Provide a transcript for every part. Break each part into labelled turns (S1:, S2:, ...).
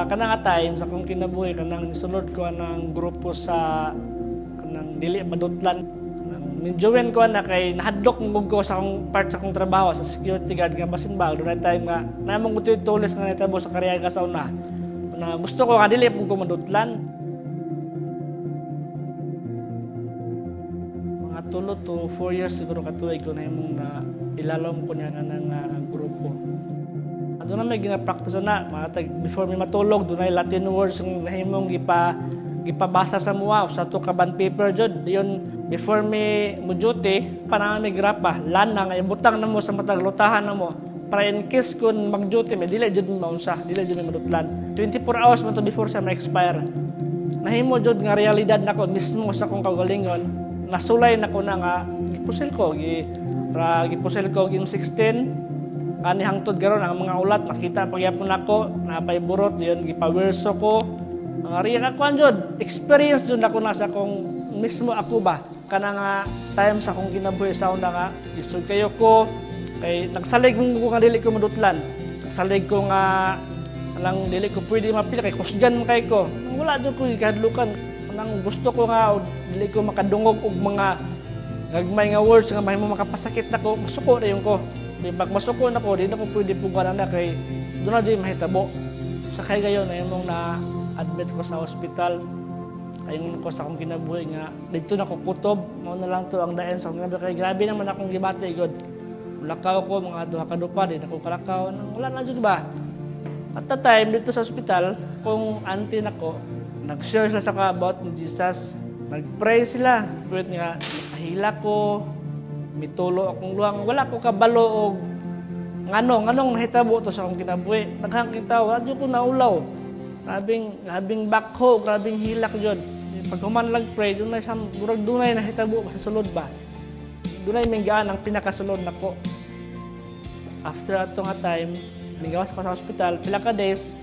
S1: kanang time sa akong kinabuhi kanang nisulod ko ng grupo sa kanang dili madutlan. Minjowen ko na kay nahadlok mo ko sa akong part sa akong trabaho sa security guard nga basin ba doon time nga namong tulis nga natabo sa Cariaga sauna. Na gusto ko nga dili mo ko madutlan. Mga 2 to 4 years siguro katuig ko na imong na ilalom ko niya nga ng grupo. Doon na may gina-practice na, before may matulog, doon ay Latin words yung nahimong gipabasa sa mua, sa to ka band paper dyan. Yun, before may duty, panang may grapa, lana nga, ibutang na mo sa matag, lutahan na mo. Para in case kung mag-duty, may dili dyan maunsa, dili dyan may madutlan. 24 hours mo to before siya ma-expire. Nahimo dyan nga realidad na ko, mismo sa kong kagalingon, nasulay na ko na nga, gipusil ko yung 16, ani hangtod garon ang mga ulat nakita pagyapon nako napay burot yon gipawerso ko ang ariya ako anjod experience jud ako na sa kong mismo ako ba kana nga time sa akong kinabuhi sa una nga isog kayo ko kay nagsalig mo nga dili ko madutlan nagsalig ko nga lang dili ko pwede mapila kay kusgan kay ko wala jud ko gihadlukan nang gusto ko nga dili ko makadungog og mga gagmay nga words nga mahimo makapasakit nako masuko na yung ko. Pag masuko na ko, di na ko pwede pugaran na kay doon na di mahitabo. Sa kay gayon na yung na-admit ko sa hospital. Ayun ko sa akong kinabuhi nga, dito na ko kutob. Mao na lang to ang daen sa akong kinabuhi. Kaya grabe naman akong gibati, God. Lakaw ko, mga duha ka dupa, di na ko kalakaw. Wala na dyan ba? At the time, dito sa hospital, kung auntie na ko, nag-share sila sa about ni Jesus. Nag-pray sila. Pwede nga, nakahila ko, mitulo akong luwang, wala ko kabalo og nganong nahitabo to sa akong kinabuhi. Naghangkita, wala ko naulaw. Grabing bakho, grabing hilak jud. Pag human lang pray, dunay nahitabo sa sulod ba. Dunay minggaan ang pinakasulod nako. After ato nga time, migawas ko sa hospital, pila ka days,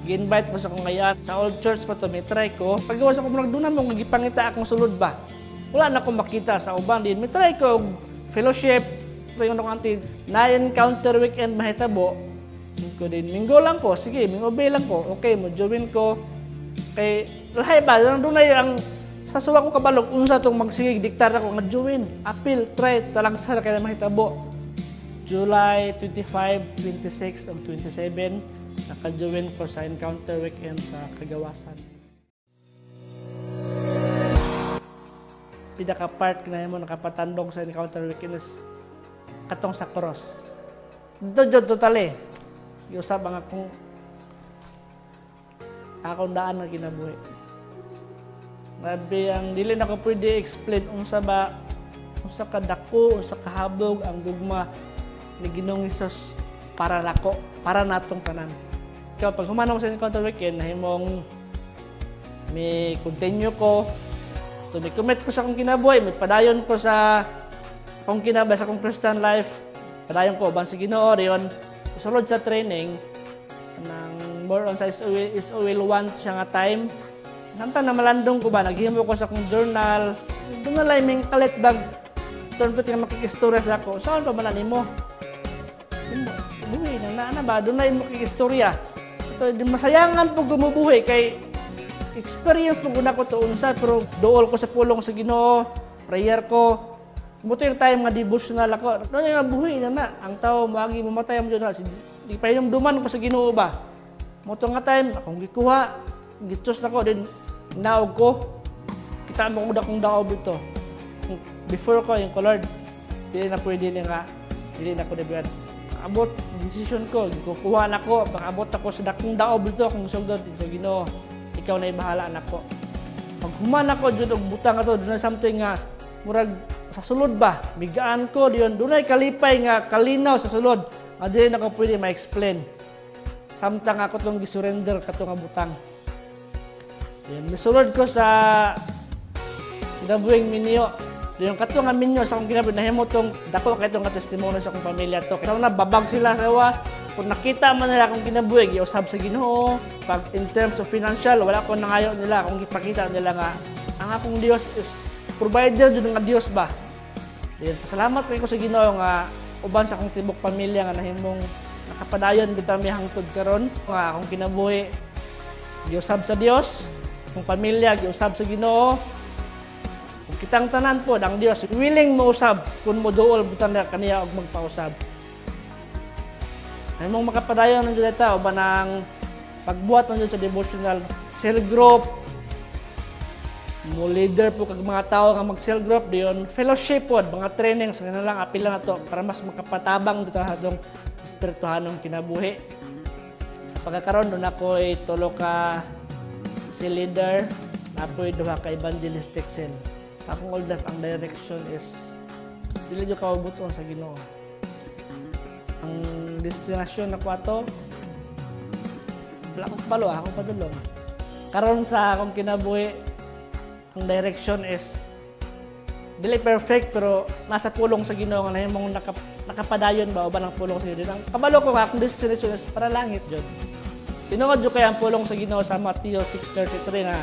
S1: gi-invite ko sa akong ngayan. Sa old church pa to, may try ko. Paggawas ako nagdunan mo, gipangita akong sulod ba. Wala na akong makita sa uban din. May try ko, fellowship, ito yung nakantin, na-encounter weekend mahitabo, ko din, minggo lang ko, sige, mingobay lang ko, okay, mo-join ko, kay, lahay ba, doon na yung, sa suwa ko kabalog, unsa itong magsigig, diktar ako, nga-join, appeal, try, talagsar, kaya mahitabo. July 25, 26, and 27, naka-join ko sa encounter weekend sa Kagawasan. Pinaka-part na mo nakapatandong sa encounter weekend is katong sa cross. Dito totally. Iusap ang akong daan na kinabuhi. Grabe ang dili na ko pwede explain unsa kadako, unsa kahabog ang gugma ni Ginoong Hesus para nako, para natong tanan. Kaya pag humana mo sa encounter weekend, nahimong may continue ko. So, may commit ko sa akong kinabuhi, may padayon ko sa akong kinabuhi, sa akong Christian life. Padayon ko, bang sa Ginoo, yun, sulod sa training, ng more on sa SOL 1 siya nga time. Nanta na malandong ko ba, naghimo ko sa akong journal. Doon na lang, may kalit bag, turn po nga makikistorya sa ako. Saan pa malanin mo? Buhay, na ba? Doon na yung makikistorya. Ito, masayangan po gumubuhay, kay experience mo guna ko to unsa pero dool ko sa pulong sa Ginoo, prayer ko. Muto yung time nga devotional ako. No nga buhi na ang tao maagi mamatay mo na di pa duman ko sa Ginoo ba. Muto nga time akong gikuha, gitsos na ko din naog ko. Kita mo kung daob dito. Before ko yung Lord, dili na pwede nga dili na ko debian. Abot decision ko, gikuha na ko, pag-abot ako sa dakong daob dito kung sugod sa Ginoo. Ikaw na ibahala anak ko. Pag human ako dyan og butang ato, doon na something nga murag sa sulod ba, bigaan ko diyon, doon ay kalipay nga kalinaw sa sulod. Nga dili na ko pwede ma-explain. Samtang ako tong gisurrender kato nga butang. Yan, misulod ko sa Dabuing Minyo. Yung kato nga minyo sa akong ginabi, nahimo tong dako kay itong testimony sa akong pamilya to. Kaya na babag sila sawa. Kung nakita man nila akong kinabuhi, giusab sa Ginoo. Pag in terms of financial, wala ko nangayo nila. Kung ipakita nila nga, ang akong Dios is provider dun nga Dios ba. Yan, pasalamat ko sa Ginoo nga uban sa akong tibok pamilya nga nahimong nakapadayon bitami hangtod karon nga akong kinabuhi giusab sa Dios, ang pamilya giusab sa Ginoo. Kung kitang tanan po ang Dios willing mo usab kun moduol butan na kaniya og magpausab. Ay mong makapadayon ng dita o ba nang pagbuhat ng sa devotional cell group, mo leader po kag mga tao nga mag cell group diyon, fellowship pod, mga training sa lang apila na to para mas makapatabang dito hadong espirituhanong kinabuhi. Sa pagkakaroon doon ako ay tulo ka cell leader, apoy duha ka evangelistic cell. Sa akong all that ang direction is dili jud ka buton sa Ginoo. Ang destinasyon na ko ato wala akong palo, akong padulong. Karon sa akong kinabuhi, ang direction is dili perfect pero nasa pulong sa Ginoo nga nahimong nakapadayon ba o ba ng pulong sa Ginoo. Ang kabalo ko akong destination is para langit jud. Tinuod jud kay ang pulong sa Ginoo sa Mateo 6:33 nga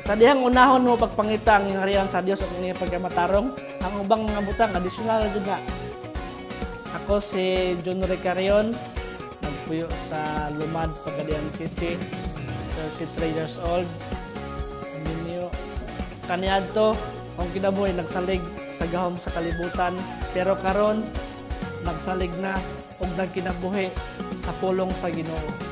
S1: sa dihang unahon mo pagpangita ang harian sa Dios ug inyong pagkamatarong, ang ubang mga butang additional jud nga. Ako si John Recarion, nagpuyo sa Lumad, Pagadian City, 33 years old. Ninyo kaniadto ang kinabuhi nagsalig sa gahom sa kalibutan, pero karon nagsalig na og nagkinabuhi sa pulong sa Ginoo.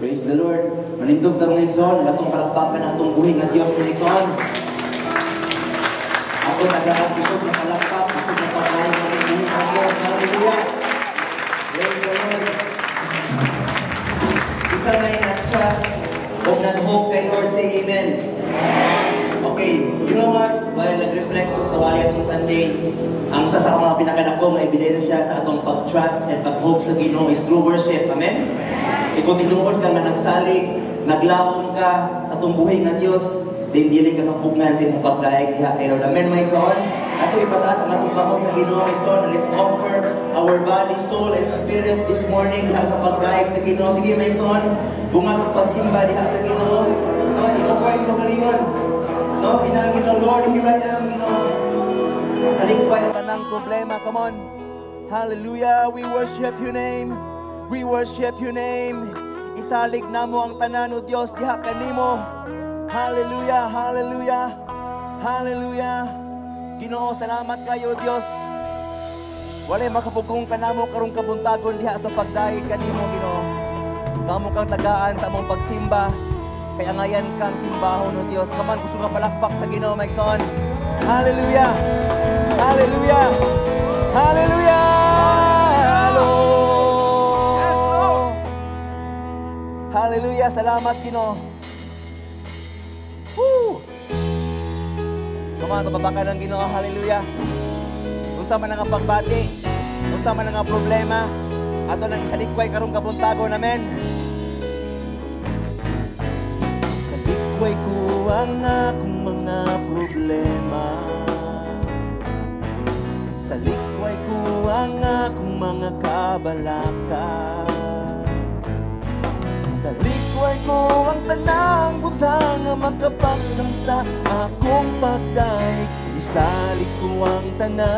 S2: Praise the Lord. Manindog ka mga igsoon, atong palakpakan atong buhi nga Dios mga igsoon. Ako nagaang kusog na palakpak, kusog na pagkain ng buhi nga Dios. Hallelujah. Praise the Lord. It's a may na-trust o na-hope kay Lord. Say amen. Okay, you know what? While nag-reflect sa wali atong Sunday, ang isa sa mga pinakadakong na ebidensya sa atong pag-trust and pag-hope sa Ginoo is through worship. Amen? Kung tinuod ka nga nagsalig, naglaon ka, atong buhay nga Diyos, dili ka kapugnan sa imong pagdaig diha kay Lord. Amen, mga igsoon? Ato ipataas ang atong kamot sa Ginoo, mga igsoon. Let's offer our body, soul, and spirit this morning diha sa pagdaig sa Ginoo. Sige, mga igsoon, kung atong pagsimba diha sa Ginoo, no, i-offer yung pagalingon. No, pinangin ng Lord, here I am, Ginoo. Sa lingkway ang tanang problema, come on. Hallelujah, we worship your name. We worship your name. Isalig na mo ang tanan o Diyos, diha kanimo. Hallelujah, hallelujah, hallelujah. Ginoo, salamat kayo Diyos. Walay makapugong kanamo karong kabuntagon diha sa pagdaig kanimo, Ginoo. Kamo kang tagaan sa among pagsimba. Kaya ngayon kang simbahon o Diyos. Kaman, gusto nga palakpak sa Ginoo, Mike Son. Hallelujah! Hallelujah! Hallelujah! Hallelujah! Salamat, Ginoo. Woo! Kaman, tumabakan ng Ginoo. Hallelujah! Kung sa man nga pagbati, kung sa man nga problema, ato nang isalikway karong kabuntagon. Amen! Isalikway ko ang akong mga problema. Sa likway ko ang akong mga kabalaka. Sa likway ko ang tanang butang nga makapagdang sa akong pagdaig. Isalik ko ang tanang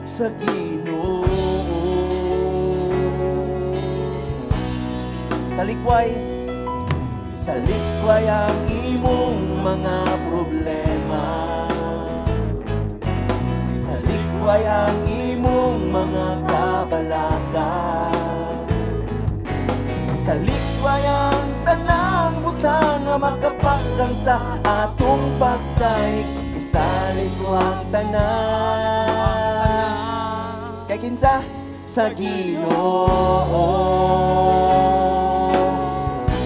S2: sa Ginoo. Sa likway ang imong mga problema. Sa likway ang imong mga kabalaka. Sa likway ang tanang butang nga makapagdang sa atong pagdaig. Isalik ko ang tanan kay kinsa sa Ginoo.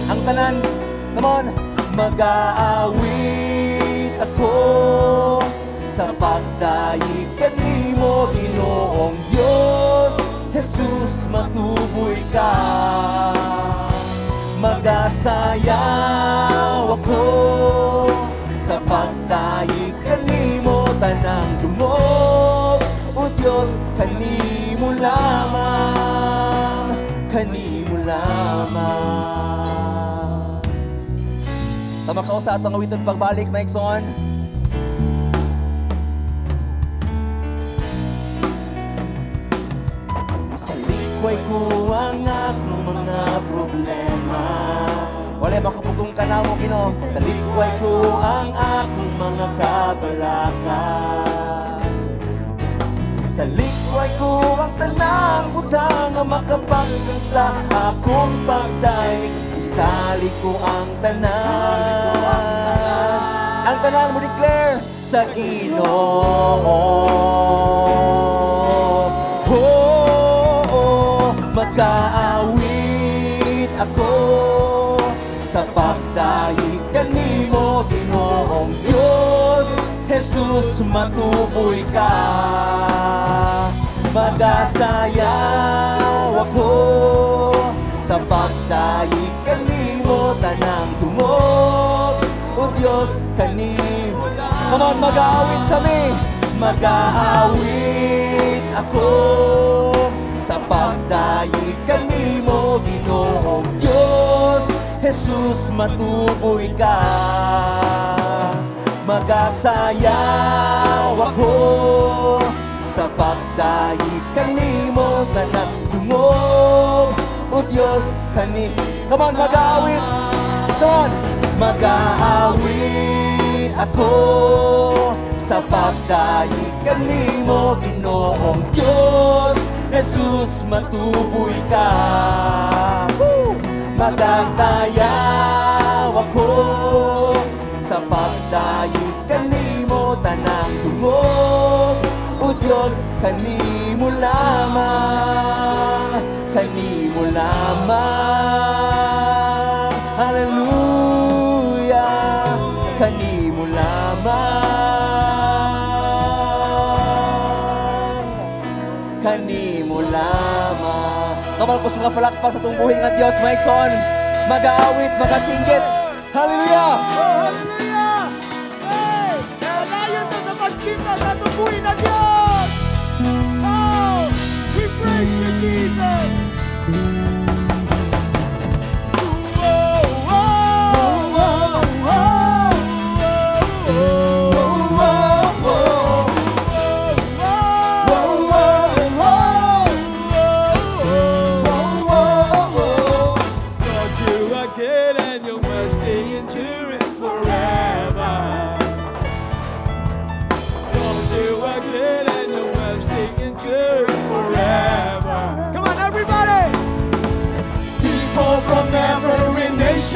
S2: Ang tanan, come on, mag-aawit ako sa pagdaig kanimo, Ginoong Diyos. Jesus, matuboy ka. Mag-asayaw ako sa pagdaig kanimo, tanang dungog. O Diyos, kanimo lamang, kanimo lamang. Sama ka sa atong awiton pagbalik, Mike Son. Isalikway ko ang akong mga problema. Walay makapugong ka na mo, Ginoo. Isalikway ko ang akong mga kabalaka. Isalikway ko ang tanang butang nga makapagdang sa akong pagdaig. Isalik ko ang tanan. Ang tanan mo declare sa Ginoo. Mag-aawit ako sa pagdaig kanimo, Ginoong Diyos. Jesus, matuboy ka. Mag-asayaw ako sa pagdaig kanimo, tanang tumog. O Diyos, kanimo. Come on, mag-aawit kami. Mag-aawit ako sa pagdaig kanimo, Ginoong Diyos. Jesus, matuboy ka. Mag-asayaw ako sa pagdaig kanimo, tanang dungog. O Diyos, kanimo. Come on, mag-aawit. Come on. Mag-aawit ako sa pagdaig kanimo, Ginoong Diyos. Jesus, matuboy ka. Magasayaw ako sa pagdayeg kanimo tanang tungog. O Diyos, kanimo lamang, kanimo lamang. Hallelujah, kanimo lamang, kanimo lamang. Kamalpos nga palakpak sa tungbuhin nga Diyos, maikson, mag-aawit, magasinggit. Hallelujah!
S3: Oh, hallelujah! Hey! Palayon na sa pagsimba sa tungbuhin na Diyos! Oh! We praise you, Jesus!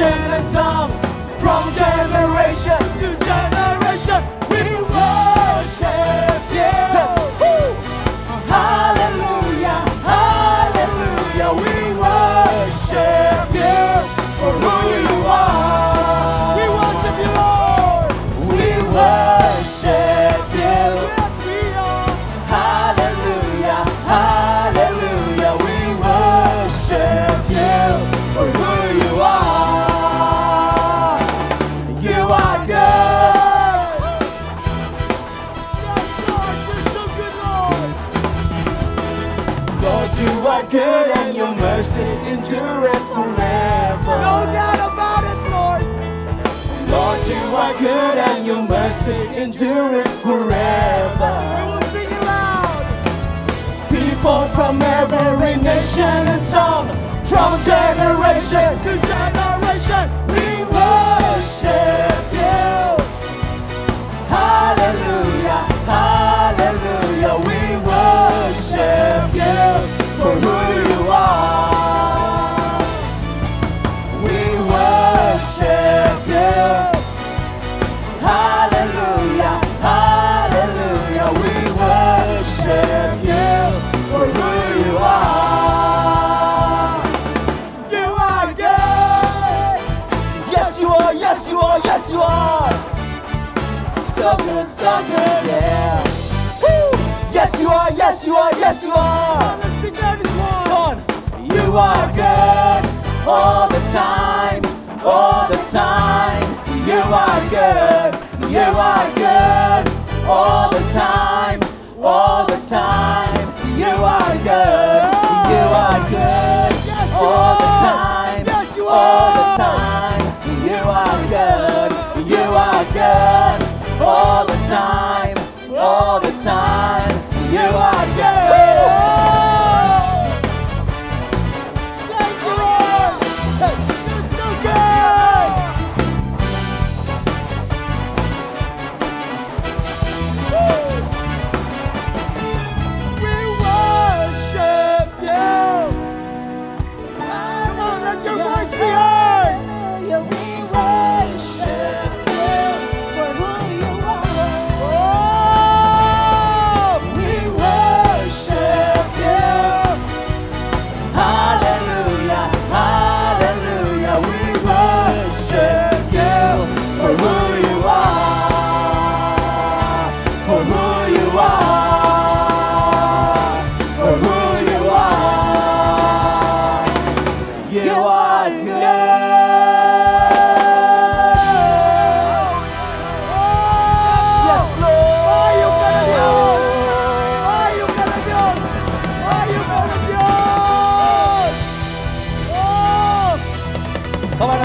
S2: And tongue, from generation to generation, we worship you. Hallelujah, hallelujah, we worship you for who you are. We worship you, Lord. We worship you. Yes, we are. Hallelujah, hallelujah, we worship you for who you are. You are good and your mercy endureth forever.
S3: No doubt about it, Lord.
S2: Lord, you are good and your mercy endureth forever.
S3: We will sing it loud.
S2: People from every nation and tongue, from generation to generation, we worship you. Hallelujah, hallelujah, we worship you. For who you are, we worship you. Hallelujah, hallelujah, we worship you. For who you are. You are good. Yes, you are, yes, you are, yes, you are. So good, yeah. Woo! Yes, you are, yes, you are, yes, you are. You are good all the time, all the time. You are good, you are good all the time, all the time. You are good, you are good all the time, all the time. You are good, you are good all the time, all the time. You are good.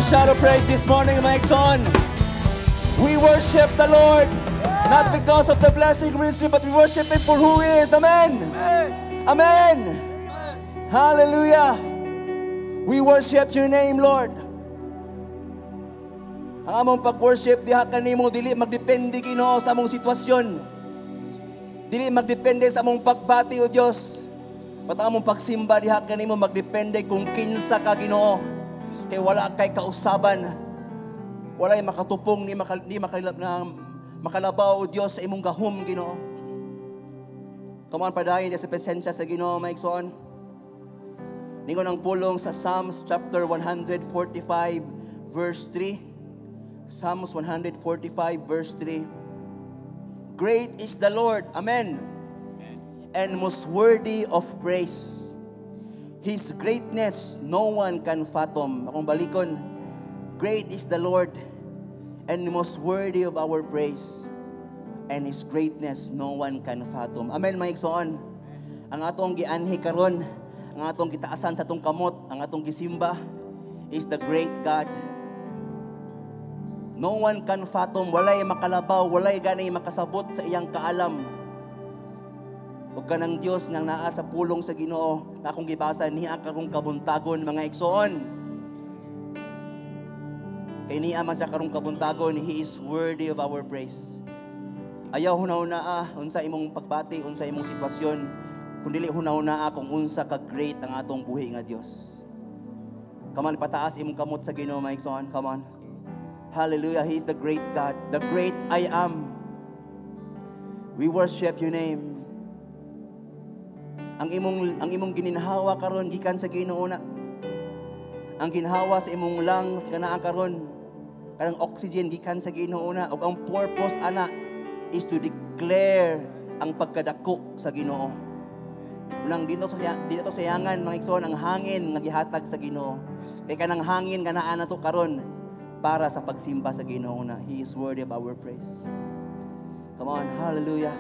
S2: Shout of praise this morning, Mike's on. We worship the Lord, not because of the blessing we receive, but we worship Him for who He is. Amen. Amen. Hallelujah. We worship Your name, Lord. Ang among pag-worship, diha kanimo dili magdepende Ginoo sa among sitwasyon. Dili magdepende sa among pagbati, O Dios. Patamong pagsimba diha kanimo magdepende kung kinsa ka Ginoo. Kay wala kay kausaban. Walay makatupong ni makalabaw o Dios sa imong gahom Ginoo. Come on, padayon sa presensya sa Ginoo, maigsoon. Ningon ang pulong sa Psalms chapter 145 verse 3. Psalms 145 verse 3. Great is the Lord, amen, and most worthy of praise. His greatness no one can fathom. Akong balikon, great is the Lord and most worthy of our praise, and His greatness no one can fathom. Amen, maigsoon. Ang atong gianhi karon, ang atong kitaasan sa atong kamot, ang atong gisimba is the great God. No one can fathom, walay makalabaw, walay ganay makasabot sa iyang kaalam. O kanang Dios nga naa sa pulong sa Ginoo, na akong gibasa niya karong kabuntagon mga igsoon. Kay niya man sa karong kabuntagon, He is worthy of our praise. Ayaw hunaw-naa unsa imong pagbati, unsa imong sitwasyon, kundi hunaw-naa kung unsa ka great ang atong buhi nga Dios. Come on, pataas imong kamot sa Ginoo, maigsoon. Come on. Hallelujah. He is the great God, the great I am. We worship your name. Ang imong gininhawa karon gikan sa Ginoo na. Ang ginhawa sa imong lungs kanaa karon, kanang oxygen gikan sa Ginoo na, ug ang purpose ana is to declare ang pagkadako sa Ginoo. Ulang dito sa yangan mga igsoon ang hangin nga gihatag sa Ginoo. Kay kanang hangin nga naa nato karon para sa pagsimba sa Ginoo na. He is worthy of our praise. Come on, hallelujah.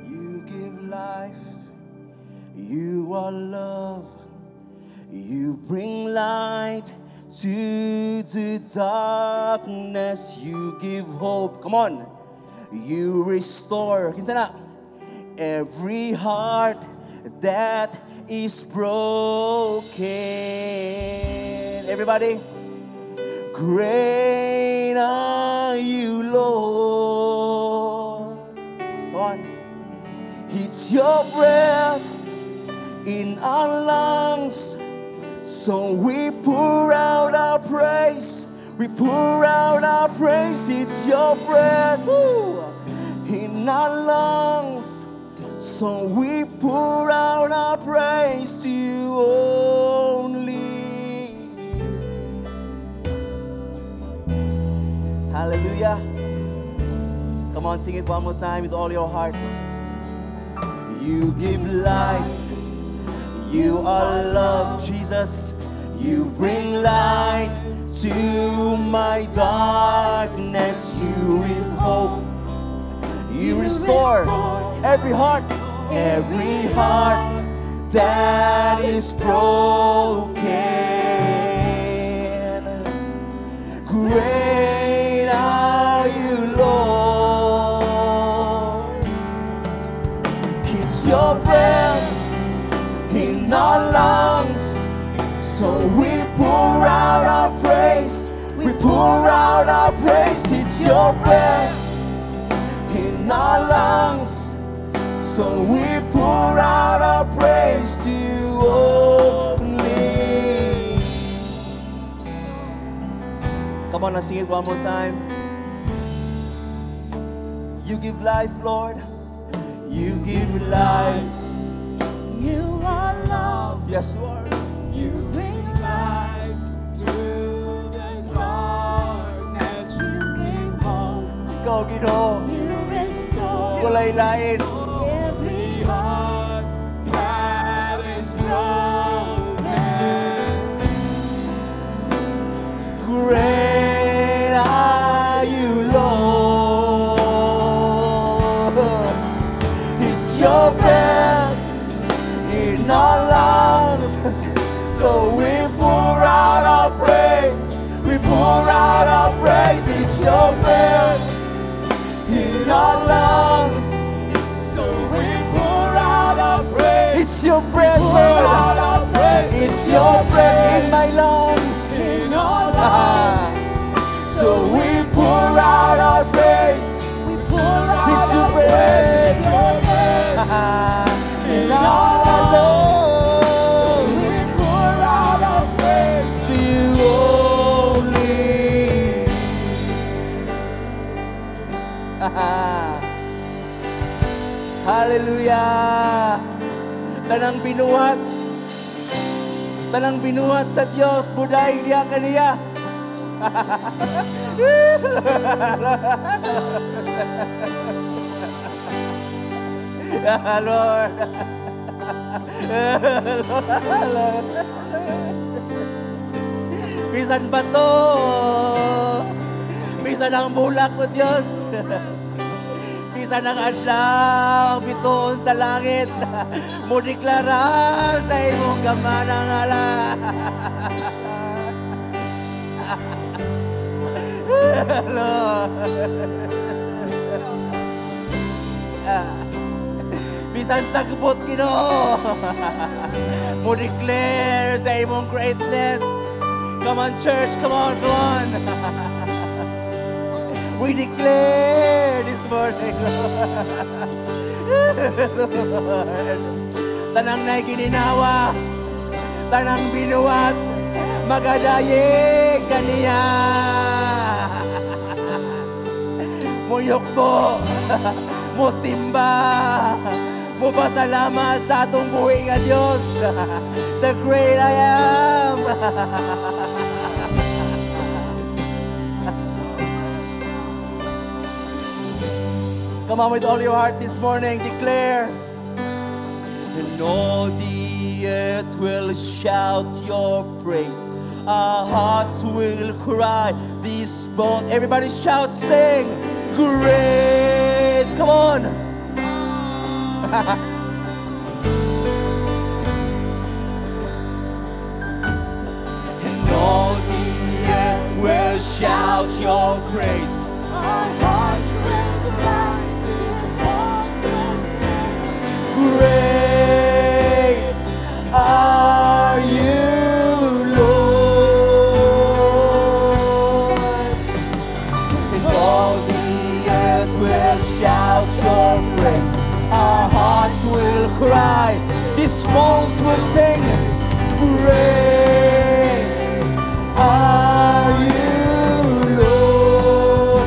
S2: You give life, you are love, you bring light to the darkness, you give hope. Come on. You restore, kinsa na? Every heart that is broken. Everybody. Great are you, Lord. Come on. It's your breath in our lungs, so we pour out our praise. We pour out our praise. It's your breath in our lungs, so we pour out our praise to you only. Hallelujah. Come on, sing it one more time with all your heart. You give life. You are love, Jesus. You bring light to my darkness. You give hope. You restore every heart that is broken. Great are you, Lord. It's your breath in our lungs, so we pour out our praise. We pour out our praise. It's your breath in our lungs, so we pour out our praise to you only. Come on, let's sing it one more time. You give life, Lord. You give life.
S4: You are love.
S2: Yes, Lord.
S4: You bring light to the darkness. You give hope.
S2: Ikaw, Ginoo.
S4: You restore
S2: Walay lain.
S4: every heart that is broken.
S2: Great are you, Lord. It's your breath in our lungs, so we pour out our praise. We pour out our praise. It's your breath in our lungs, so we pour out our praise. It's your breath,
S4: out our
S2: Lord.
S4: praise.
S2: It's your breath in my lungs.
S4: In our lives.
S2: So we pour out our praise.
S4: We pour out
S2: It's your
S4: our
S2: breath.
S4: praise. Your breath.
S2: In all our love.
S4: We pour out our praise.
S2: To you only. Hallelujah. Tanang binuhat sa Diyos, buday diya kaniya. Lord. Lord. Bisan ba to? Bisan ang bulak ko, Diyos. Bisan ang adlaw, bituon sa langit. Mo deklarar sa imong gamanang ala. Lord. Bisan sa kabot, Ginoo. Mo declare sa imong greatness. Come on, church. Come on, come on. We declare this morning, Lord. Tanang na'y gininawa, tanang binuwat, magadayeg kaniya. Muyok mo, mo simba, mo pasalamat sa atong buhay nga Diyos. The great I am. Come on with all your heart this morning, declare. And all the earth will shout your praise. Our hearts will cry this bones. Everybody shout, sing, great. Come on. And all the earth will shout your praise.
S4: Our hearts will cry. This voice will sing.
S2: Great are you, Lord. And all the earth will shout your praise. Our hearts will cry. These bones will sing. Great are you, Lord.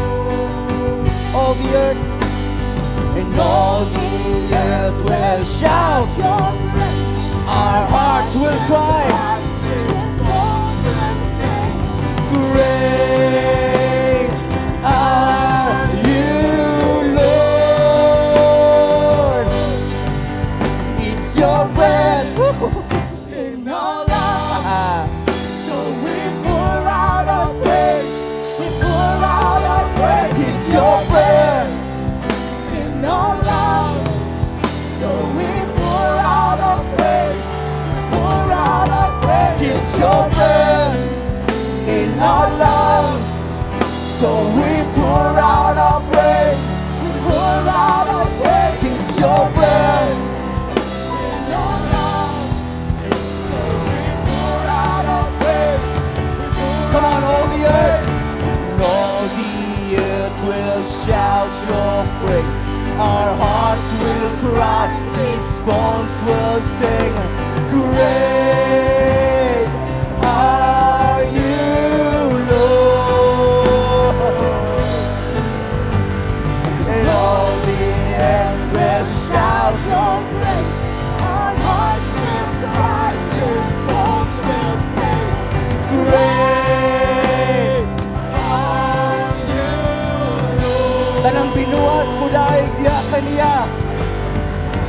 S2: All the earth. And all the earth will shout.
S4: Your praise.
S2: Our hearts will cry.
S4: This voice will sing.
S2: Great are you, Lord. It's your breath.
S4: In our lives. So we pour out our praise. We pour out our praise.
S2: It's your breath.
S4: In our lives. So we pour out our praise. We pour out our praise.
S2: It's your breath in our lungs. So we pour out our praise.
S4: We pour out our praise.
S2: It's your breath.
S4: In our lives. So we pour out our praise. We pour
S2: Come on,
S4: out
S2: all
S4: our
S2: the earth.
S4: praise.
S2: And all the earth will shout your praise. Our hearts will cry. These bones will sing. Great are you, Lord. And all the earth will shout
S4: Your praise. Our hearts will cry. This bones will sing.
S2: great.
S4: Are you Lord?
S2: Tanang binuhat mo daig diya kaniya.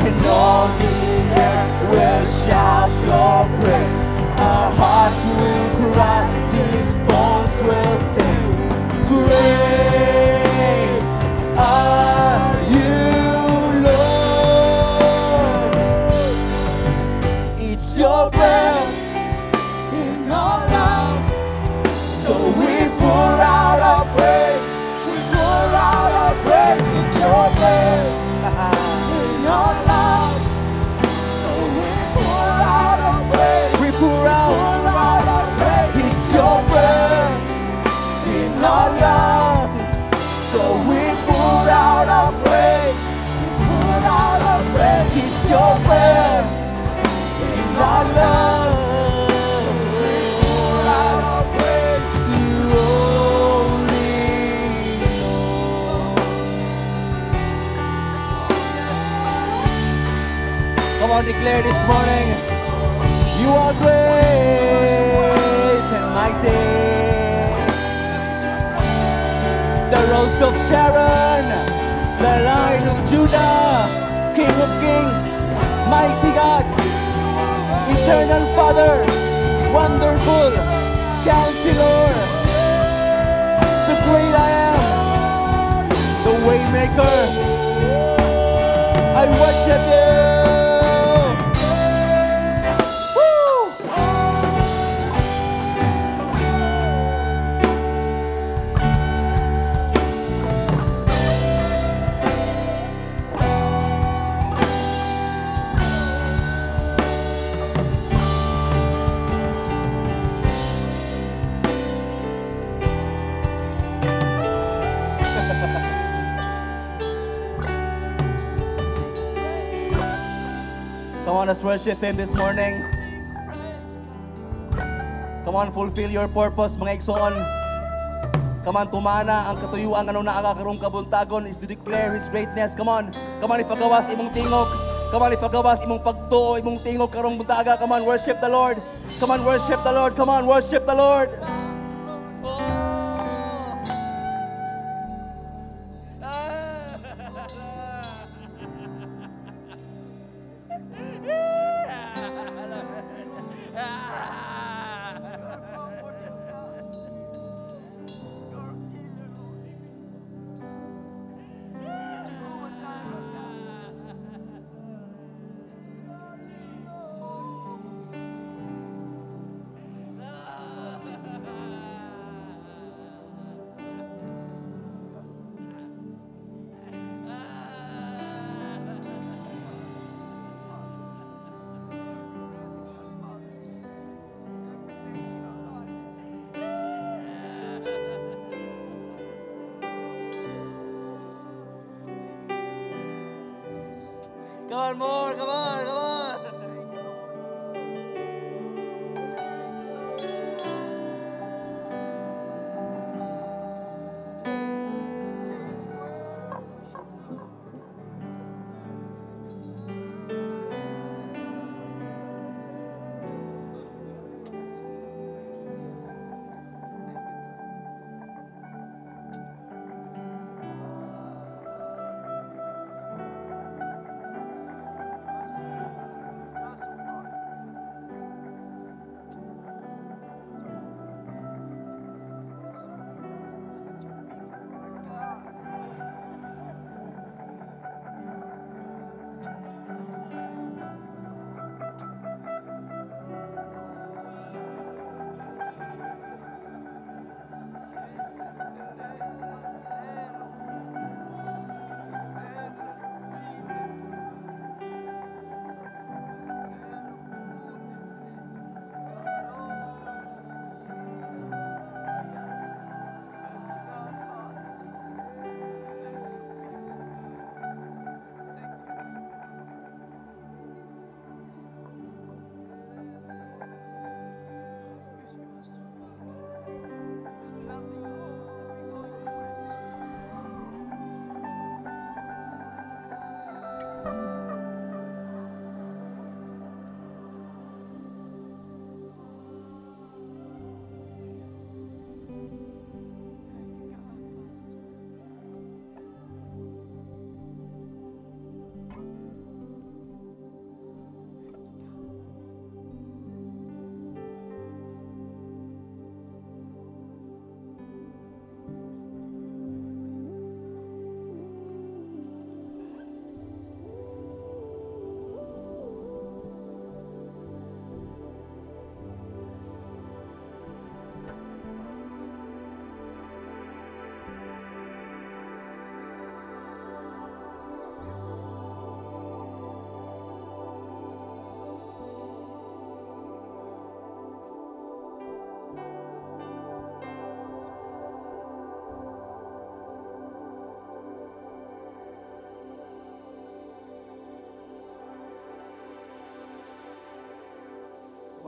S2: And all the earth will shout your praise. Our hearts will cry, these bones will sing. Great are you, Lord. It's your breath,
S4: In our lives.
S2: so we pour out our praise.
S4: We pour out our praise. It's your breath. In our lives.
S2: declare this morning, you are great and mighty. The Rose of Sharon, the Lion of Judah, King of Kings, mighty God, Eternal Father, Wonderful Counselor, the great I am, the Waymaker. I worship you. Come on, let's worship Him this morning. Come on, fulfill your purpose, mga igsoon. Come on, tumana ang katuyuan anong naakakarong kabuntagon is to declare His greatness. Come on, ipagawas imong tingog. Come on, ipagawas imong pagtuo, imong tingog karong buntaga. Come on, worship the Lord. Come on, worship the Lord. Come on, worship the Lord. Come on, more, come on, come on.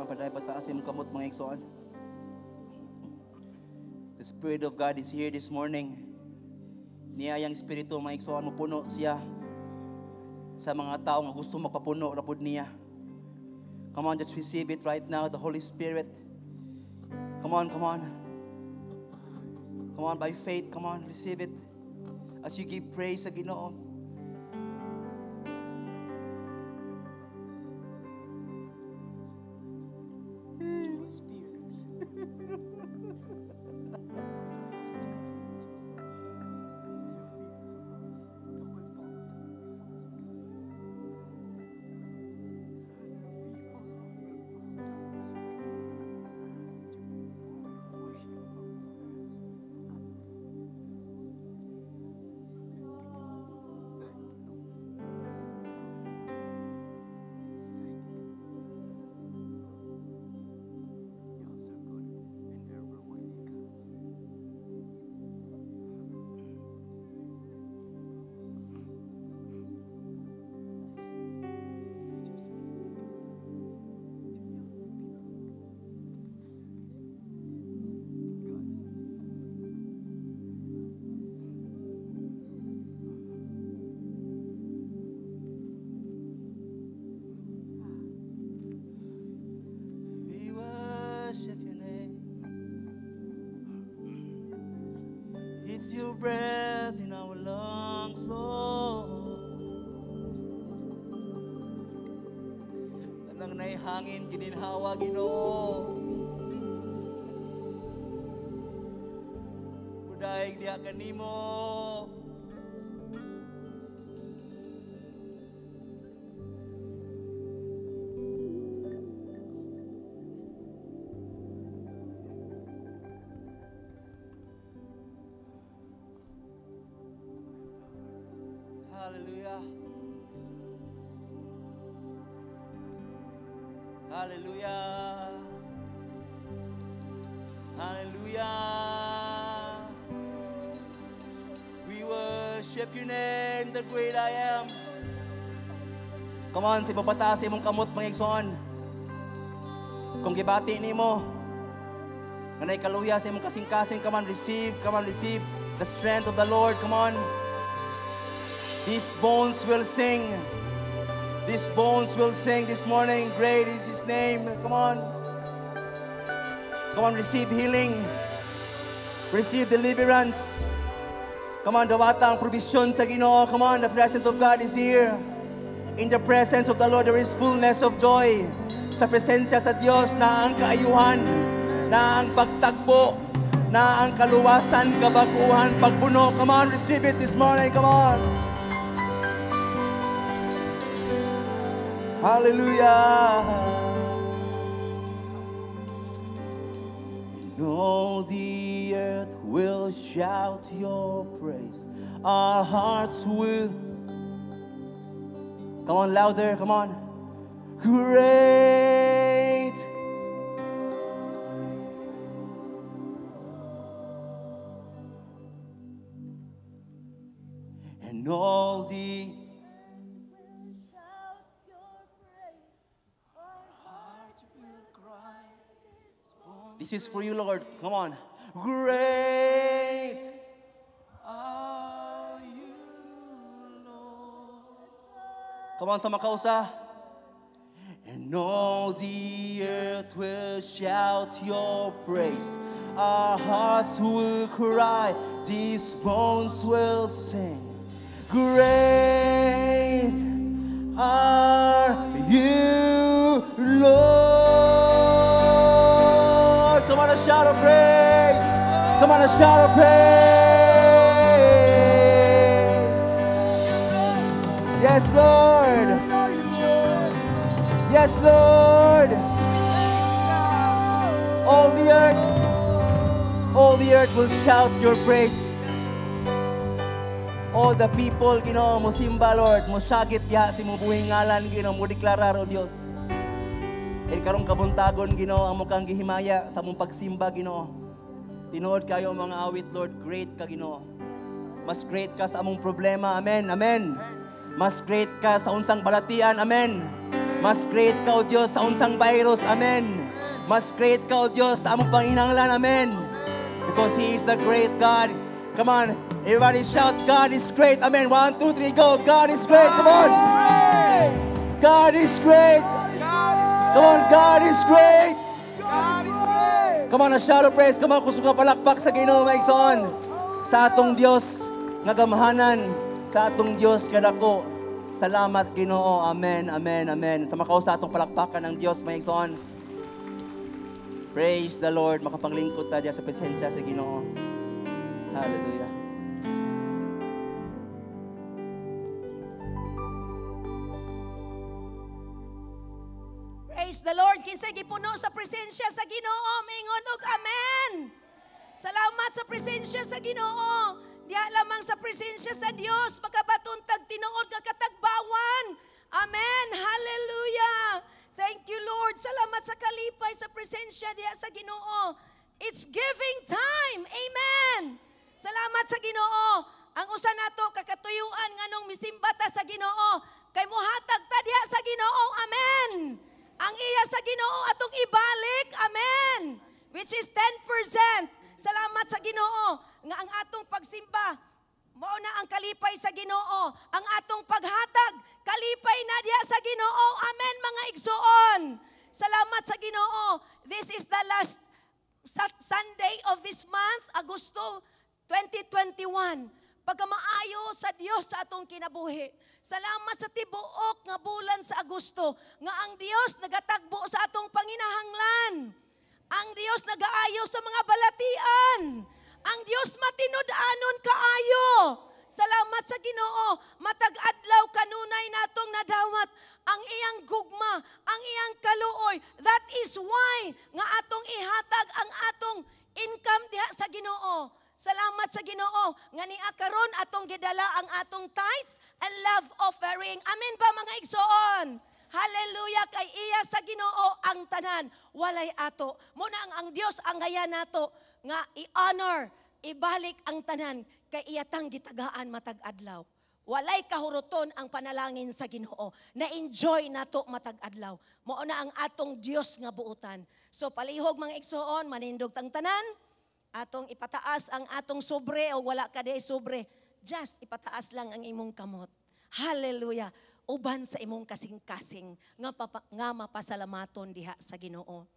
S2: Paday pataas yung kamot mga igsoon. The Spirit of God is here this morning. Niyayang Espiritu mga igsoon, mapuno siya sa mga tao nga gusto mapapuno rapod niya. Come on, just receive it right now, the Holy Spirit. Come on, come on. Come on, by faith, come on, receive it. As you give praise sa Ginoo. It's your breath in our lungs, Lord. Tanang naihangin, gininhawa, Ginoo. Budaig diha kanimo. Hallelujah. Hallelujah. Hallelujah. We worship your name, the great I am. Come on, si papataas imong kamot mga igsoon. Kung gibati nimo, kanay kaluya sa imong kasing-kasing, come on, receive the strength of the Lord, come on. These bones will sing. These bones will sing this morning. Great is His name. Come on. Come on, receive healing. Receive deliverance. Come on, dawata ang provision sa Ginoo. Come on, the presence of God is here. In the presence of the Lord, there is fullness of joy. Sa presensya sa Diyos, na ang kaayuhan, na ang pagtagpo, na ang kaluwasan, kabaguhan, pagpuno. Come on, receive it this morning. Come on. Hallelujah. And all the earth will shout your praise. Our hearts will. Come on, louder, come on. Great. And all the This is for you, Lord. Come on. Great are you, Lord. Come on, sa makausa. And all the earth will shout your praise. Our hearts will cry. These bones will sing. Great are you, Lord. Come on, a shout of praise. Come on, a shout of praise. Yes, Lord. Yes, Lord. All the earth will shout your praise. All the people, Ginoo, mo simba, Lord, mo syagit diha si mo buhing ngalan, Ginoo, mo deklarar, O Dios. Karong kabuntagon, Ginoo, amo kang gihimaya sa mong pagsimba, Ginoo. Tinuod kayo mga awit, Lord, great ka, Ginoo. Mas great ka sa among problema, amen, amen. Mas great ka sa unsang balatian, amen. Mas great ka, O Dios, sa unsang virus, amen. Mas great ka, O Dios, sa among panginahanglan, amen. Because He is the great God. Come on, everybody shout, God is great, amen. 1, 2, 3, go. God is great, come on. God is great. Come on, God is great.
S3: God is great.
S2: Come on, a shout of praise. Come on, kusog nga palakpak sa Ginoo maigsoon. Sa atong Dios nga gamhanan, sa atong Dios nga dako. Salamat Ginoo. Amen, amen, amen. Sa makaw sa atong palakpakan ng Dios maigsoon. Praise the Lord. Makapaglingkod ta diya sa presensya sa Ginoo. Hallelujah.
S5: Praise the Lord. Kinsay gipuno sa presensya sa Ginoo, mingon og amen. Salamat sa presensya sa Ginoo. Diya lamang sa presensya sa Dios makabatuntag tinuod nga katagbawan. Amen. Hallelujah. Thank you, Lord. Salamat sa kalipay sa presensya diya sa Ginoo. It's giving time. Amen. Salamat sa Ginoo. Ang usa nato kakatuyuan nganong misimbata sa Ginoo kay mohatag ta diya sa Ginoo. Amen. Ang iya sa Ginoo atong ibalik. Amen. Which is 10%. Salamat sa Ginoo nga ang atong pagsimba mao na ang kalipay sa Ginoo. Ang atong paghatag kalipay na diya sa Ginoo. Amen mga igsoon. Salamat sa Ginoo. This is the last Sunday of this month, Agosto 2021. Pagkamaayo sa Dios sa atong kinabuhi. Salamat sa tibuok nga bulan sa Agosto nga ang Dios nagatagbo sa atong panginahanglan. Ang Dios nagaayo sa mga balatian. Ang Dios matinud-anon kaayo. Salamat sa Ginoo. Matag adlaw kanunay natong nadawat ang iyang gugma, ang iyang kaluoy. That is why nga atong ihatag ang atong income diha sa Ginoo. Salamat sa Ginoo nga niya karon atong gidala ang atong tithes and love offering. Amen ba mga igsoon? Hallelujah kay iya sa Ginoo ang tanan walay ato. Muna ang Dios ang gaya nato nga i-honor, ibalik ang tanan kay iya tang gitagaan matag adlaw. Walay kahuruton ang panalangin sa Ginoo. Na-enjoy nato matag adlaw. Mao na ang atong Dios nga buutan. So palihog mga igsoon, manindog tang tanan. Atong ipataas ang atong sobre o wala ka di sobre. Just ipataas lang ang imong kamot. Hallelujah. Uban sa imong kasing-kasing nga mapasalamaton diha sa Ginoo.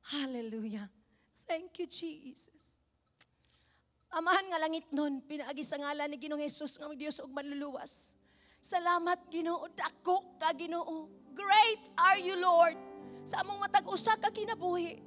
S5: Hallelujah. Thank you, Jesus. Amahan nga langit nun, pinaagi sa ngalan ni Ginoong Jesus nga Diyos og manluluwas. Salamat Ginoo, dako ka Ginoo. Great are you Lord. Sa among matag usa ka kinabuhi.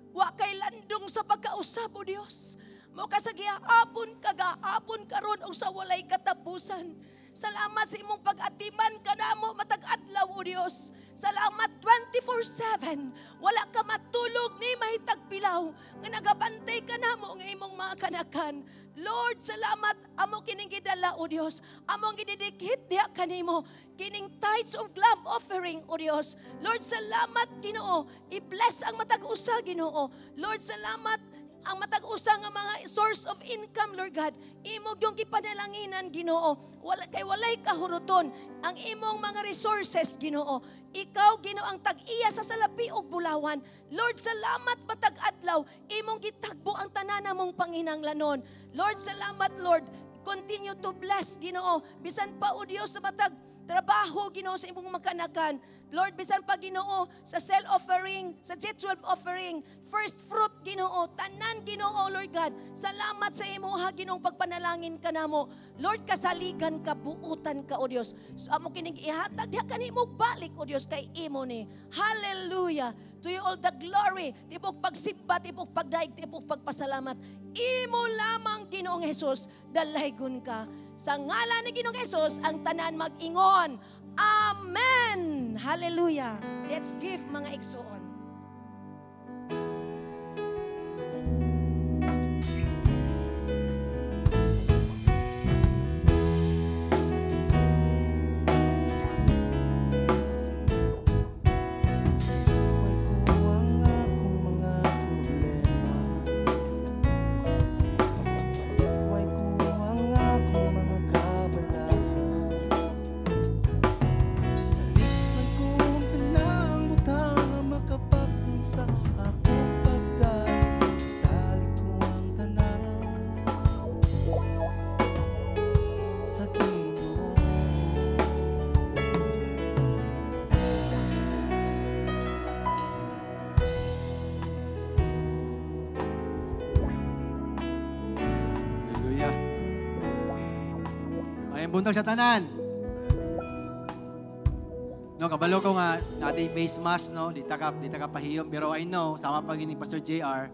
S5: Wa kay landong sa pagkausap o Diyos. Mo kasagihapon kagahapon karon og sa walay katapusan. Salamat sa imong pag-atiman kanamo matag adlaw o Diyos. Salamat 24/7. Wala ka matulog ni mahitag pilaw nga nagabantay kanamo nga imong mga kanakan. Lord, salamat amo kining gidala o Diyos. Among gididikit diha kanimo kining tithes of love offering o Diyos. Lord, salamat Ginoo. I-bless ang matag usa Ginoo. Lord, salamat ang matag-usa nga mga source of income, Lord God, imong yung gipanalanginan, Ginoo. Walay kahuruton ang imong mga resources, Ginoo. Ikaw, Ginoo, ang tag-iya sa salapi og bulawan. Lord, salamat matag adlaw, imong gitagbo ang tanan namong panginahanglanon. Lord, salamat, Lord. Continue to bless, Ginoo. Bisan pa o Dios sa matag trabaho, Ginoo, sa imong makanakan. Lord, bisan pa Ginoo, sa cell offering, sa J12 offering, first fruit, Ginoo, tanan, Ginoo, Lord God. Salamat sa imo ha, Ginoo, pagpanalangin ka namo. Lord, kasaligan ka, buutan ka, O Dios. So, amo kining ihatag, diha kanimo balik, O Dios, kay imo ni. Hallelujah. To you all the glory. Tipog pagsimba, tipog pagdaig, tipog pagpasalamat. Imo lamang, Ginoong Jesus, dalaygon ka. Sa ngalan ni Ginoong Jesus, ang tanan mag-ingon. Amen! Hallelujah! Let's give mga igsoon.
S6: May buntag sa tanan. No, kabalo ko nga natin face mask, no, di ta ka pahiyom, pero I know sama pa gini Pastor JR,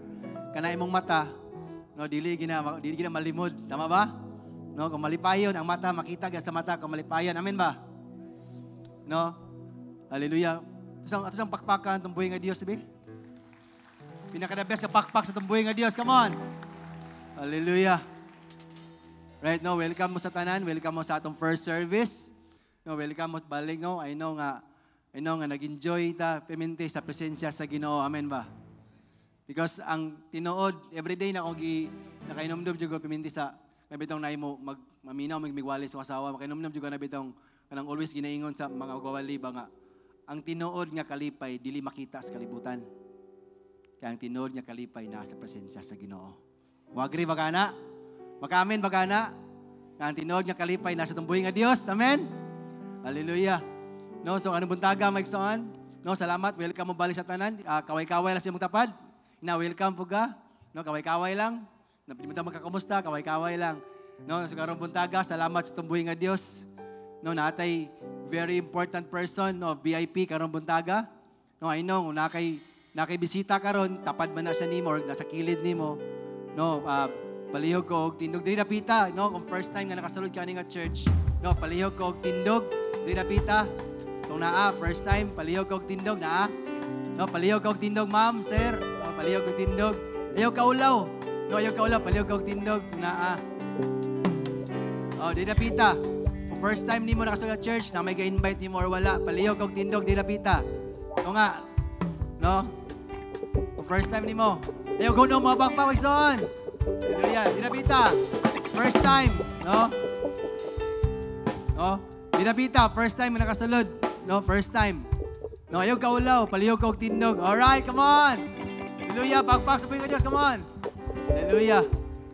S6: kana imong mata, no, dili gina malimod, tama ba? No, kung malipayon ang mata, makita gyud sa mata kung malipayon. Amen ba? No? Hallelujah. Ito ang pakpakan itong buhay nga Diyos, sabi? Pinaka-the best sa pakpak sa itong buhay nga Diyos. Come on! Hallelujah. Right, no, welcome mo sa tanan, welcome mo sa atong first service. No, welcome mo balik, no. I know nga nag-enjoy ta pimente sa presensya sa Ginoo. Amen ba? Because ang tinuod everyday na ako nakainomdom jud ko pimente sa nabitong nay mo maminaw migwali sa asawa, makainomdom jud ko nabitong kanang always ginaingon sa mga gawali ba nga ang tinuod nga kalipay dili makita sa kalibutan. Kaya ang tinuod nga kalipay nasa presensya sa Ginoo. Wagri bagana? Maka-amen bagana? Nga ang tinuod nga kalipay nasa tumbuhi nga Dios. Amen. Hallelujah. No, so anong buntaga maigsoon? No, salamat. Welcome mo balik sa tanan. Kaway-kaway lang sa imong tapad. Na welcome po ka. No, kaway-kaway lang. Napilimutan magkakamusta, kaway-kaway lang. No, so karong buntaga, salamat sa tumbuhi nga Dios. No, natay very important person, no, VIP karong buntaga. No, I know nakay bisita karon, tapad man na sa nimo or nasa kilid nimo. No, palihog ko og tindog diri napita, no, kung first time nga nakasulod ka ni nga church. No, palihog ko og tindog diri napita. Kung naa first time, palihog ko og tindog naa. No, palihog ko og tindog, ma'am, sir. No, palihog ko og tindog. Ayaw kaulaw. No, ayaw kaulaw, palihog ko og tindog naa. Oh, diri napita. Kung first time nimo nakasulod sa church, na may ga-invite nimo or wala, palihog ko og tindog diri napita. O nga. No? Kung first time nimo, ayaw ko no mga bakpawigson. Hallelujah. Diri napita. First time, no? No? Dinapita, first time mo nakasulod. No, first time. No, ayaw kaulaw, palihog ka og tindog. Alright, come on. Hallelujah, pagpak sa Panginoon Diyos, come on. Hallelujah.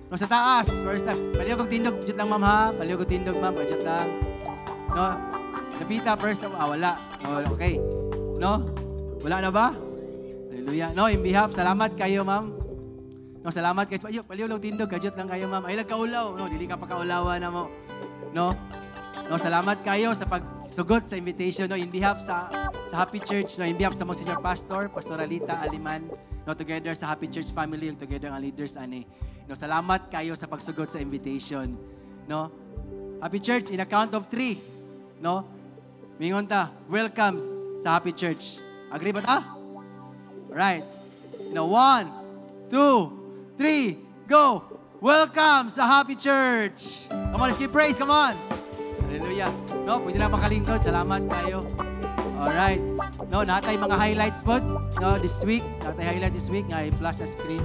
S6: No, sa taas, first time. Palihog og tindog, jut lang ma'am ha. Palihog og tindog ma'am, jut lang. No, napita, first time. Wala. Oh, okay. No, wala na ba? Hallelujah. No, in behalf, salamat kayo ma'am. No, salamat kayo. Palihog og tindog, jut lang kayo ma'am. Ay lang kaulaw. No, dili ka pa kaulawa na mo. No, no, salamat kayo sa pagsugot sa invitation, no, in behalf sa Happy Church, no, in behalf sa mga senior pastor, Pastor Alita Aliman, no, together sa Happy Church family, together ang leaders ani. No, salamat kayo sa pagsugot sa invitation, no. Happy Church, in a count of 3, no, mingon ta, welcome sa Happy Church. Agree ba ta? Right. No, 1, 2, 3, go! Welcome sa Happy Church! Come on, let's give praise, come on! Hallelujah. No, pwede na makalingkod. Salamat kayo. Alright. No, natay mga highlights po. No, this week. Natay highlight this week. Nga, i-flash sa screen.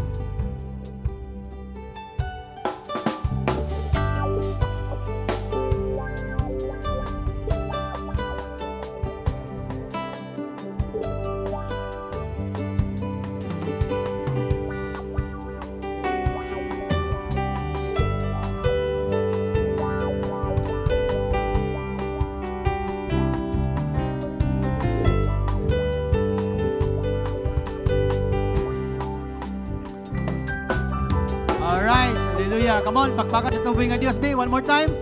S6: Come on, pakpakan sa tuboy nga Diyos, be. One more time.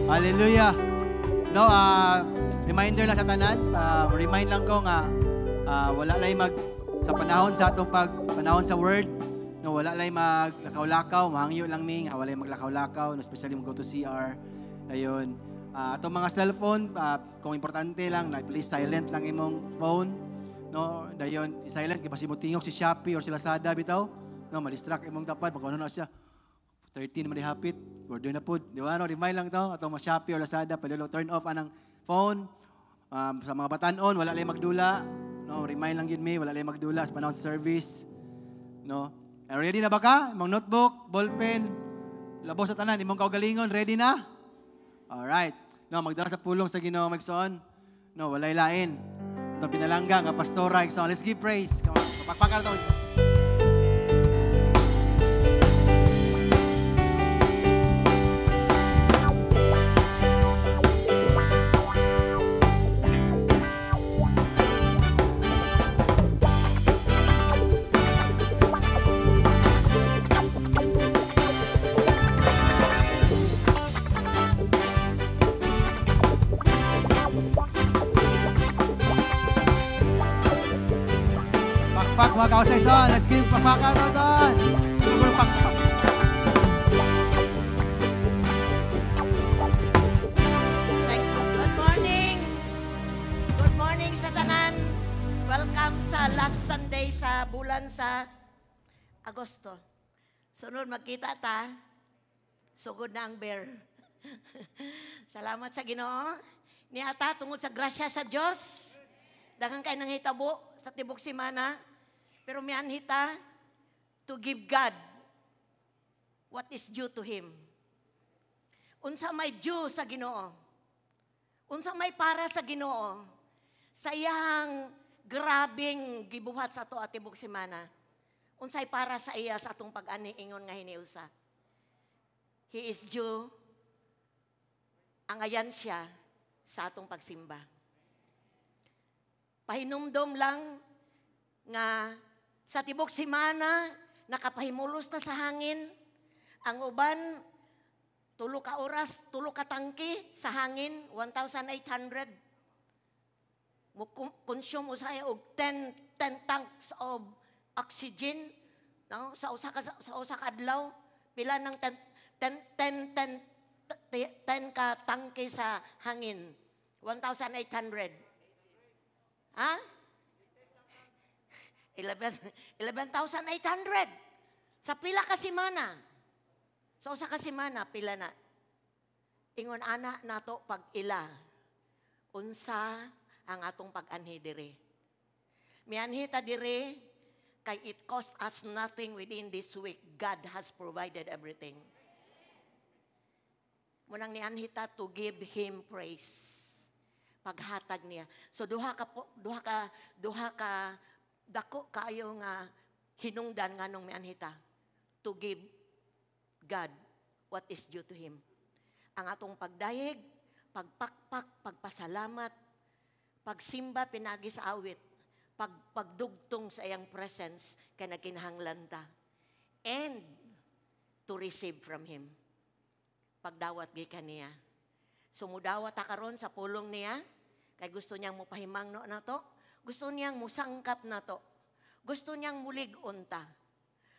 S6: Hallelujah. No, reminder lang sa tanan. Remind lang ko nga, wala lang sa panahon sa atong panahon sa word, no, wala lang maglakaw-lakaw, mahangyo lang mi, wala lang maglakaw-lakaw, no, especially mag-go to CR. Ayun. Atong mga cellphone, kung importante lang, please silent lang imong phone. No, dayon, silent, kasi mo tingog si Shopee or si Lazada, bitaw. No, madistract imong tapad, pag ano na siya. 13 naman hapit, order na po. Di ba? No? Remind lang ito. Atong mga Shopee or Lazada, palilo, turn off anang phone. Sa mga batanon, wala lang magdula. No? Remind lang yun, may wala lang magdula sa panahon service. No? Ready na ba ka? Imong notebook, ballpen, labo sa tanan, imong kaugalingon, ready na? Alright. No, magdala sa pulong sa Ginoo magsoon. No, walay lain. Ito pinalangga nga pastora, igsoon. Let's give praise. Come on. Pakpakan ito. sa son. Let's give papaka to son.
S7: Good morning. Good morning sa tanan. Welcome sa last Sunday sa bulan sa Agosto. Sunod magkita ta. Sugod na ang bear. Salamat sa Ginoo. Niata tungod sa grasya sa Dios. Daghang kay nang hitabo sa tibok semana. Pero mian hita to give God what is due to Him. Unsa may due sa Ginoo. Unsa may para sa Ginoo. Sa iyang grabing gibuhat sa ato at tibok semana. Unsay para sa iya sa atong pag-ani ingon nga hiniusa. He is due ang ayan siya sa atong pagsimba. Pahinumdom lang nga sa tibok semana nakapahimulos ta sa hangin. Ang uban 3 ka oras, 3 ka tangke sa hangin, 1,800. Consume usaya og 10 tanks of oxygen, no? Sa usa ka adlaw, pila ng 10 ka tangke sa hangin. 1,800. Ha? 11,800. Sa pila ka semana. Sa usa ka semana pila na. Ingon ana nato pag ila. Unsa ang atong pag-anhi diri. Mianhi ta diri kay it cost us nothing within this week. God has provided everything. Munang nianhi ta to give Him praise. Paghatag niya. So duha ka dako kayo nga hinungdan nganong mianhi ta to give God what is due to Him. Ang atong pagdayeg, pagpakpak, pagpasalamat, pagsimba pinagi sa awit, pagdugtong sa iyang presence kay nagkinahanglan ta. And to receive from Him. Pagdawat gikan niya. Sumudawat ta karon sa pulong niya kay gusto niyang mopahimangno nato, gusto niyang musangkap nato. Gusto niyang mulig-on ta.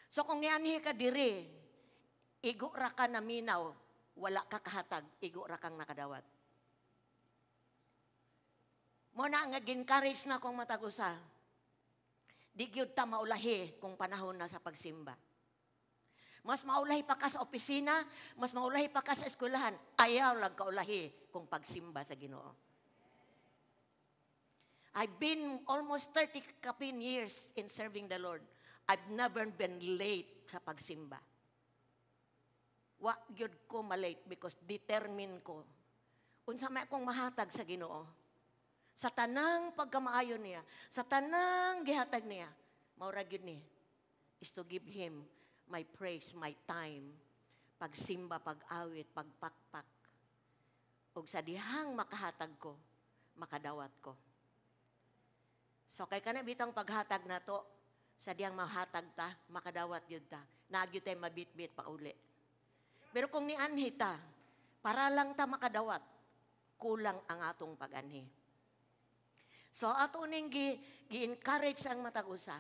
S7: So kung nianhi ka diri, igo ra ka na minaw, wala ka kahatag, igo ra kang nakadawat. Mo na nga gincourage na kong matagusa. Di gyud ta maulahi kung panahon na sa pagsimba. Mas maulahi pa ka sa opisina, mas maulahi pa ka sa eskwelahan, ayaw lang kaulahi kung pagsimba sa Ginoo. I've been almost 30 years in serving the Lord. I've never been late sa pagsimba. Wa gyud ko malate because determined ko. Unsa may akong mahatag sa Ginoo. Sa tanang pagkamaayon niya, sa tanang gihatag niya, maura gyud ni is to give Him my praise, my time, pagsimba, pag-awit, pagpakpak. Ug sa dihang makahatag ko, makadawat ko. So kay kana bitang paghatag nato, sa dihang mahatag ta, makadawat gyud ta. Nagyud tay mabitbit pa uli. Pero kung nianhi ta, para lang ta makadawat, kulang ang atong pag-anhi. So ato ning gi-encourage ang matag-usa,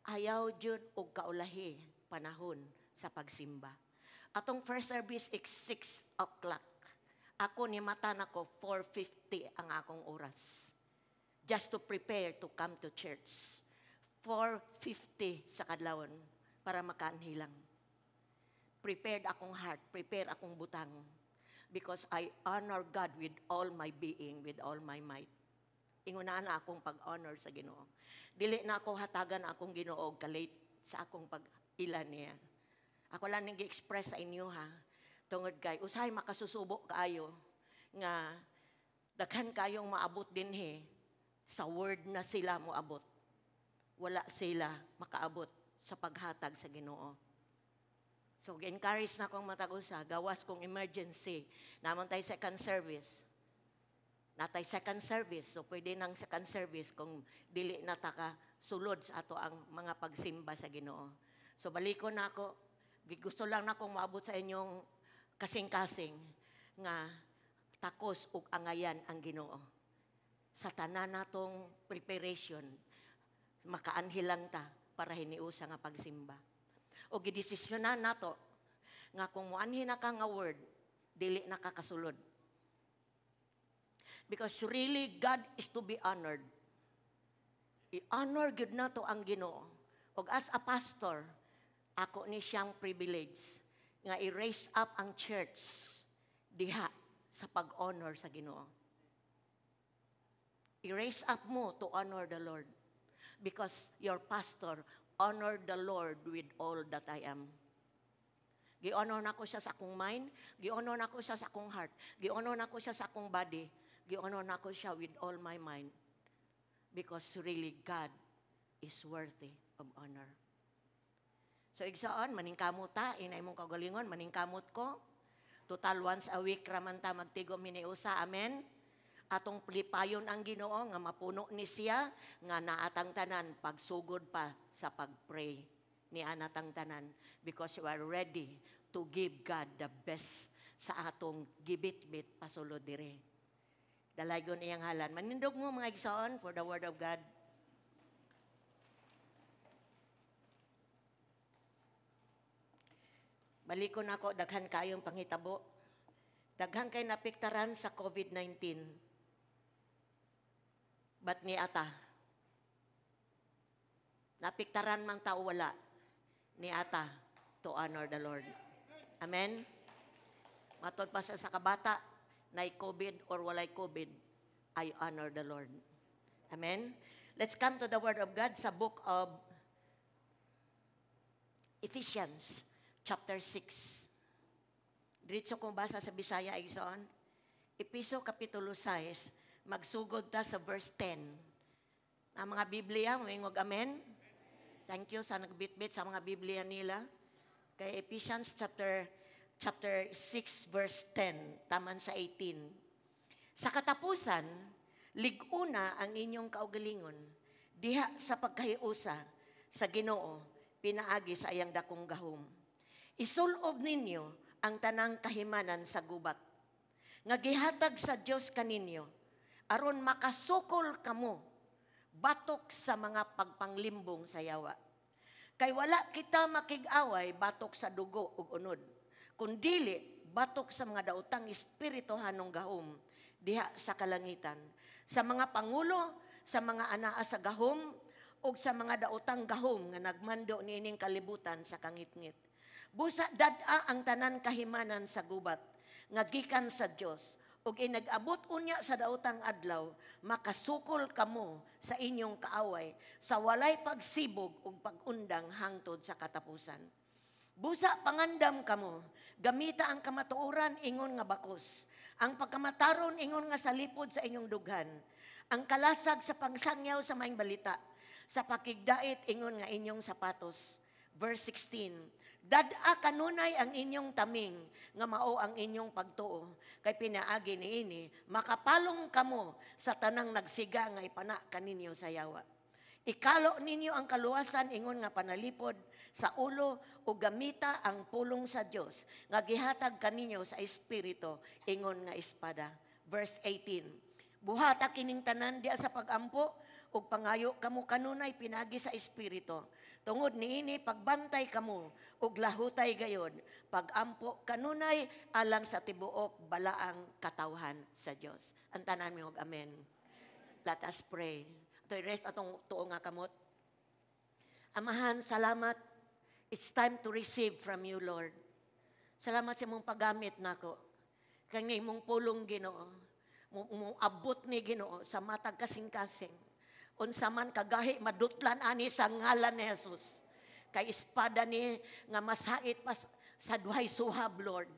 S7: ayaw jud og kaulahi panahon sa pagsimba. Atong first service is 6 o'clock. Ako ni mata nako 4:50 ang akong oras. Just to prepare to come to church. 4:50 sa kadlawon para makaanhi lang. Prepared akong heart, prepared akong butang. Because I honor God with all my being, with all my might. Ingunaan na akong pag-honor sa Ginoo. Dili na ako hatagan akong Ginoo kalate sa akong pag-ilan niya. Ako lang nang gi-express sa inyo ha. Tungod kay usahay makasusubo kaayo nga daghan kayong maabot dinhi sa word na sila moabot. Wala sila makaabot sa paghatag sa Ginoo. So, encourage na akong matag-usa, gawas kong emergency. Naman tayo second service. Natay second service, so pwede nang second service kung dili na taka sulod sa ato ang mga pagsimba sa Ginoo. So baliko na ako, gusto lang na akong maabot sa inyong kasing-kasing nga takos ug angayan ang Ginoo. Sa tanan natong preparation, makaanhi lang ta, para hiniusa nga pagsimba. O gidesisyonan nato nga kung muanhin na ka nga word, dili na kakasulod. Because really, God is to be honored. I-honor gud nato ang Ginoo. Og as a pastor, ako ni siyang privilege nga i-raise up ang church diha sa pag-honor sa Ginoo. I-raise up mo to honor the Lord. Because your pastor honor the Lord with all that I am. Gi-honor na ko siya sa akong mind, gi-honor na ko siya sa akong heart, gi-honor na ko siya sa akong body, gi-honor na ko siya with all my mind. Because really God is worthy of honor. So igsoon, maningkamot ta, inay mong kagalingon, maningkamot ko. Total once a week raman ta magtigom hiniusa, amen? Atong plipayon ang Ginoo nga mapuno ni siya nga naatang tanan pagsugod pa sa pagpray ni anatang tanan because you are ready to give God the best sa atong gibit-bit pasulod dire. Dalaygon iyang halan. Manindog mo mga igsoon for the word of God. Balikon ako, daghan kayong panghitabo. Daghan kay napiktaran sa COVID-19. But ni ata, napiktaran mang tao wala, ni ata to honor the Lord. Amen? Matod pa sa kabata, na COVID or walay COVID, I honor the Lord. Amen? Let's come to the Word of God sa book of Ephesians, chapter 6. Diretso kong basa sa Bisaya, igsoon. Episo Kapitulo 6, magsugod ta sa verse 10. Ang mga Biblia, ngog amen? Thank you sa nagbitbit sa mga Biblia nila. Kay Ephesians chapter 6 verse 10, taman sa 18. Sa katapusan, liguna ang inyong kaugalingon, diha sa pagkahiusa sa Ginoo, pinaagi sa iyang dakong gahom. Isulob ninyo ang tanang kahimanan sa gubat, nga gihatag sa Dios kaninyo, aron makasukol kamo, batok sa mga pagpanglimbong sa yawa. Kay wala kita makig-away batok sa dugo ug unod, kundili batok sa mga daotang espiritu hanong gahom diha sa kalangitan, sa mga pangulo, sa mga anaa sa gahom, ug sa mga daotang gahom nga nagmando niining kalibutan sa kangitngit. Busa dad-a ang tanan kahimanan sa gubat nga gikan sa Dios, ug inag-abot unya sa daotang adlaw, makasukol kamo sa inyong kaaway sa walay pagsibog ug pag-undang hangtod sa katapusan. Busa pangandam kamo, gamita ang kamatuoran ingon nga bakos, ang pagkamataron ingon nga salipod sa inyong dughan, ang kalasag sa pagsangyaw sa maing balita, sa pakigdait ingon nga inyong sapatos. Verse 16, dad-a kanunay ang inyong taming, nga mao ang inyong pagtuo, kay pinaagi niini, makapalong kamo sa tanang nagsiga nga ipana kaninyo sa yawa. Ikalo ninyo ang kaluwasan ingon nga panalipod sa ulo o gamita ang pulong sa Dios nga gihatag kaninyo sa espiritu ingon nga espada. Verse 18. Buhata kining tanan diya sa pagampo ug pangayo kamo kanunay pinagi sa espiritu. Tungod niini pagbantay kamo ug lahutay gayod pagampo kanunay alang sa tibuok balaang katawhan sa Dios. Ang tanan mi og amen. Let us pray. To rest atong tuo nga kamot. Amahan, salamat. It's time to receive from you, Lord. Salamat sa mong paggamit nako. Kani mong pulong Ginoo. Mong abot ni Ginoo sa matag kasing-kasing. Unsa man kagahi madutlan ani sa ngalan ni Jesus. Kay espada ni nga masait pa sa duhay suhab, Lord.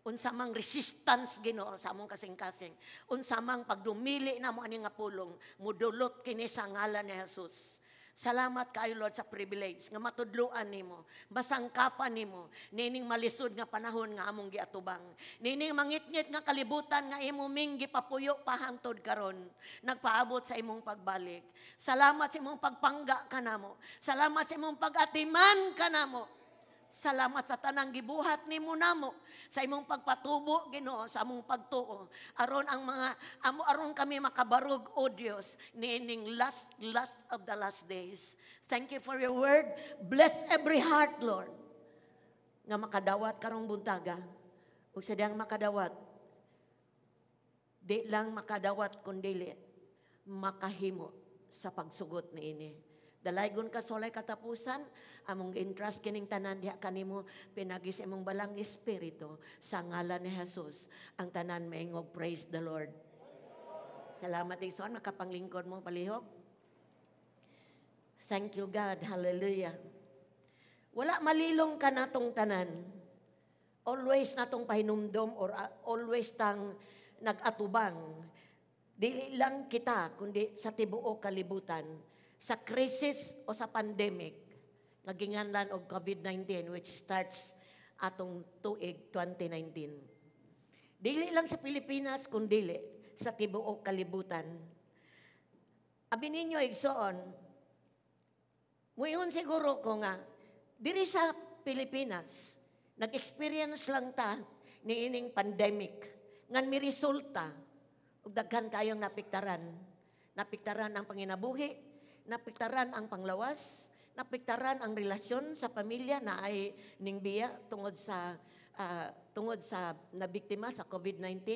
S7: Unsa mang resistance Ginoo sa among kasing-kasing. Unsa mang pagdumili na mo ani nga pulong, mudulot kini sa ngalan ni Jesus. Salamat kayo, Lord, sa privilege nga matudluan nimo, basangkapan nimo, nining malisod nga panahon nga among giatubang. Nining mangitngit nga kalibutan nga imo ming gipapuyo pa hangtod karon, nagpaabot sa imong pagbalik. Salamat sa imong pagpangga kanamo. Salamat sa imong pag-atiman kanamo. Salamat sa tanang gibuhat nimo namo sa imong pagpatubo Ginoo sa among pagtuo aron ang mga aron kami makabarog o Dios niining last of the last days. Thank you for your word. Bless every heart, Lord, nga makadawat karong buntaga ug sa diyang makadawat di lang makadawat kundi makahimo sa pagsugot niini. Dalaygon ka solay katapusan, among entrust kining tanan diha kanimo pinagis imong balang espiritu sa ngalan ni Jesus. Ang tanan maingog, praise the Lord. Salamat igsoon makapanglingkod mo palihog. Thank you God, hallelujah. Wala malilong ka natong tanan. Always natong pahinumdom or always tang nagatubang. Dili lang kita kundi sa tibuok kalibutan. Sa krisis o sa pandemic, naginganlan og COVID-19 which starts atong tuig 2019. Dili lang sa Pilipinas kundi sa tibuok kalibutan. Abi ninyo igsoon, muyon siguro ko nga diri sa Pilipinas nag-experience lang ta niining pandemic ngan mi resulta ug daghan kayong napiktaran. Napiktaran ang panginabuhi, napiktaran ang panglawas, napiktaran ang relasyon sa pamilya na ay ningbiya tungod sa nabiktima sa COVID-19.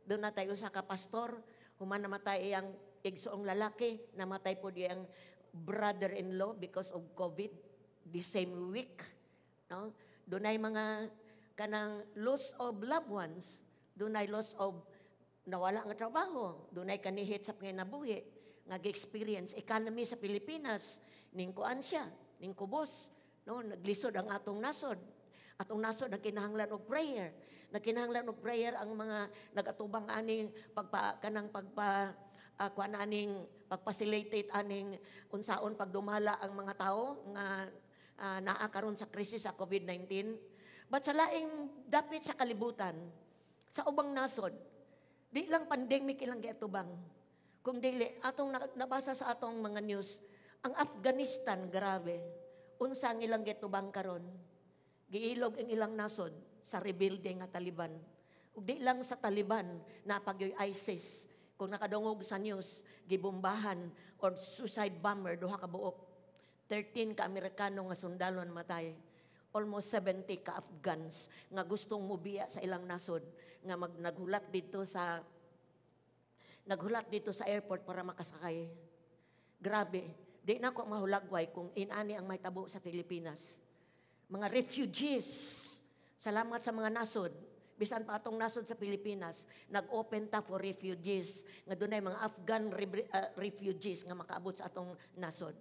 S7: Doon na tayo sa kapastor, human namatay ang igsoong lalaki, namatay po diyang brother-in-law because of COVID the same week. No? Doon ay mga kanang loss of loved ones, doon ay loss of nawala nga trabaho, doon ay kanihit sa panginabuhi. Nag-experience economy sa Pilipinas, ning kuan siya, ning kubos, no, naglisod ang atong nasod. Atong nasod nagkinahanglan og prayer. Nagkinahanglan og prayer ang mga nagatubang aning kuan aning pagfacilitate aning unsaon pagdumala ang mga tao nga naa karon sa krisis sa COVID-19. But sa laing dapit sa kalibutan, sa ubang nasod, di lang pandemic ilang giatubang. Kung dili, atong nabasa sa atong mga news, ang Afghanistan, grabe, unsa ang ilang gitubang karon. Giilog ang ilang nasod sa rebuilding nga Taliban. Ug di lang sa Taliban, napagyoy ISIS. Kung nakadungog sa news, gibombahan or suicide bomber, duha ka buok. 13 ka Amerikano nga sundalon matay. Almost 70 ka Afghans nga gustong mubiya sa ilang nasod nga naghulat dito sa airport para makasakay. Grabe, di na ko mahulagway kung inani ang may tabo sa Pilipinas. Mga refugees, salamat sa mga nasod, bisan pa atong nasod sa Pilipinas, nag-open ta for refugees, nga doon ay mga Afghan refugees nga makaabot sa atong nasod.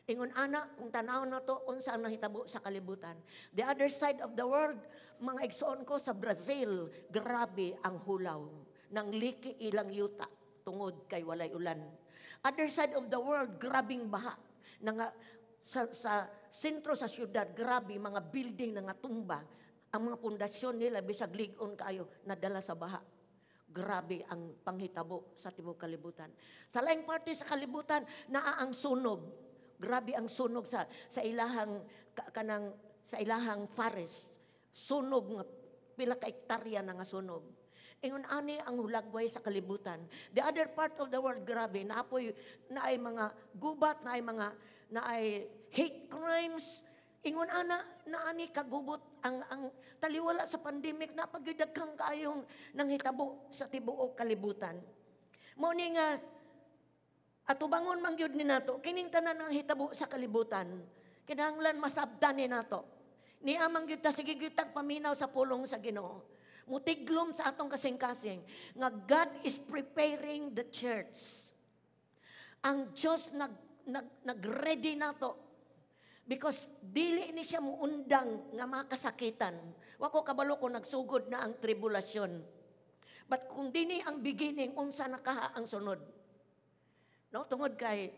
S7: Ingon ana, kung tanaw na to, unsa ang nahitabo sa kalibutan. The other side of the world, mga igsoon ko sa Brazil, grabe ang hulaw. Nang liki ilang yuta, tungod kay walay ulan. Other side of the world, grabing baha. Sa sentro sa syudad, grabe, mga building na nga tumba. Ang mga pundasyon nila, bisag ligon kayo, nadala sa baha. Grabe ang panghitabo sa tibok kalibutan. Sa laing parte sa kalibutan, naa ang sunog. Grabe ang sunog sa ilahang forest. Sunog nga pila ka hektarya na nga sunog. Ingon ani ang hulagway sa kalibutan. The other part of the world, grabe, na ay mga gubat, na ay hate crimes. Ingon ana na ani kagubot ang taliwala sa pandemic na pagyudagkang kaayong nanghitabo sa tibuok kalibutan. Mao ni nga atubangon man gyud ni nato kining tanan nga hitabo sa kalibutan. Kinahanglan masabtan ni nato. Ni amang gyud ta sige gyud tag paminaw sa pulong sa Ginoo. Mutiglom sa atong kasing-kasing nga God is preparing the church. Ang Diyos nag-ready na to because dili ni siya muundang nga makasakitan. Wako kabalo ko nagsugod na ang tribulasyon. But kung dini ang beginning, unsa nakaha ang sunod. No, tungod kay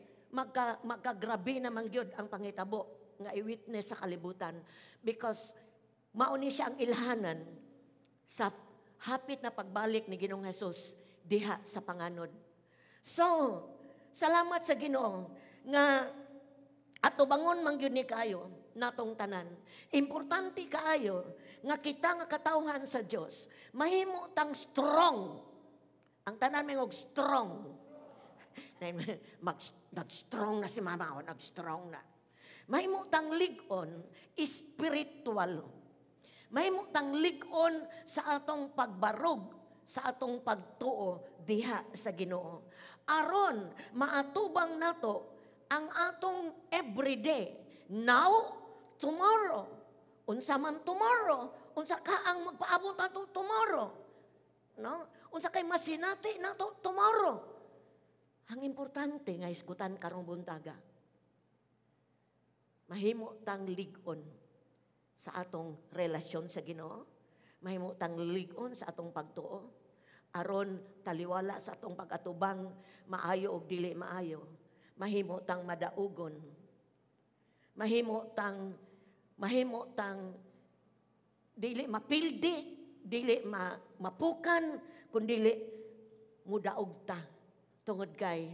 S7: magkagrabe naman gyud ang pangitabo nga i-witness sa kalibutan because mauni siya ang ilhanan sa hapit na pagbalik ni Ginoong Hesus diha sa panganod. So, salamat sa Ginoo nga atubangon man gyud ni kayo natong tanan. Importante kaayo nga kita nga katawhan sa Dios mahimo tang strong. Ang tanan may strong. Nag-strong na si mama o nag-strong na. Mahimo tang ligon spiritual. Mahimo tang ligon sa atong pagbarog, sa atong pagtuo diha sa Ginoo. Aron maatubang nato ang atong everyday. Now, tomorrow. Unsa man tomorrow, unsa ka ang magpaabot nato tomorrow. No? Unsa kay masinati nato tomorrow. Ang importante nga iskutan karong buntaga. Mahimo tang ligon sa atong relasyon sa Ginoo. Mahimo tang ligon sa atong pagtuo. Aron taliwala sa atong pag-atubang maayo o dili maayo. Mahimo tang madaugon. Mahimo tang dili mapildi, dili mapukan, kundi mudaog ta. Tungod kay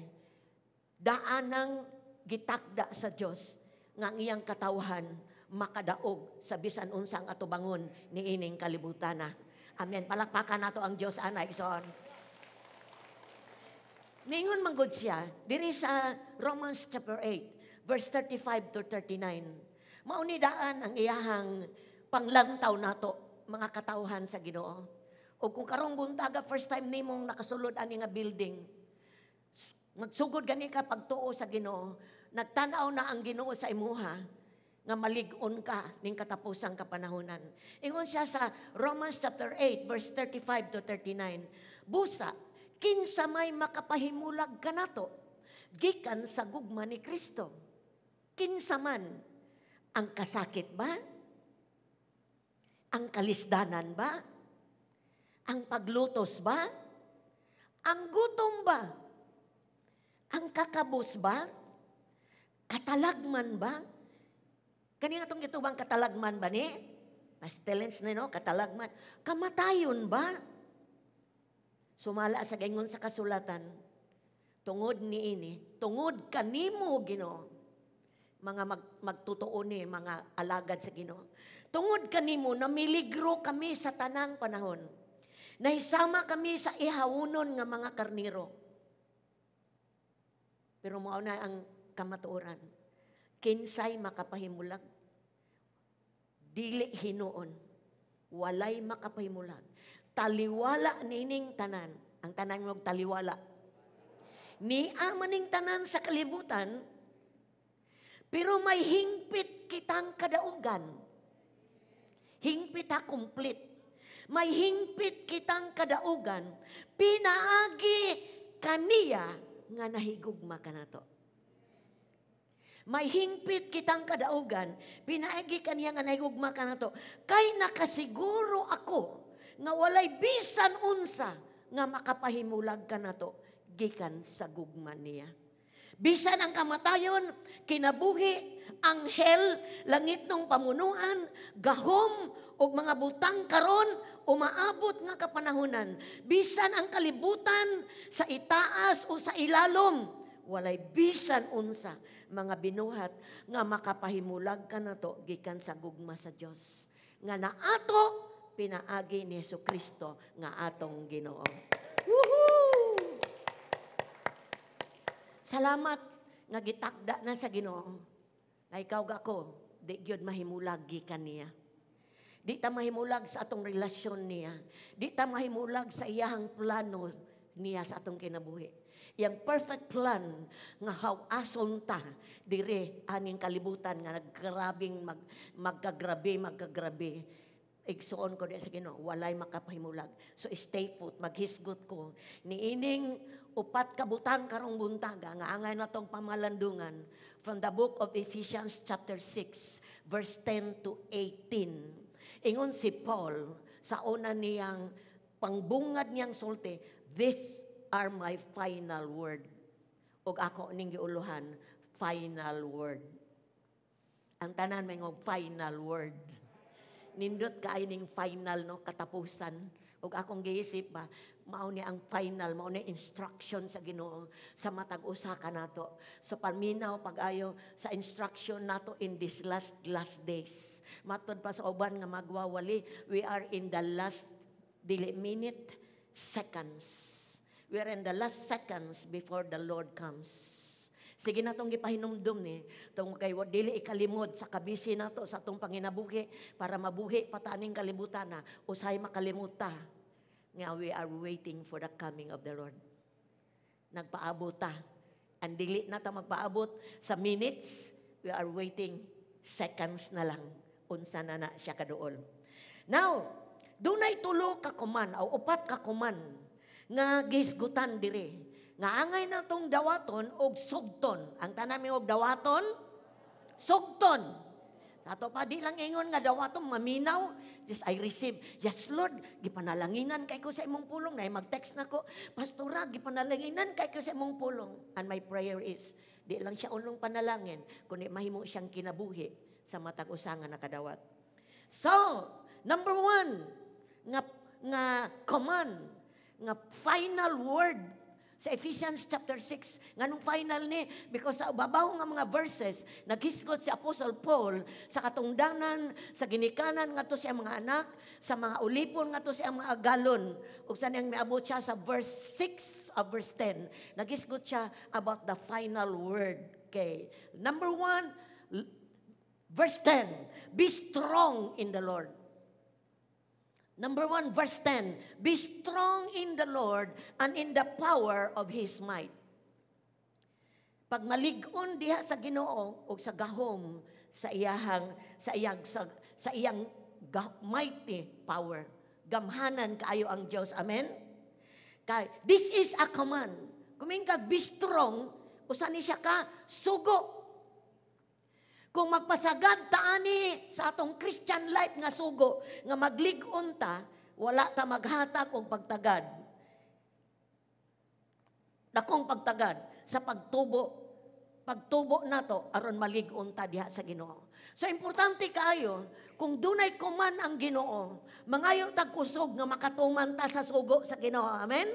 S7: daanang gitakda sa Dios nga ang iyang katawhan makadaog sa bisan unsang atubangon ni ining kalibutana. Amen. Palakpakan nato ang Dios ana igsoon. Ningon manggod siya diri sa Romans chapter 8 verse 35 to 39. Maunidaan ang iyahang panglantaw nato mga katawhan sa Ginoo. O kung karong buntaga first time nimong nakasulod ani nga building, magsugod gani ka pagtuo sa Ginoo, nagtanaw na ang Ginoo sa imuha nga malig-on ka ning katapusang kapanahonan. Ingon siya sa Romans chapter 8 verse 35 to 39. Busa kinsa may makapahimulag kanato gikan sa gugma ni Kristo. Kinsa man ang kasakit ba? Ang kalisdanan ba? Ang paglutos ba? Ang gutom ba? Ang kakabus ba? Katalagman ba? Kani atong gitubang katalagman ba ni? Pestilence na no, katalagman. Kamatayon ba? Sumala sa gaingon sa kasulatan, tungod ni ini, tungod kanimo Ginoo, mga magtutuo ni mga alagad sa Ginoo. Tungod kanimo namiligro kami sa tanang panahon. Nahisama kami sa ihawunon nga mga karniro. Pero mao na ang kamatuoran. Kinsay makapahimulag? Dili hinuon. Walay makapahimulag. Taliwala nining tanan. Ang tanan mo taliwala. Ni amaning tanan sa kalibutan, pero may hingpit kitang kadaugan. Hingpit ha complete. May hingpit kitang kadaugan. Pinaagi kaniya nga nahigugma ka na to. May hingpit kitang kadaugan, pinaagi kaniya nga nahigugma ka na to. Kay nakasiguro ako nga walay bisan unsa nga makapahimulag ka na to gikan sa gugma niya. Bisan ang kamatayon, kinabuhi, anghel, langit ng pamunuan, gahom, o mga butang karon, umaabot nga kapanahunan. Bisan ang kalibutan sa itaas o sa ilalom, walay bisan unsa mga binuhat nga makapahimulag ka na to gikan sa gugma sa Dios. Nga naato pinaagi ni Jesucristo nga atong Ginoo. Woohoo! Salamat nga gitakda na sa Ginoo. Na ikaw gako, di gyud mahimulag gikan niya. Di ta mahimulag sa atong relasyon niya. Di ta mahimulag sa iyahang plano niya sa atong kinabuhi. Yang perfect plan nga hawason ta dire aning kalibutan nga naggrabing magkagrabe. Igsuon ko diya sa Ginoo, walay makapahimulag. So stay put, maghisgot ko. Niining upat kabutang karong buntaga nga angay natong pamalandungan from the book of Ephesians chapter 6 verse 10 to 18. Ingon si Paul sa una niyang pangbungad niyang sulti, these are my final word. Og ako ning giuluhan, final word. Ang tanan may ngog final word. nindot kaayo ning final no katapusan. Ug akong giisip ba, mao ni ang final, mao ni instruction sa Ginoo sa matag usa ka nato. So paminaw pag-ayo sa instruction nato in this last days. Matod pa sa uban nga magwawali, we are in the last dili minute, seconds. We are in the last seconds before the Lord comes. Sige na itong gipahinumdum ni, itong kay dili ikalimod sa kabisi na to sa itong panginabuhi para mabuhi pataning kalibutan na usay makalimuta nga we are waiting for the coming of the Lord. Nagpaabot ta. Ang dili na ta magpaabot sa minutes, we are waiting seconds na lang. Unsa na siya kaduol. Now, dunay tulo ka kuman o upat ka kuman nga gisgutan dire. Nga angay na itong dawaton og sugton. Ang tanami og dawaton, sugton. Sa ato pa, di lang ingon nga dawaton, maminaw. Just I receive. Yes, Lord, gipanalanginan kay ko sa imong pulong. Na mag-text na ko, Pastora, gipanalanginan kay ko sa imong pulong. And my prayer is, di lang siya unong panalangin, kundi mahimo siyang kinabuhi sa matag usangan na kadawat. So, number 1, nga command, nga final word, sa Ephesians chapter 6, nganong final ni, because sa babaw nga mga verses, naghisgot si Apostle Paul sa katungdanan, sa ginikanan nga to siya mga anak, sa mga ulipon nga to siya mga galon. Ug sa niyang miabot siya sa verse 6 of verse 10, naghisgot siya about the final word. Okay. Number 1, verse 10, be strong in the Lord. Number 1, verse 10, be strong in the Lord and in the power of His might. Pag malig-on diha sa Ginoo o sa gahom sa iyang mighty power. Gamhanan kaayo ang Dios. Amen. Kay this is a command. Kumin kag be strong, usa ni siya ka sugo. Kung magpasagad taani sa atong Christian life nga sugo, nga maglig-on ta, wala ta maghatag og pagtagad. Dakong pagtagad sa pagtubo. Pagtubo nato aron malig-on ta diha sa Ginoo. So importante kaayo kung dunay kuman ang Ginoo, mangayo tag kusog nga makatuman ta sa sugo sa Ginoo. Amen.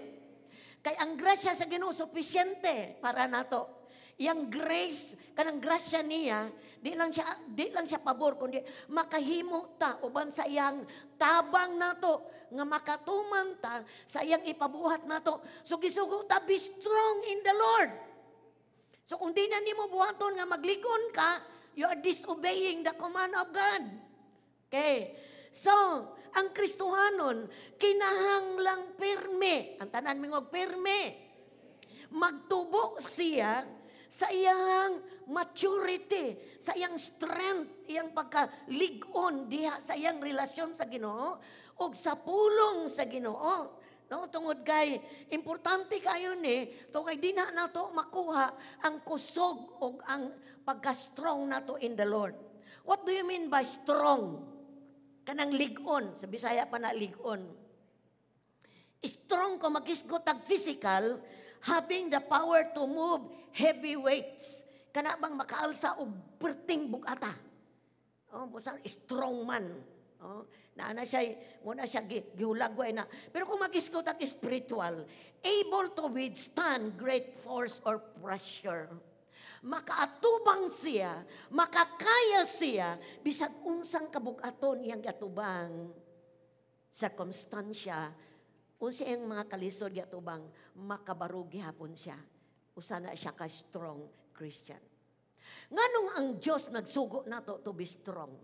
S7: Kay ang grasya sa Ginoo sufisyente para nato. Yang grace, kanang grasya niya, di lang siya pabor, kundi makahimo ta, uban sa iyang tabang nato, nga makatuman ta, sa iyang ipabuhat nato. So gisugo ta, be strong in the Lord. So kung di na nimo buhaton nga magligon ka, you are disobeying the command of God. Okay. So, ang Kristohanon, kinahanglang pirme. Ang tanan mingog pirme. Magtubo siya sa iyang maturity, sa iyang strength, iyang pagkalig-on diha sa iyang relasyon sa Ginoo o sa pulong sa Ginoo. No, tungod kay importante kayo ni, to kay di na nato makuha ang kusog o ang pagka-strong nato in the Lord. What do you mean by strong? Kanang lig-on, sa Bisaya pa na lig-on. Strong ko magisgot tag physical, having the power to move heavy weights. Kana bang makaalsa og perting bugata. Oh, musa strong man. Oh, naana siya, muna siya gihulagway na. Pero kung mag-isgot at spiritual, able to withstand great force or pressure. Makaatubang siya, makakaya siya, bisag unsang kabugaton iyang gatubang circumstansya. Unsa ang mga kalisod gatubang, makabarugi hapon siya. Usa na siya ka strong Christian. Nganong ang Dios nagsugo nato to be strong?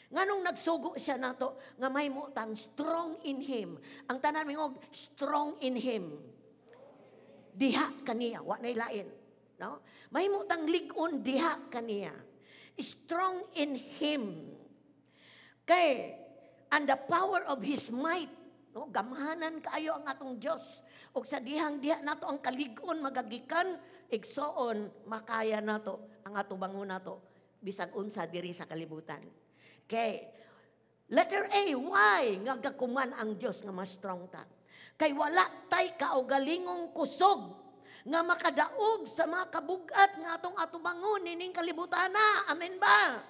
S7: Nganong nagsugo siya nato nga mahimo tang strong in Him? Ang tanan mingog strong in Him. Diha kaniya, wa nay lain, no? Mahimo tang lig-on diha kaniya. Strong in Him. Kay and the power of His might, no? Gamhanan kaayo ang atong Dios. Og sa dihang diha nato ang kalig-on magagikan, igsoon makaya nato ang ato bangon nato bisag unsa diri sa kalibutan. Okay. Letter A, why nga gakuman ang Dios nga mas strong ta? Kay wala tay kaugalingong kusog nga makadaog sa mga kabugat nga atong atubangon nining kalibutan na. Amen ba?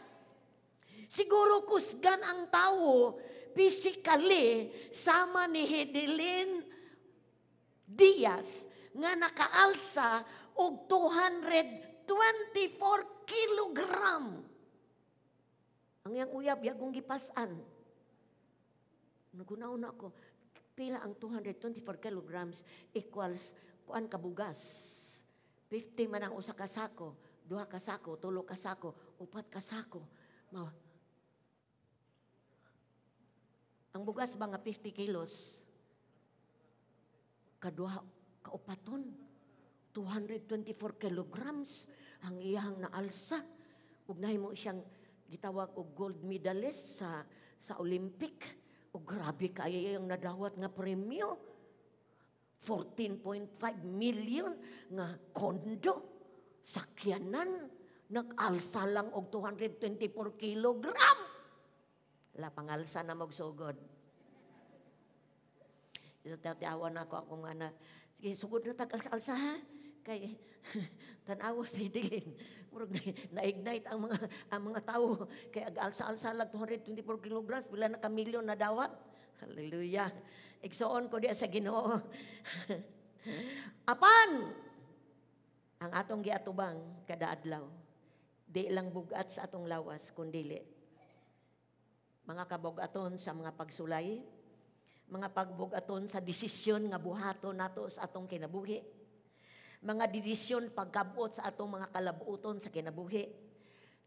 S7: Siguro kusgan ang tao physically sama ni Hedelin Diaz nga nakaalsa og 224 kilogram. Ang yang uyab yagong gipasan. Nagunaw na ako. Pila ang 224 kilograms equals kuan kabugas. 50 man ang usa ka sako, 2 ka sako, 3 ka sako, 4 ka sako. Ang bugas ba nga 50 kilos? Kaduha ka upaton. 224 kilograms ang iyang naalsa. Ug nahimo siyang gitawag og gold medalist sa Olympic. O grabe kaya yung nadawat nga premyo. 14.5 million nga kondo. Sakyanan. Nag-alsa lang og 224 kilogram. Wala pangalsa na magsugod. Itatawa na ako akong anak. Sige, sugod na tag-alsa-alsa ha. Kay tanawa si Dilin. Murag na-ignite ang mga tao. Kay ag-alsa-alsa lang 224 kilograms. Bila na kamilyon na dawat. Hallelujah. Igsoon ko diya sa Ginoo. Apan! Ang atong giatubang kada adlaw. Di lang bugat sa atong lawas, kundili. Mga kabugaton sa mga pagsulay. Mga pagbugaton sa desisyon nga buhaton nato sa atong kinabuhi. Mga desisyon pagkabot sa atong mga kalabuton sa kinabuhi.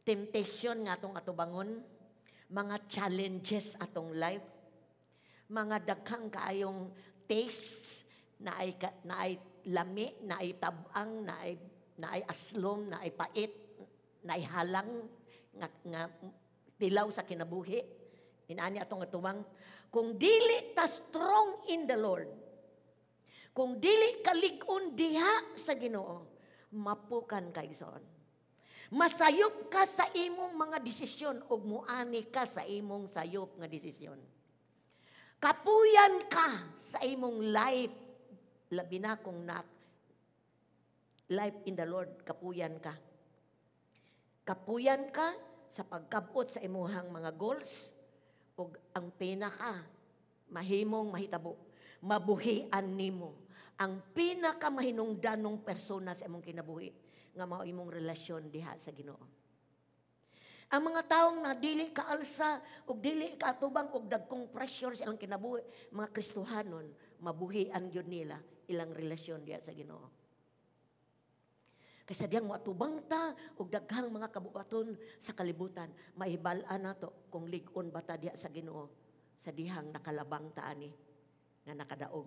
S7: Temptation nga atong atubangon. Mga challenges atong life. Mga daghang kaayong taste na ay lami, na ay tabang, na ay aslom, na ay pait, na ay halang nga tilaw sa kinabuhi. Inaani atong atuwang, kung dili ta strong in the Lord, kung dili ka lig-on diha sa Ginoo, mapukan ka igsoon. Masayop ka sa imong mga desisyon ug muani ka sa imong sayop nga desisyon. Kapuyan ka sa imong life, labi na kung life in the Lord, kapuyan ka. Kapuyan ka sa pagkabot sa imuhang mga goals, ug ang pinaka mahimong mahitabo, mabuhian nimo ang pinaka mahinungdanong persona sa imong kinabuhi nga mao imong relasyon diha sa Ginoo. Ang mga taong na dili kaalsa ug dili kaatubang og dagkong pressure sa ilang kinabuhi, mga Kristohanon, mabuhian gyud nila ilang relasyon diha sa Ginoo. Kasi diyang matubang ta og daghang mga kabukaton sa kalibutan, maibal-an nato kung lig-on ba ta diha sa Ginoo sa dihang nakalabang ta ani nga nakadaog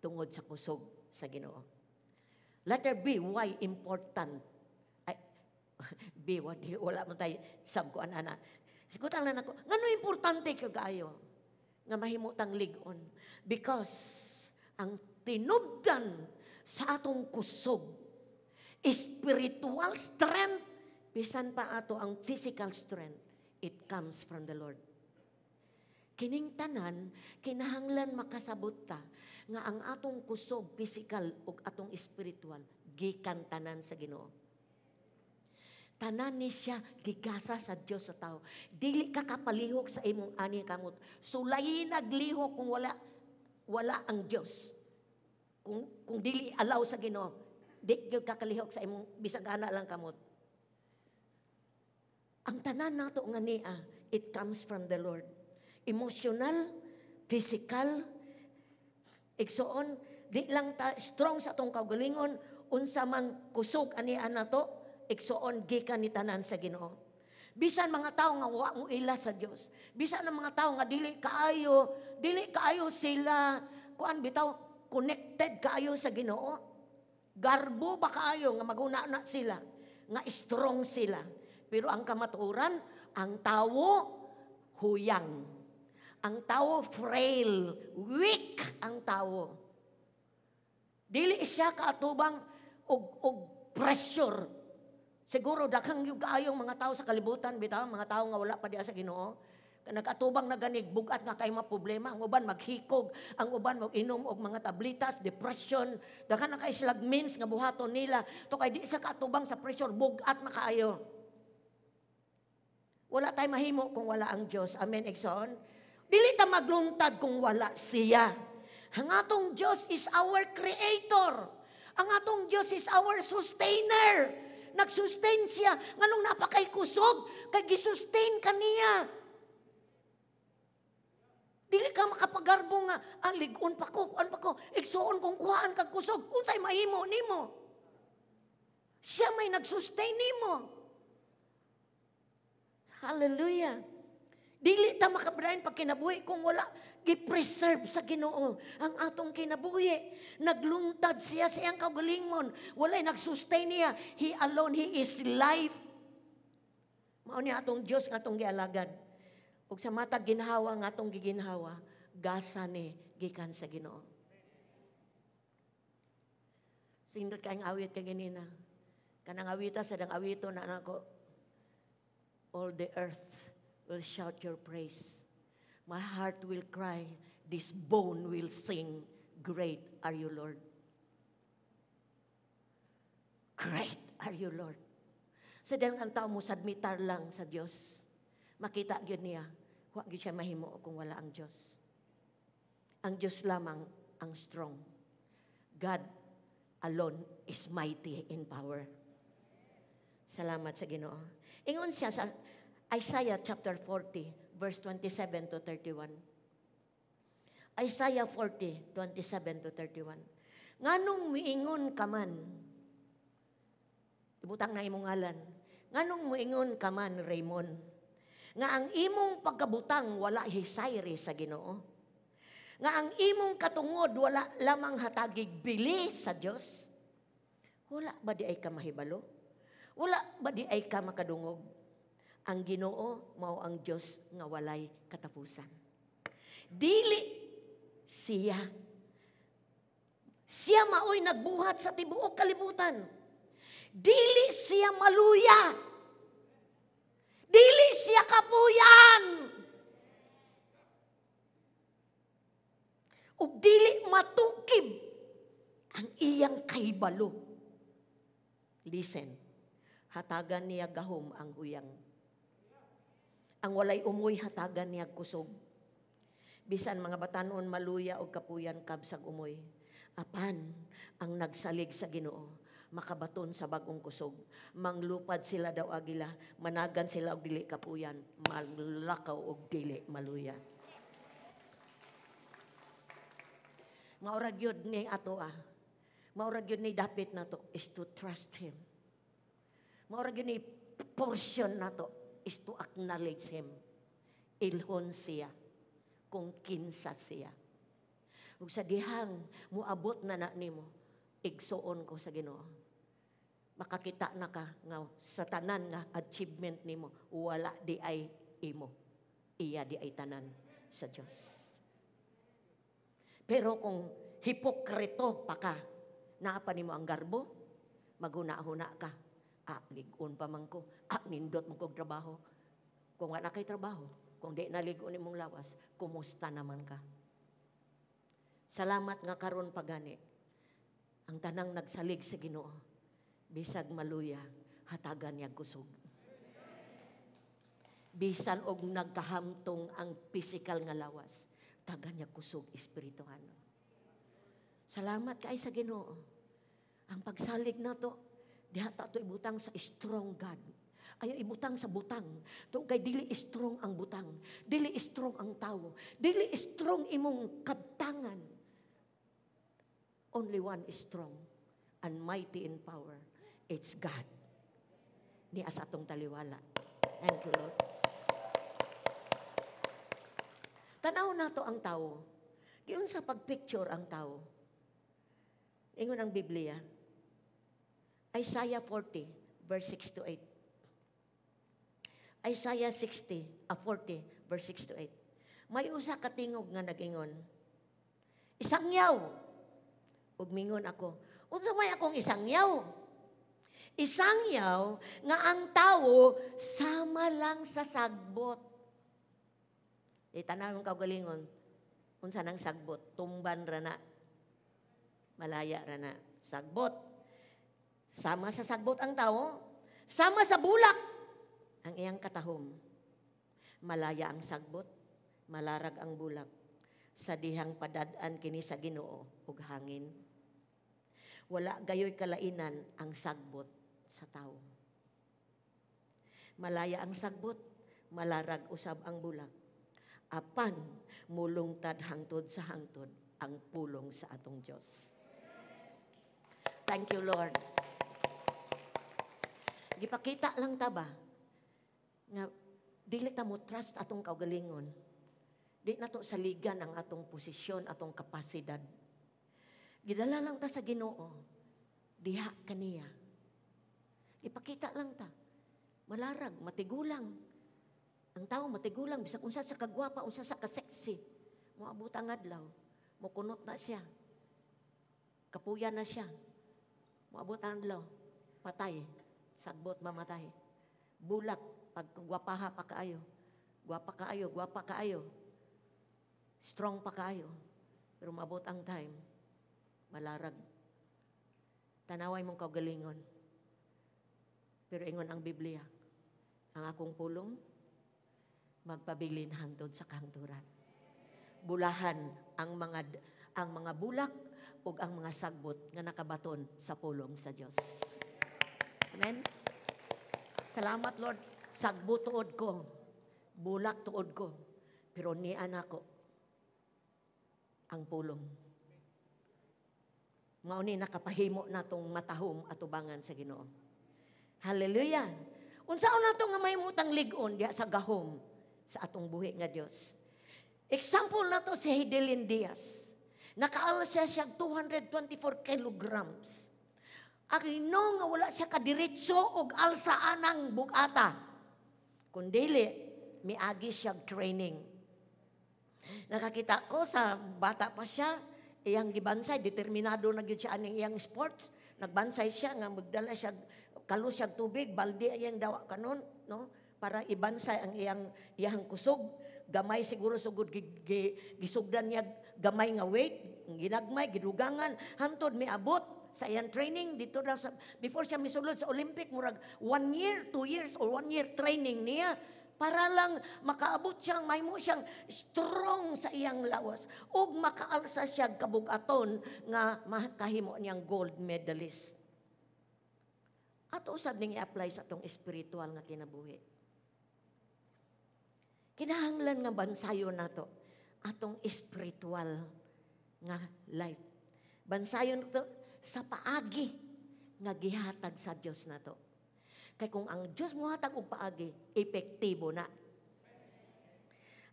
S7: tungod sa kusog sa Ginoo. Letter B, why important? B, wala mo tayo sabkuan ana. Sigutan lang ako, ngano importante kaayo nga mahimutang lig-on? Because ang tinubdan sa atong kusog, spiritual strength, bisan pa ato ang physical strength, it comes from the Lord. Kining tanan, kinahanglan makasabot ta nga ang atong kusog, physical ug atong spiritual, gikan tanan sa Ginoo. Tanan ni siya gigasa sa Dios sa tao. Dili ka kapalihok sa imong ani kamot. Sulayin naglihok kung wala ang Dios. Kung dili allow sa Ginoo, di gyud ka kalihok sa imong bisag ana lang kamot. Ang tanan nato nga niya, it comes from the Lord. Emotional, physical, igsoon, di lang ta strong sa atong kaugalingon, unsa man kusog aniya nato, igsoon gikan ni tanan sa Ginoo. Bisan mga tao nga wa mo ila sa Dios. Bisan ang mga tao nga dili kaayo sila kuan bitaw connected kaayo sa Ginoo. Garbo ba kaayo nga maguna na sila, nga strong sila. Pero ang kamatuoran, ang tao huyang. Ang tao frail, weak ang tao. Dili siya kaatubang og pressure. Siguro daghang yung kaayong mga tao sa kalibutan, bitaw, mga tao nga wala pa diya sa Ginoo. Nag-atubang na ganig, bugat nga kay mga problema. Ang uban maghikog, ang uban mag-inom og mga tablitas, depression. Daghan na kay sila means nga buhaton nila. To kay di sa katubang sa pressure, bugat na kaayo. Wala tayo mahimo kung wala ang Diyos. Amen, Exxon? Dili ta maglungtad kung wala siya. Ang atong Diyos is our creator. Ang atong Diyos is our sustainer. Nag-sustain siya. Nganong napakay kusog, kay gisustain ka niya. Dili ka makapagarbo nga, ligon pa ko, kuan pa ko, igsuon kung kuhaan kag kusog, unsay mahimo nimo. Siya may nag-sustain nimo. Hallelujah. Dili ta makabrain pag kinabuhi kung wala gi-preserve sa Ginoo ang atong kinabuhi. Naglungtad siya sa iyang kaugalingmon. Walay nag-sustain niya. He alone, He is life. Mao ni atong Dios nga atong gialagad. Ug sa matag ginhawa nga atong giginhawa, gasa ni gikan sa Ginoo. Sindot kayong awit kay ganina. Kanang awita sa dang awito na nako. All the earth will shout your praise. My heart will cry. This bone will sing. Great are you, Lord. Great are you, Lord. Sa dalang ang tao mo, sadmitar lang sa Diyos. Makita yun niya. Huwag yun siya mahimo kung wala ang Diyos. Ang Diyos lamang ang strong. God alone is mighty in power. Salamat sa Ginoo. Ingon siya sa Isaiah chapter 40, verse 27 to 31. Isaiah 40, 27 to 31. Nganong miingon ka man, ibutang na imong ngalan, nganong miingon ka man, Raymond, nga ang imong pagkabutang wala hisayri sa Ginoo, nga ang imong katungod wala lamang hatagig bili sa Dios, wala ba di ay ka mahibalo? Wala ba di ay ka makadungog? Ang Ginoo mao ang Dios nga walay katapusan. Dili siya. Siya maoy nagbuhat sa tibuok kalibutan. Dili siya maluya. Dili siya kapuyan. Ug dili matukib ang iyang kahibalo. Listen. Hatagan niya gahom ang huyang. Ang walay umoy hatagan niya kusog. Bisan mga batanon maluya o kapuyan kabsag umoy. Apan ang nagsalig sa Ginoo makabaton sa bagong kusog. Manglupad sila daw agila, managan sila og dili kapuyan, malakaw og dili maluya. Maura gyud ni ato Maura gyud ni dapat nato is to trust Him. Maura gyud ni portion nato is to acknowledge Him. Ilhon siya kung kinsa siya. Ug sa dihang muabot na nimo, igsuon ko sa Ginoo. Makakita na ka nga sa tanan nga achievement nimo wala di ay imo. Iya di ay tanan sa Dios. Pero kung hipokrito pa ka, naapa nimo ang garbo, maguna-huna ka. Ligon pa man ko. Nindot mo kong trabaho. Kung wala kay trabaho, kung di naligon imong lawas, kumusta naman ka? Salamat nga karon pagani. Ang tanang nagsalig sa Ginoo, bisag maluya, hatagan niya kusog. Bisan og nagkahamtong ang physical nga lawas, tagan niya kusog espirituhan. Salamat kay sa Ginoo. Ang pagsalig nato, diha ta to ibutang sa strong God. Ayaw ibutang sa butang. To kay dili strong ang butang, dili strong ang tao, dili strong imong kabtangan. Only one is strong and mighty in power. It's God. Ni asa atong taliwala. Thank you, Lord. Tanaw nato ang tao. Giun sa pagpicture ang tao. Ingon ang Biblia. Isaiah 40, verse 6 to 8. Isaiah 40, verse 6 to 8. May usa ka tingog nga nag-ingon. Isangyaw. Ug mingon ako. Unsa may akong isangyaw? Isangyaw nga ang tawo sama lang sa sagbot. Tanawon ka galingon. Unsa nang sagbot? Tumban ra na. Malaya ra na. Sagbot. Sama sa sagbot ang tao, sama sa bulak ang iyang katahom. Malaya ang sagbot, malarag ang bulak. Sa dihang padadaan kini sa Ginoo ug hangin. Wala gayoy kalainan ang sagbot sa tao. Malaya ang sagbot, malarag usab ang bulak. Apan mulungtad hangtod sa hangtod ang pulong sa atong Dios. Thank you, Lord. Gipakita lang ta ba nga dili ta mo trust atong kaugalingon. Di na to saligan ang atong posisyon, atong kapasidad. Gidala lang ta sa Ginoo. Diha kaniya. Ipakita lang ta. Malarag, matigulang. Ang tao matigulang, bisag unsa sa kagwapa, unsa sa kaseksi. Moabot ang adlaw. Mokunot na siya. Kapuya na siya. Moabot ang adlaw. Patay. Sagbot mamatay. Bulak, pagkagwapaha pa kaayo. Gwapa kaayo, gwapa kaayo. Strong pa kaayo. Pero maabot ang time. Malarag. Tanaway mong kaugalingon. Pero ingon ang Biblia, ang akong pulong, magpabilin hangtod sa kahangturan. Bulahan ang mga bulak ug ang mga sagbot nga nakabaton sa pulong sa Dios. Amen. Salamat, Lord. Sagbot tuod ko, bulak tuod ko, pero nian ako ang pulong. Mao ni nakapahimo natong matahom atubangan sa Ginoo. Hallelujah. Unsaon nato nga mahimutang lig-on diha sa gahom sa atong buhi nga Dios. Example nato si Heidelin Diaz. Nakaalas siya 224 kilograms. Akino nga wala siya kadiretso og alsa anang bugata. Kundili miagi siya training. Nakakita ko sa bata pa siya, iyang gibansay, determinado na gyud siya aning iyang sports. Nagbansay siya nga magdala siya kalos siya tubig, balde iyang dawa kanon, no? Para ibansay ang iyang kusog. Gamay siguro sugod gisugdan niya gamay nga weight, ginagmay, gidugangan, hantod miabot sa iyang training dito daw sa, before siya misulod sa Olympic, murag 1 year, 2 years, or 1 year training niya para lang makaabot siyang, mahimo siyang strong sa iyang lawas ug makaalsa siya kabugaton nga makahimo niyang gold medalist. Ato usab ning i-apply sa atong espiritual nga kinabuhi. Kinahanglan nga bansayon nato atong espiritual nga life. Bansayon nato sa paagi nga gihatag sa Dios nato. Kay kung ang Dios mohatag og paagi, epektibo na.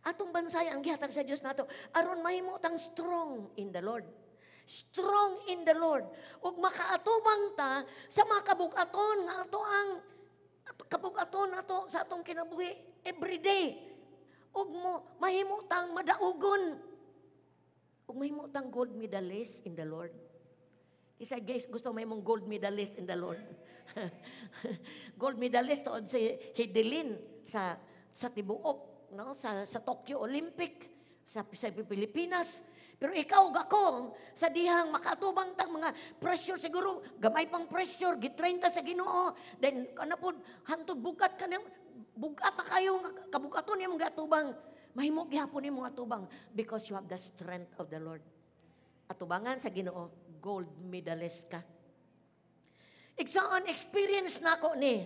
S7: Atong bansayan ang gihatag sa Dios nato aron mahimo tang strong in the Lord. Strong in the Lord. Ug makaatubang ta sa mga kabugaton nga ato ang kabugaton nato sa atong kinabuhi everyday. Ug mahimo tang madaugon. Ug mahimo tang gold medalist in the Lord. Isa guys, gusto may mong gold medalist in the Lord. Gold medalist od si Heidelin sa tibuok, no? Sa Tokyo Olympic, sa Pilipinas. Pero ikaw ako, sa dihang makatubang tang mga pressure siguro, gamay pang pressure, gitrain ta sa Ginoo. Then, kanapod, hantod bugat ka niyang, bugat na kayo, kabugaton niyang gatubang. Mahimo gihapon niyang mga tubang because you have the strength of the Lord. Atubangan sa Ginoo, gold medalist ka. Igsoon experience na ako ni.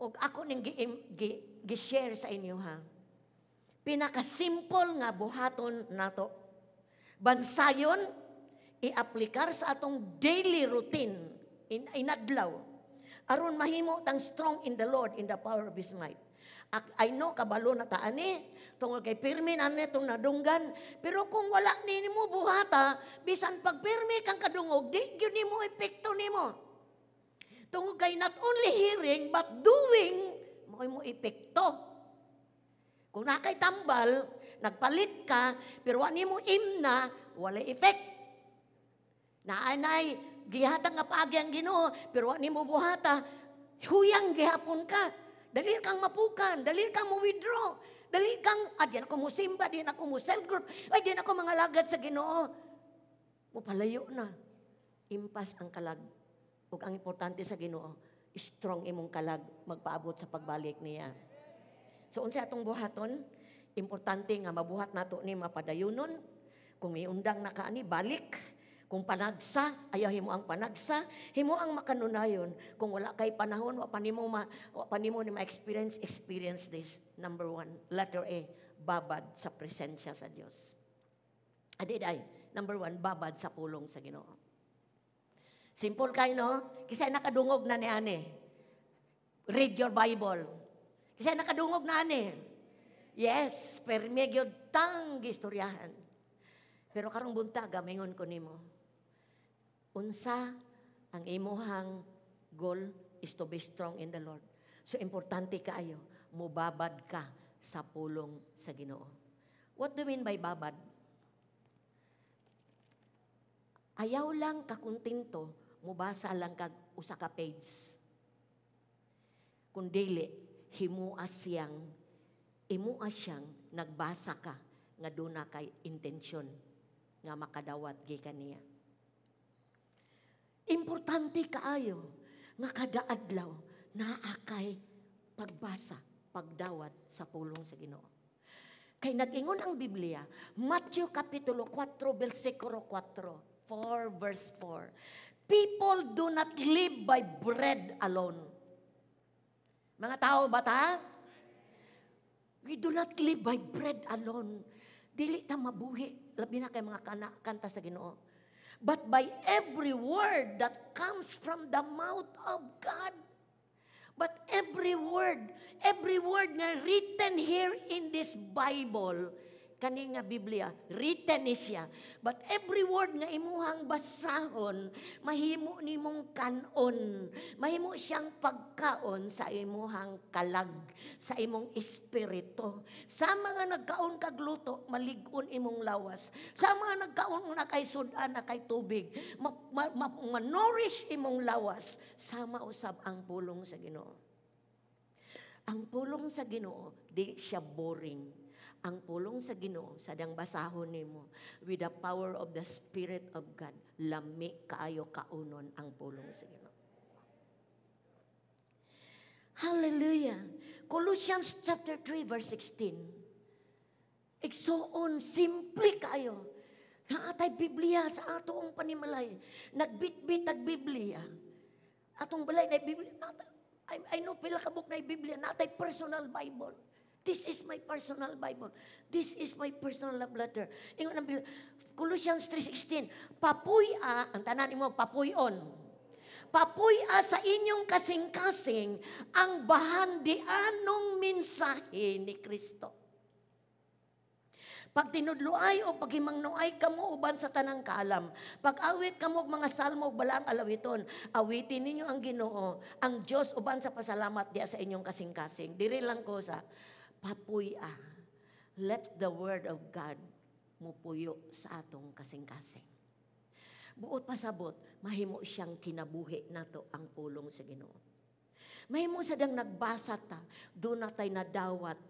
S7: O ako ning gi-share sa inyo ha. Pinaka-simple nga buhaton nato. Bansayon, i-aplikar sa atong daily routine inadlaw. Aron mahimo tang strong in the Lord, in the power of His might. I know kabalo na taani, tungod kay pirmi na itong nadunggan. Pero kung wala ni mo buhata, bisan pag pirmi kang kadungog, di yun ni mo epekto ni mo. Tungod kay not only hearing, but doing, mo epekto. Kung nakay tambal, nagpalit ka, pero wani mo imna, wala effect. Naanay, gihatag nga paagi ang Ginoo, pero wani mo buhata, huyang gihapon ka. Dali kang mapukan, dali kang mo-withdraw, dali kang, di ako mo simba, di ako mo cell group, di ako mga lagad sa Ginoo. Mupalayo na. Impas ang kalag. Ug ang importante sa Ginoo, strong imong kalag, magpaabot sa pagbalik niya. So unsa atong buhaton? Importante nga mabuhat nato ni mapadayunon. Kung iundang na kaani, balik. Kung panagsa, ayaw himo ang panagsa, himo ang makanunayon. Kung wala kay panahon, wa pa nimo ni experience this. Number 1, letter A, babad sa presensya sa Dios. Adiday, number 1, babad sa pulong sa Ginoo. Simple kay no? Kisay nakadungog na ni ani. Read your Bible. Kisay nakadungog na ani. Yes, permegyod tang gistoryahan. Pero karong buntag gamingon ko nimo. Unsa ang imuhang goal is to be strong in the Lord. So importante kaayo, mubabad ka sa pulong sa Ginoo. What do you mean by babad? Ayaw lang kakuntinto, mubasa lang kag usa ka page. Kung dili, himuas siyang nagbasa ka nga duna kay intensyon nga makadawat gikan niya. Importante kaayo nga kada adlaw naa kay pagbasa, pagdawat sa pulong sa Ginoo. Kay nag-ingon ang Biblia, Matthew kapitulo 4 versikulo 4 verse 4. People do not live by bread alone. Mga tao ba ta? We do not live by bread alone. Dili ta mabuhi, labi na kay mga kanta sa Ginoo. But by every word that comes from the mouth of God. But every word nga written here in this Bible, kani nga Biblia, written is siya. But every word nga imuhang basahon, mahimo nimong kanon. Mahimo siyang pagkaon sa imuhang kalag, sa imong espiritu. Sa mga nagkaon kag luto, malig-on imong lawas. Sa mga nagkaon na kay sudan, na kay tubig, ma-nourish imong lawas. Sama usab ang pulong sa Ginoo. Ang pulong sa Ginoo, di siya boring. Ang pulong sa Ginoo, sadang basahon nimo, with the power of the Spirit of God, lami kaayo kaunon ang pulong sa Ginoo. Hallelujah. Colossians chapter 3 verse 16. Igsoon, simple kayo. Naatay Biblia sa atong panimalay. Nagbitbit ang Biblia. Atong balay na Biblia. I know pila ka book na Biblia. Naatay personal Bible. This is my personal Bible. This is my personal love letter. Ingon ang Biblia. Colossians 3:16. Papuy-a, ang tanan mo, papuy-on. Papuy-a sa inyong kasing-kasing ang bahandianong mensahe ni Kristo. Pag tinudloay o paghimangnoay kamo uban sa tanang kaalam, pag-awit kamo og mga salmo ug balaang alawiton, awitin ninyo ang Ginoo, ang Dios uban sa pasalamat diya sa inyong kasing-kasing. Diri lang ko sa papuy-a. Let the word of God mupuyo sa atong kasing-kasing. Buot pasabot, mahimo siyang kinabuhi nato ang pulong sa Ginoo. Mahimo sadang nagbasa ta, do na tay nadawat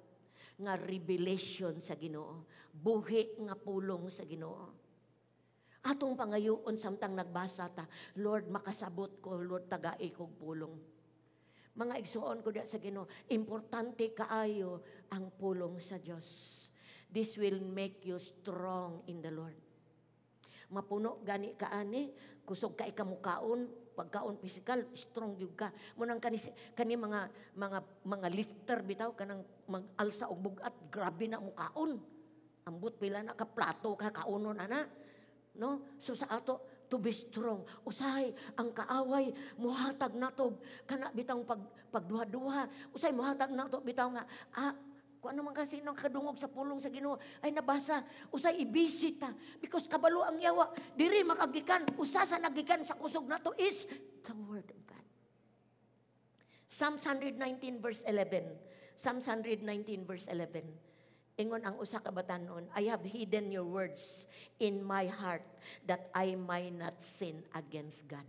S7: nga revelation sa Ginoo, buhi nga pulong sa Ginoo. Atong pangayoon samtang nagbasa ta, Lord makasabot ko, Lord tagai kog pulong. Mga igsuon ko sa Ginoo, importante kaayo ang pulong sa Dios. This will make you strong in the Lord. Mapuno gani kaani, kusog kay kamukaon, pagkaon physical, strong gyud ka. Munang kani mga lifter bitaw kanang mag-alsa og bugat, grabe na mo kaon. Ambot pila na ka plato ka kaunon ana. No? So sa ato to be strong. Usahay ang kaaway muhatag nato kana bitang pagduha-duha. Usahay muhatag nato bitaw nga kung ano man kasi nang kadungog sa pulong sa Ginoo ay nabasa, usay ibisita because kabalo ang yawa diri makagikan, usa sa nagikan sa kusog nato is the word of God. Psalms 119 verse 11. Psalms 119 verse 11. Ingon ang usa ka batanon, I have hidden your words in my heart that I might not sin against God.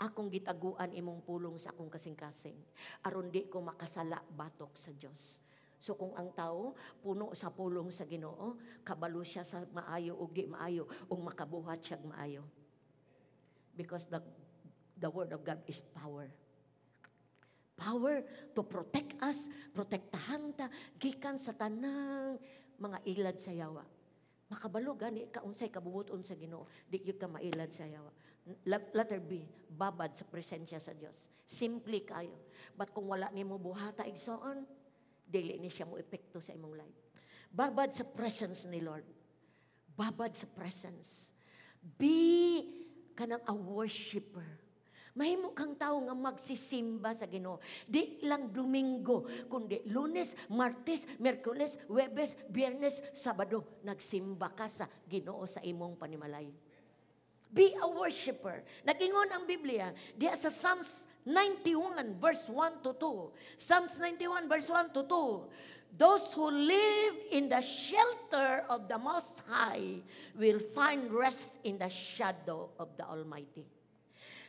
S7: Akong gitaguan imong pulong sa akong kasing-kasing aron di ko makasala batok sa Dios. So kung ang tao puno sa pulong sa Ginoo, kabalo siya sa maayo ug di maayo ug makabuhat siya maayo. Because the word of God is power. power to protect us, protektahan ta, gikan sa tanang mga ilad sa yawa. Makabalo gani ka unsay kabubuton sa Ginoo, di gyud ka mailad sa yawa. Letter B, babad sa presensya sa Dios. Simply kayo. But kung wala nimo buhata igsoon, dili ni siya mo epekto sa imong life. Babad sa presence ni Lord. Babad sa presence. Be kanang a worshiper. Mahimo kang tao nga magsisimba sa Ginoo. Di lang Domingo, kundi Lunes, Martes, Miyerkules, Huwebes, Biyernes, Sabado, nagsimba ka sa Ginoo sa imong panimalay. Be a worshiper. Nag-ingon ang Biblia, diya sa Psalms 91 verse 1 to 2. Psalms 91 verse 1 to 2. Those who live in the shelter of the Most High will find rest in the shadow of the Almighty.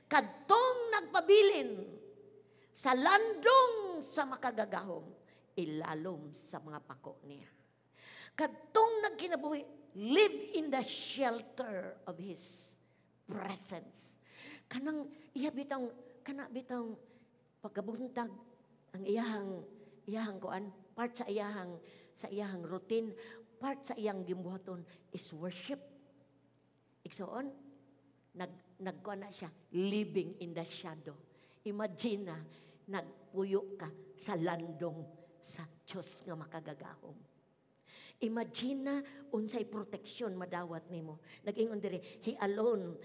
S7: Kadtong nagpabilin sa landong sa makagagahom, ilalom sa mga pako niya. Kadtong nagkinabuhi, live in the shelter of His presence. Kanang iya bitang pagkabuntag ang iyahang kuan, part sa iyahang routine, part sa iyang gimbuhaton is worship. Igsoon, nagkuan na siya, living in the shadow. Imagine na, nagpuyo ka sa landong sa Diyos nga makagagahom. Imagine na, unsay proteksyon madawat nimo. Nag-ingon diri, He alone,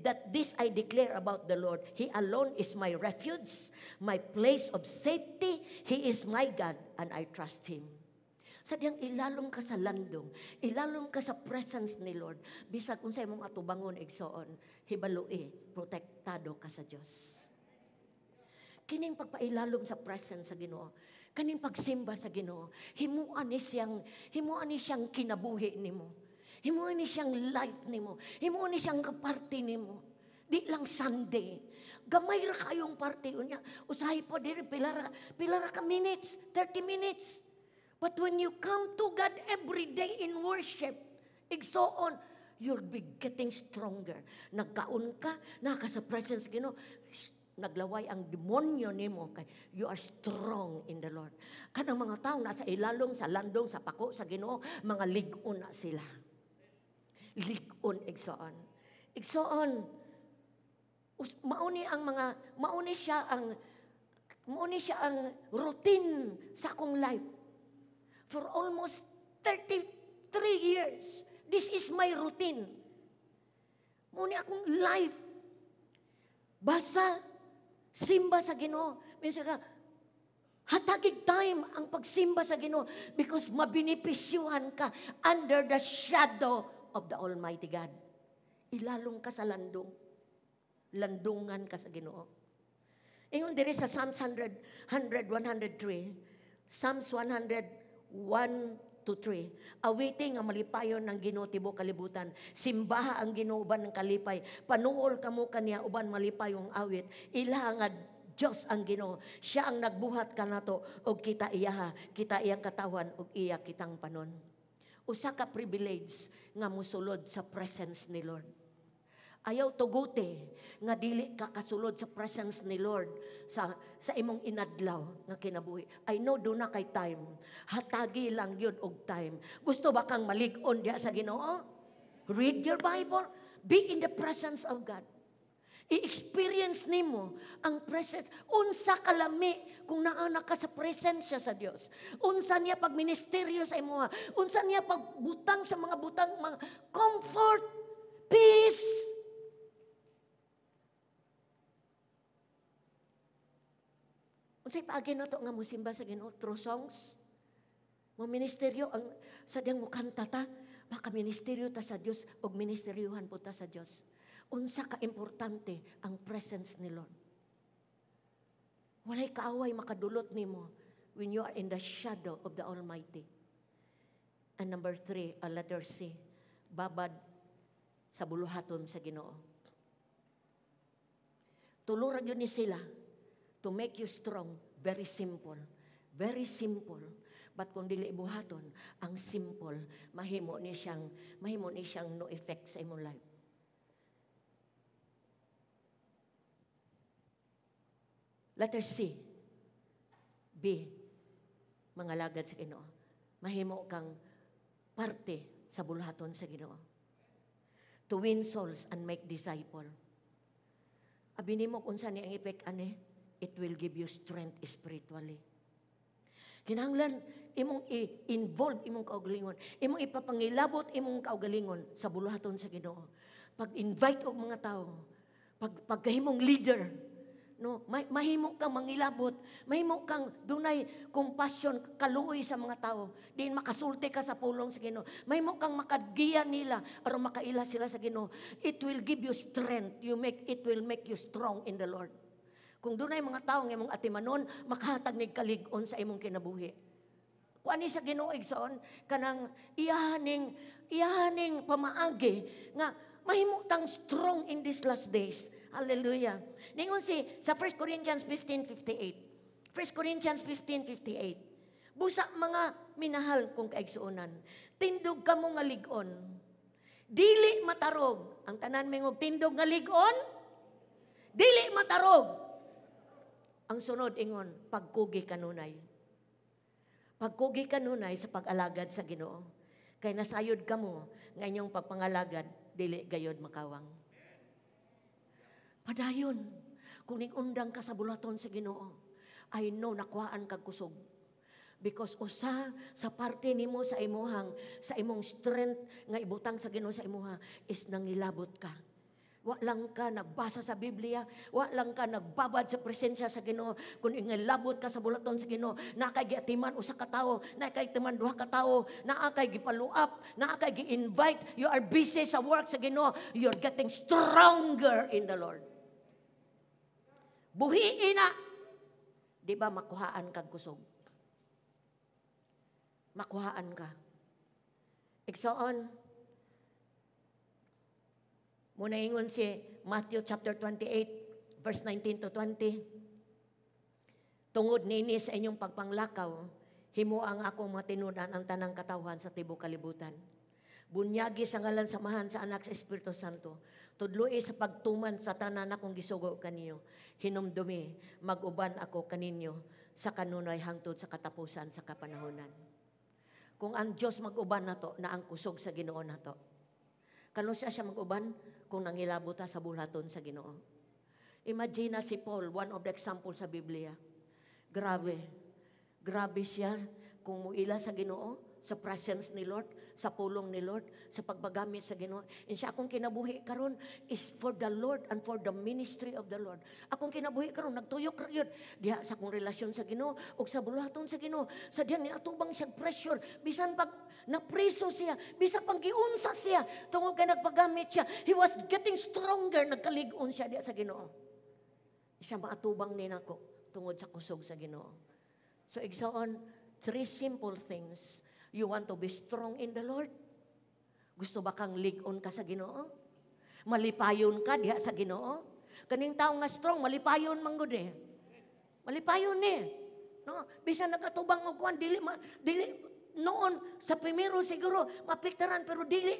S7: that this I declare about the Lord, He alone is my refuge, my place of safety, He is my God, and I trust Him. Sadyang ilalom ka sa landong, ilalom ka sa presence ni Lord, bisag unsay mong atubangon igsoon, hibaloi, protektado ka sa Dios. Kining pagpailalom sa presence sa Ginoo, kaning pagsimba sa Ginoo, himuan ni siyang kinabuhi nimo. Himuan ni siyang life nimo. Himuan ni siyang kaparty nimo. Di lang Sunday. Gamay ra kayong party unya. Usahay po diri pilara ka minutes, 30 minutes. But when you come to God every day in worship, igsoon, you'll be getting stronger. Nagkaon ka, naka sa presence Ginoo, naglaway ang demonyo nimo kay you are strong in the Lord. Kanang mga tawo nasa ilalom sa landong sa pako sa Ginoo, mga lig-on na sila. Lig-on igsoon. Igsoon, mauni siya ang routine sa akong life. For almost 33 years, this is my routine. Muni akong life. Basa, simba sa Ginoo. Minsan ka, hatagig time ang pagsimba sa Ginoo because mabinipisyuhan ka under the shadow of the Almighty God. Ilalong ka sa landong. Landungan ka sa Ginoo. Ingon diri sa Psalms 103, Psalms 101 to 3. Awiting ang malipayon ng Ginoo tibuok kalibutan. Simbaha ang Ginoo uban ng kalipay. Panuol kamo kaniya uban malipayong awit. Ilahangad Diyos ang Ginoo. Siya ang nagbuhat kanato og kita iyaha, kita iyang katawan og iya kitang panon. Usa ka privilege nga mosulod sa presence ni Lord. Ayaw tuguti nga dili ka kasulod sa presence ni Lord sa imong inadlaw nga kinabuhi. I know do na kay time. Hatagi lang yun og time. Gusto ba kang malig-on diya sa Ginoo? Read your Bible. Be in the presence of God. I-experience nimo ang presence. Unsa kalami kung naana ka sa presensya sa Dios. Unsa niya pag ministeryo sa imo. Unsa niya pagbutang sa mga butang, mga comfort, peace. Unsay paagi na to nga musimba sa Ginoo through songs? Mo ministeryo ang sadyang mo kanta ta, makaministeryo ta sa Dios og ministeryohan po ta sa Dios. Unsa ka importante ang presence ni Lord. Walay kaaway makadulot nimo when you are in the shadow of the Almighty. And number 3, letter C, babad sa buluhaton sa Ginoo. Tuluran yun ni sila to make you strong. Very simple. Very simple. But kung dili buhaton, ang simple, mahimo ni siyang no effect sa imong life. Letter C, B, mga lagad sa Ginoo. Mahimo kang parte sa bulaton sa Ginoo. To win souls and make disciple. Abini mo kung saan ang epek ane, it will give you strength spiritually. Kinahanglan imong i-involve imong kaugalingon, imong ipapangilabot imong kaugalingon sa bulaton sa Ginoo. Pag-invite og mga tao, pagkahimong leader, no, mahimo kang mangilabot, mahimo kang dunay compassion, kaluoy sa mga tao, diin makasulti ka sa pulong sa Ginoo, mahimo kang makagiya nila aron makaila sila sa Ginoo. It will give you strength, it will make you strong in the Lord. Kung dunay mga tao nga imong atimanon, makahatag nig kalig-on sa imong kinabuhi. Kung ani sa Ginoo igsoon kanang iyahaning pamaagi nga mahimo tang strong in these last days. Hallelujah. Ningon sa 1 Corinthians 15:58. 1 Corinthians 15:58. Busa mga minahal kong kaigsuonan, tindog kamo nga lig-on. Dili matarog. Ang tanan mingog tindog nga lig-on, dili matarog. Ang sunod ingon, pagkugi kanunay. Pagkugi kanunay sa pag-alagad sa Ginoo. Kay nasayod kamo nga inyong pagpangalagad, dili gayod makawang. Padayon, kung ning-undang ka sa bulaton sa Ginoo, I know nakuhaan kag kusog. Because usa sa parte nimo sa imong strength nga ibutang sa Ginoo sa imuha is nangilabot ka. Wa lang ka nagbasa sa Biblia, wa lang ka nagbabad sa presensya sa Ginoo. Kung ingilabot ka sa bulaton sa Ginoo, na kay giatiman usa ka tawo, na kay timan duha ka tawo, na kay gipaluap, na kay gi-invite, you are busy sa work sa Ginoo, you're getting stronger in the Lord. Buhi ina, di ba makuhaan kag kusog? Makuhaan ka. Igsoon, muna ingon si Matthew chapter 28, verse 19 to 20. Tungod nini sa inyong pagpanglakaw, himo ang akong matinudan ang tanang katawhan sa tibuok kalibutan. Bunyagi sa ngalan samahan sa anak sa Espiritu Santo. Tudloi sa pagtuman sa tanan akong gisugo kaninyo. Hinumdumi, mag-uban ako kaninyo sa kanunay hangtod sa katapusan sa kapanahonan. Kung ang Diyos mag-uban nato, na ang kusog sa Ginoo nato. Kano siya mag-uban kung nangilabot sa bulaton sa Ginoo. Imagine si Paul, one of the examples sa Biblia. Grabe siya kung muila sa Ginoo, sa presence ni Lord, sa pulong ni Lord, sa pagbagamit sa Ginoo. And siya akong kinabuhi karon is for the Lord and for the ministry of the Lord. Akong kinabuhi karon nagtuyok ra diha sa akong relasyon sa Ginoo ug sa bulaton sa Ginoo. Sa diyan ni atubang siya pressure bisan pag napriso siya, bisan pang giunsa siya tungod kay nagpagamit siya. He was getting stronger, nagkalig-on siya diha sa Ginoo. Siya maatubang ni nako tungod sa kusog sa Ginoo. So igsoon, 3 simple things. You want to be strong in the Lord? Gusto ba kang lig-on ka sa Ginoo? Malipayon ka diha sa Ginoo? Kaning tao nga strong, malipayon man gud eh. Malipayon ni. No, bisan nagatubang og kwan dili noon sa primero siguro mapiktaran pero dili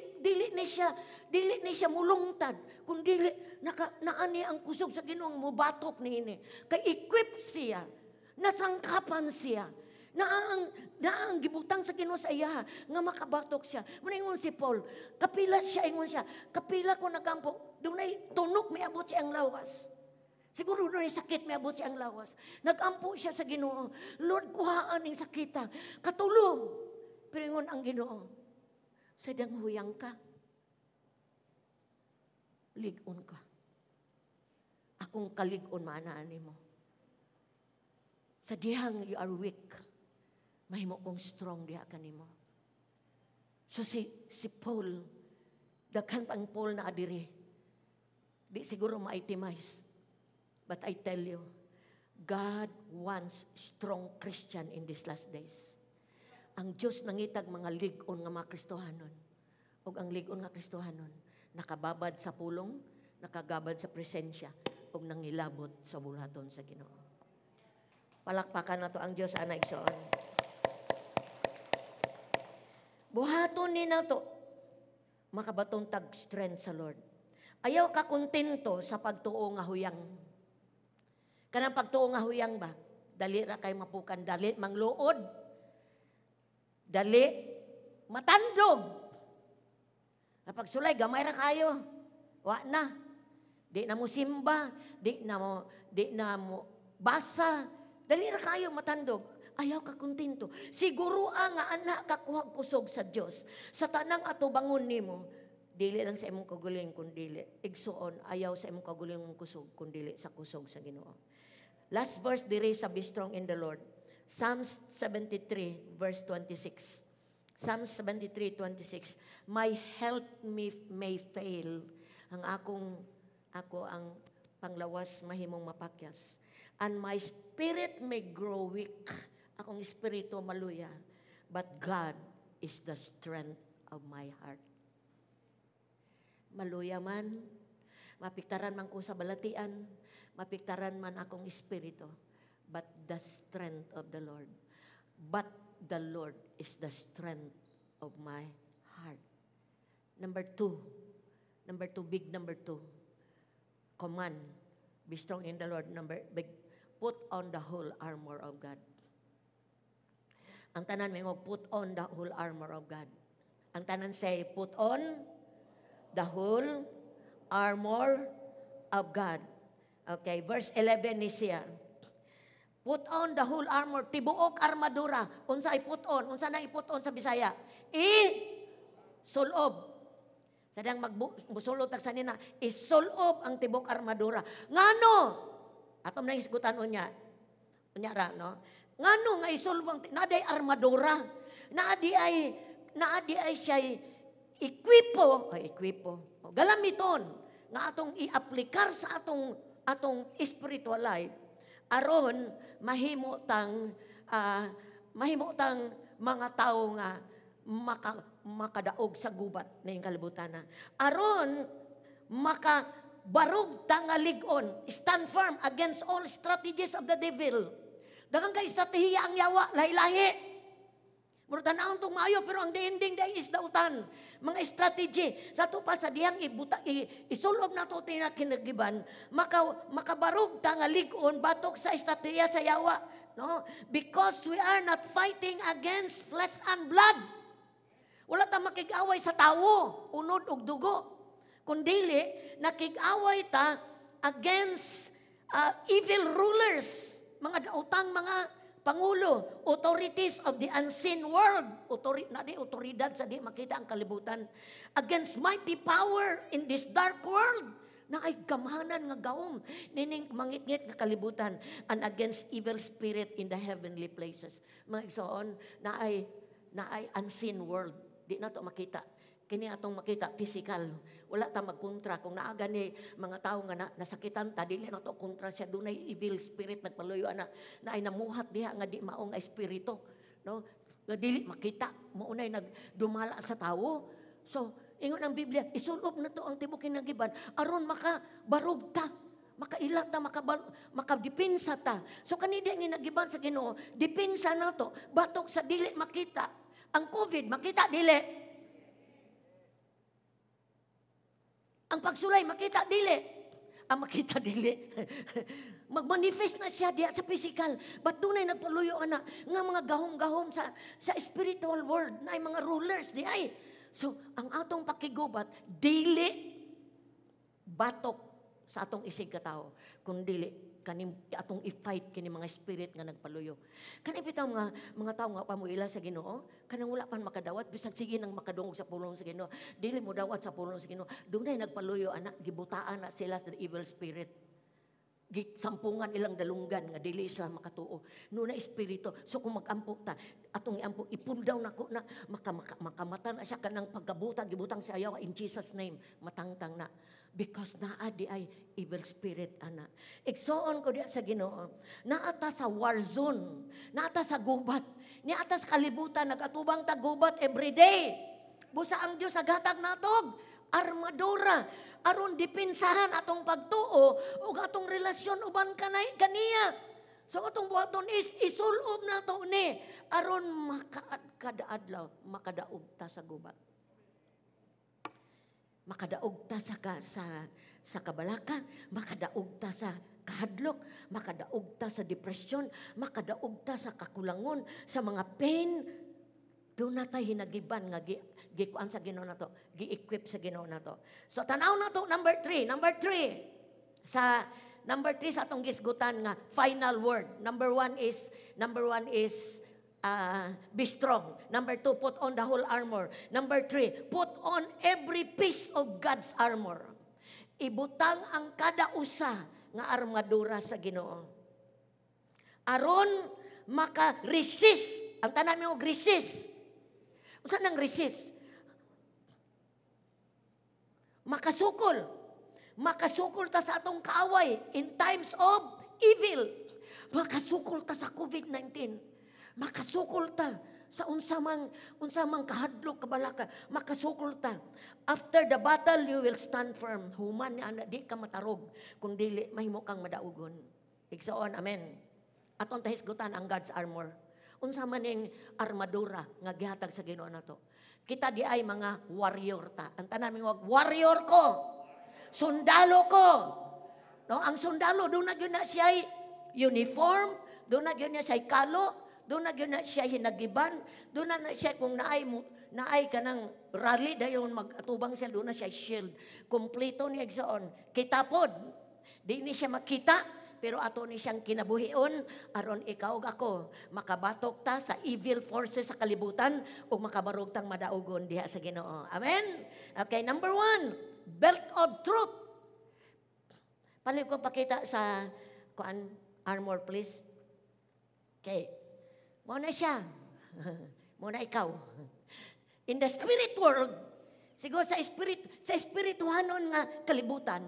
S7: ni siya mulungtad kun dili naani ang kusog sa Ginoo mubatok niini. Kay equip siya, nasangkapan siya. Naang gibutang sa Ginoo sa iya nga makabatok siya. Moningon si Paul, kapila siya ingon siya, kapila ko nagampo, dunay tunok miabot siya ang lawas. Siguro dunay sakit miabot siya ang lawas. Nagampo siya sa Ginoo. Lord, kuhaan ning sakita, katulong. Pero ingon ang Ginoo, sadang huyang ka, lig-on ka. Akong kalig-on maanaan nimo. Sa dihang you are weak, mahimo kong strong diha kanimo. So si Paul, daghan pang Paul na adiri. Di siguro ma-itemize. But I tell you, God wants strong Christian in these last days. Ang Diyos nangitag mga lig-on nga mga Kristohanon. O ang lig-on nga Kristohanon, nakababad sa pulong, nakagabad sa presensya, o nangilabot sa bulaton sa Ginoo. Palakpakan na to ang Diyos, ana igsoon. Buhaton ni na to, makabatong tag strength sa Lord. Ayaw ka kontento sa pagtuo nga huyang. Kanang pagtuo nga huyang ba? Dali ra kay mapukan, dali mangluod. Dali matandog. Kapag sulay, gamay ra kayo. Wa na. Di na mo simba, di na mo basa. Dali ra kayo matandog. Ayaw ka kontento. Siguro nga anak ka kuhag kusog sa Dios. Sa tanang atubangon nimo, dili lang sa imong kaguling kundili. Igsuon, ayaw sa imong kaguling kusog kundili sa kusog sa Ginoo. Last verse diri sa Be Strong in the Lord. Psalms 73 verse 26. Psalms 73:26. My health may fail. Ako ang panglawas mahimong mapakyas. And my spirit may grow weak. Akong espiritu maluya. But God is the strength of my heart. Maluya man, mapiktaran man ko sa balatian, mapiktaran man akong espiritu, but the strength of the Lord. But the Lord is the strength of my heart. Number two, big number two. Command, be strong in the Lord. Put on the whole armor of God. Ang tanan may put on the whole armor of God. Ang tanan say, put on the whole armor of God. Okay, verse 11 ni siya. Put on the whole armor, tibuok armadura. Unsa ay put on? Unsa na iput on sa Bisaya? Sulob. Sadang magbusulot tag sanina, isulob ang tibok armadura. Ngano? Atom na isgutan unya. Unya ra, no? Ngano nga isulob ang naday armadura? Naadi ay siya ekwipo. Galamiton nga atong i-aplikar sa atong spiritual life. Aron mahimo tang mga tao nga makadaog sa gubat na yung kalibutan. Aron makabarog tang ligon, stand firm against all strategies of the devil. Daghang kay estratehiya ang yawa, lahi-lahi. Murag tanaw tong maayo pero ang ending day is dautan. Mga strategy sa tupa sa diyang isulob na to tinakinagiban, makabarog ta nga ligon batok sa estratehiya sa yawa, no? Because we are not fighting against flesh and blood. Wala ta makig-away sa tawo, unod ug dugo. Kundili nakig-away ta against evil rulers, mga daotang mga pangulo, authorities of the unseen world, otoridad sa di makita ang kalibutan, against mighty power in this dark world, na ay gamhanan nga gaom, nining mangitngit nga kalibutan, and against evil spirit in the heavenly places. Mga igsoon, na ay unseen world, di na to makita. Kini atong makita physical, wala ta magkontra kung naaga ni mga tao nga nasakitan ta, dili na to kontra siya, dunay evil spirit nagpaluyo na ay namuhat diha nga di maong espiritu, no? Nga dili makita, maunay nagdumala sa tao. So ingon ang Biblia, isulob na to ang tibok kinagiban aron makabarog ta, makailat ta, makadipinsa ta. So kanidi ang ginagiban sa Ginoo, dipinsa na to batok sa dili makita. Ang COVID makita dili. Ang pagsulay, makita dili. Ang makita dili. Magmanifest na siya diya sa physical. But dunay nagpaluyo nga mga gahom-gahom sa spiritual world na ay mga rulers di ay. So, ang atong pakigubat, dili batok sa atong isig katao. Kung dili, kaning atong i-fight kini mga spirit nga nagpaluyo. Kanang bitaw mga tao nga pamuila sa Ginoo, kanang wala pan makadawat bisag sige nang makadungog sa pulong sa Ginoo. Dili mo dawat sa pulong sa Ginoo. Dunay nagpaluyo anak, gibutaan na sila sa evil spirit. Gisampungan ilang dalunggan nga dili sila makatuo. Nuna espiritu. So kung magampo ta, atong iampo i-pull down nako na makamata na siya kanang pagkabuta gibutang sa ayaw in Jesus name matangtang na. Because naadi ay evil spirit, ana. Igsoon ko diya sa Ginoo. Naata sa war zone. Naata sa gubat. Niata sa kalibutan. Nagatubang ta gubat everyday. Busa ang Diyos agatag natog. Armadura. Aron dipinsahan atong pagtuo o atong relasyon uban kaniya. So atong buhaton is isulob na to ni. Aron makadaadlaw, makadaog ta sa gubat. Makadaog ta sa kabalaka, makadaog ta sa kahadlok, makadaog ta sa depression, makadaog ta sa kakulangon, sa mga pain. Doon na tayo hinagiban nga gikuan sa Ginoo na to, gi-equip sa Ginoo na to. So tanaw na to number 3. Number 3 sa atong gisgutan nga final word. Number 1 is be strong. Number 2, put on the whole armor. Number 3, put on every piece of God's armor. Ibutang ang kada usa nga armadura sa Ginoo. Aron maka-resist. Ang tanan mo, resist. Unsa nang resist? Makasukol. Makasukol ta sa atong kaaway in times of evil. Makasukol ta sa COVID-19. Makasukol ta sa unsamang kahadlok kabalaka. Makasukol ta. After the battle, you will stand firm. Human ni di ka matarog kung dili mahimo kang madaugon. Igsoon, amen. Aton tahisgutan ang God's armor. Unsa man ning armadura nga gihatag sa Ginoo nato. Kita di ay mga warrior ta. Ang tanan ming warrior ko. Sundalo ko. No, ang sundalo do na gyud na siya uniform, do na gyud na siya kalo, do na gyud na siya hinagiban, do na siya kung naay kanang rally dayon magatubang siya, do na siya shield. Kompleto ni igsoon. Kita pod. Di ni siya makita. Pero ato ni siyang kinabuhion, aron ikaw ug ako, makabatok ta sa evil forces sa kalibutan, o makabarog tang madaugon diha sa Ginoo. Amen? Okay, number 1, belt of truth. Pali ko pakita sa armor, please. Okay. Muna siya. Muna ikaw. In the spirit world, siguro sa espirituhanon nga kalibutan,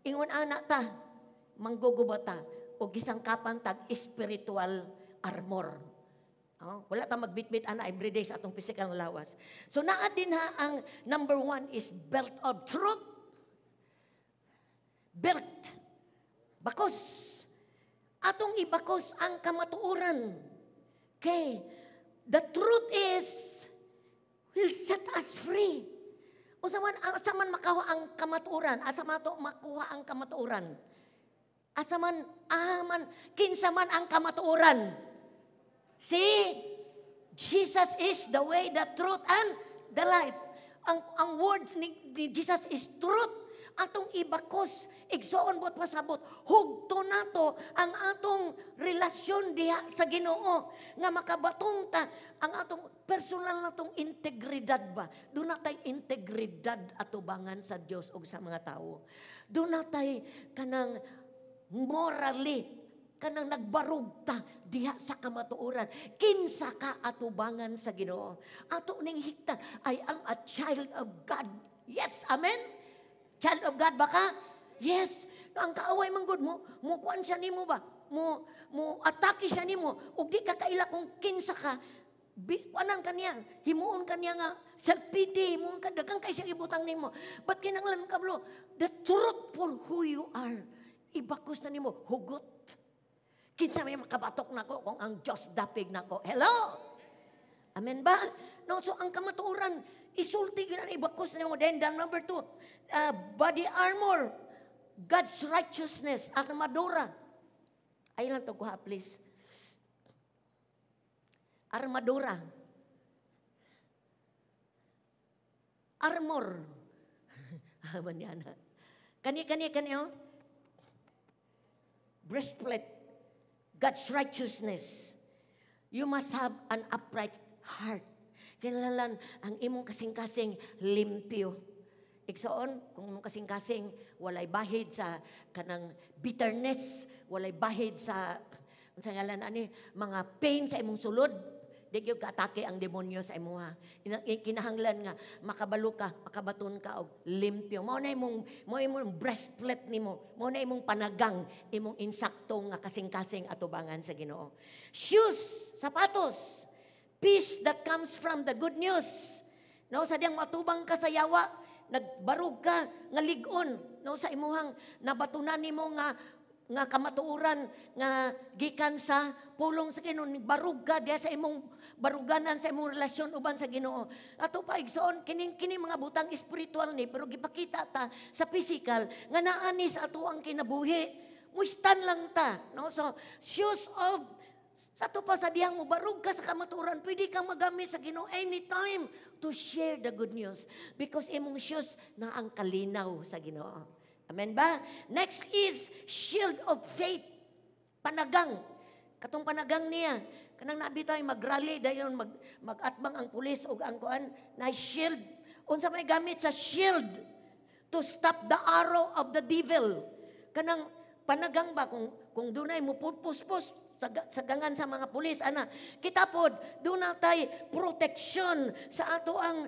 S7: ingon anak ta, manggugubata o gisangkapan tag spiritual armor. Oh, wala ta magbitbit ana everyday sa atong physical lawas. So naa din ha ang number 1 is belt of truth. Belt. Bakos. Atong ibakos ang kamatuoran. Okay. The truth will set us free. Asa man makawa ang kamatuoran, asa mato makuha ang kamatuoran. Asaman, kinsa man ang kamatuoran. See, Jesus is the way, the truth, and the life. Ang words ni Jesus is truth. Atong ibakos, igsoon bot pasabot, hugto nato ang atong relasyon diha sa Ginoo nga makabatong ta ang atong personal natong integridad ba. Doon natay integridad atubangan sa Dios ug sa mga tao. Doon natay kanang morally, kanang nagbarog ta diha sa kamatuoran. Kinsa ka atubangan sa Ginoo. Ato ning higtan, I am a child of God. Yes, amen? Child of God ba ka? Yes. Ang kaaway manggod mo, kuan siya nimo ba? Mo atake siya nimo. Ug di ka kaila kung kinsa ka. Kuanan kaniya, himuon kaniya nga self-pity, himuon ka, dagang kay siya ibutang nimo. But kinanglan kablo, the truth for who you are. Ibakos na nimo, hugot. Kinsa may makabatok nako kung ang Diyos dapig nako. Hello? Amen ba? No, so ang kamatuoran, isulti yun ang ibakos na nimo. Then number 2, body armor. God's righteousness, armadura. Ay lang to kuha, please. Armadura. Armor. Haman yan. Kani, oh. Breastplate, God's righteousness. You must have an upright heart. Kinahanglan ang imong kasing-kasing limpyo. Igsoon, kung imong kasing-kasing walay bahid sa kanang bitterness, walay bahid sa unsa ngalan ani mga pain sa imong sulod, di gyud ka-atake ang demonyo sa imuha. Kinahanglan nga makabalo ka, makabaton ka og limpyo. Mao na imong breastplate nimo, mao na imong panagang, imong insakto nga kasing-kasing atubangan sa Ginoo. Shoes, sapatos, peace that comes from the good news. No, sadyang matubang ka sa yawa, nagbarug ka nga lig-on, no, sa imuhang nabatunan nimo nga kamatuoran nga gikan sa pulong sa Ginoo, barug ka diha sa imong baruganan sa imong relasyon uban sa Ginoo. Ato pa igsoon kini mga butang espiritual ni pero gipakita ta sa physical nga naa ni sa ato ang kinabuhi. muistan lang ta. No? So, shoes of, sa to pa sa diyang mo, barug ka sa kamaturan, pwede kang magamit sa Ginoo anytime to share the good news. Because imong shoes na ang kalinaw sa Ginoo. Amen ba? Next is shield of faith. Panagang. Katong panagang niya. Kanang nabitay mag-rally dayon mag-atbang ang pulis o ang kuan na shield. Unsa may gamit sa shield to stop the arrow of the devil. Kanang panagang ba kung dunay mo puspos sa gangan sa mga pulis ana kita pod dunay tay protection sa ato ang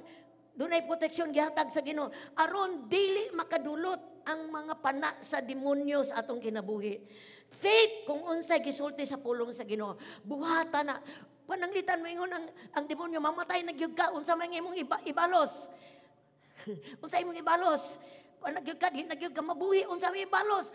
S7: dunay protection gihatag sa Ginoo aron dili makadulot ang mga pana sa demonyo sa atong kinabuhi. Faith kung unsay gisulti sa pulong sa Ginoo buhata na pananglitan mo ingon ang demonyo mamatay na gyud ka unsa may imong ibalos. Unsa imong ibalos? Kung nagyud ka di nagyud ka mabuhi unsa may ibalos?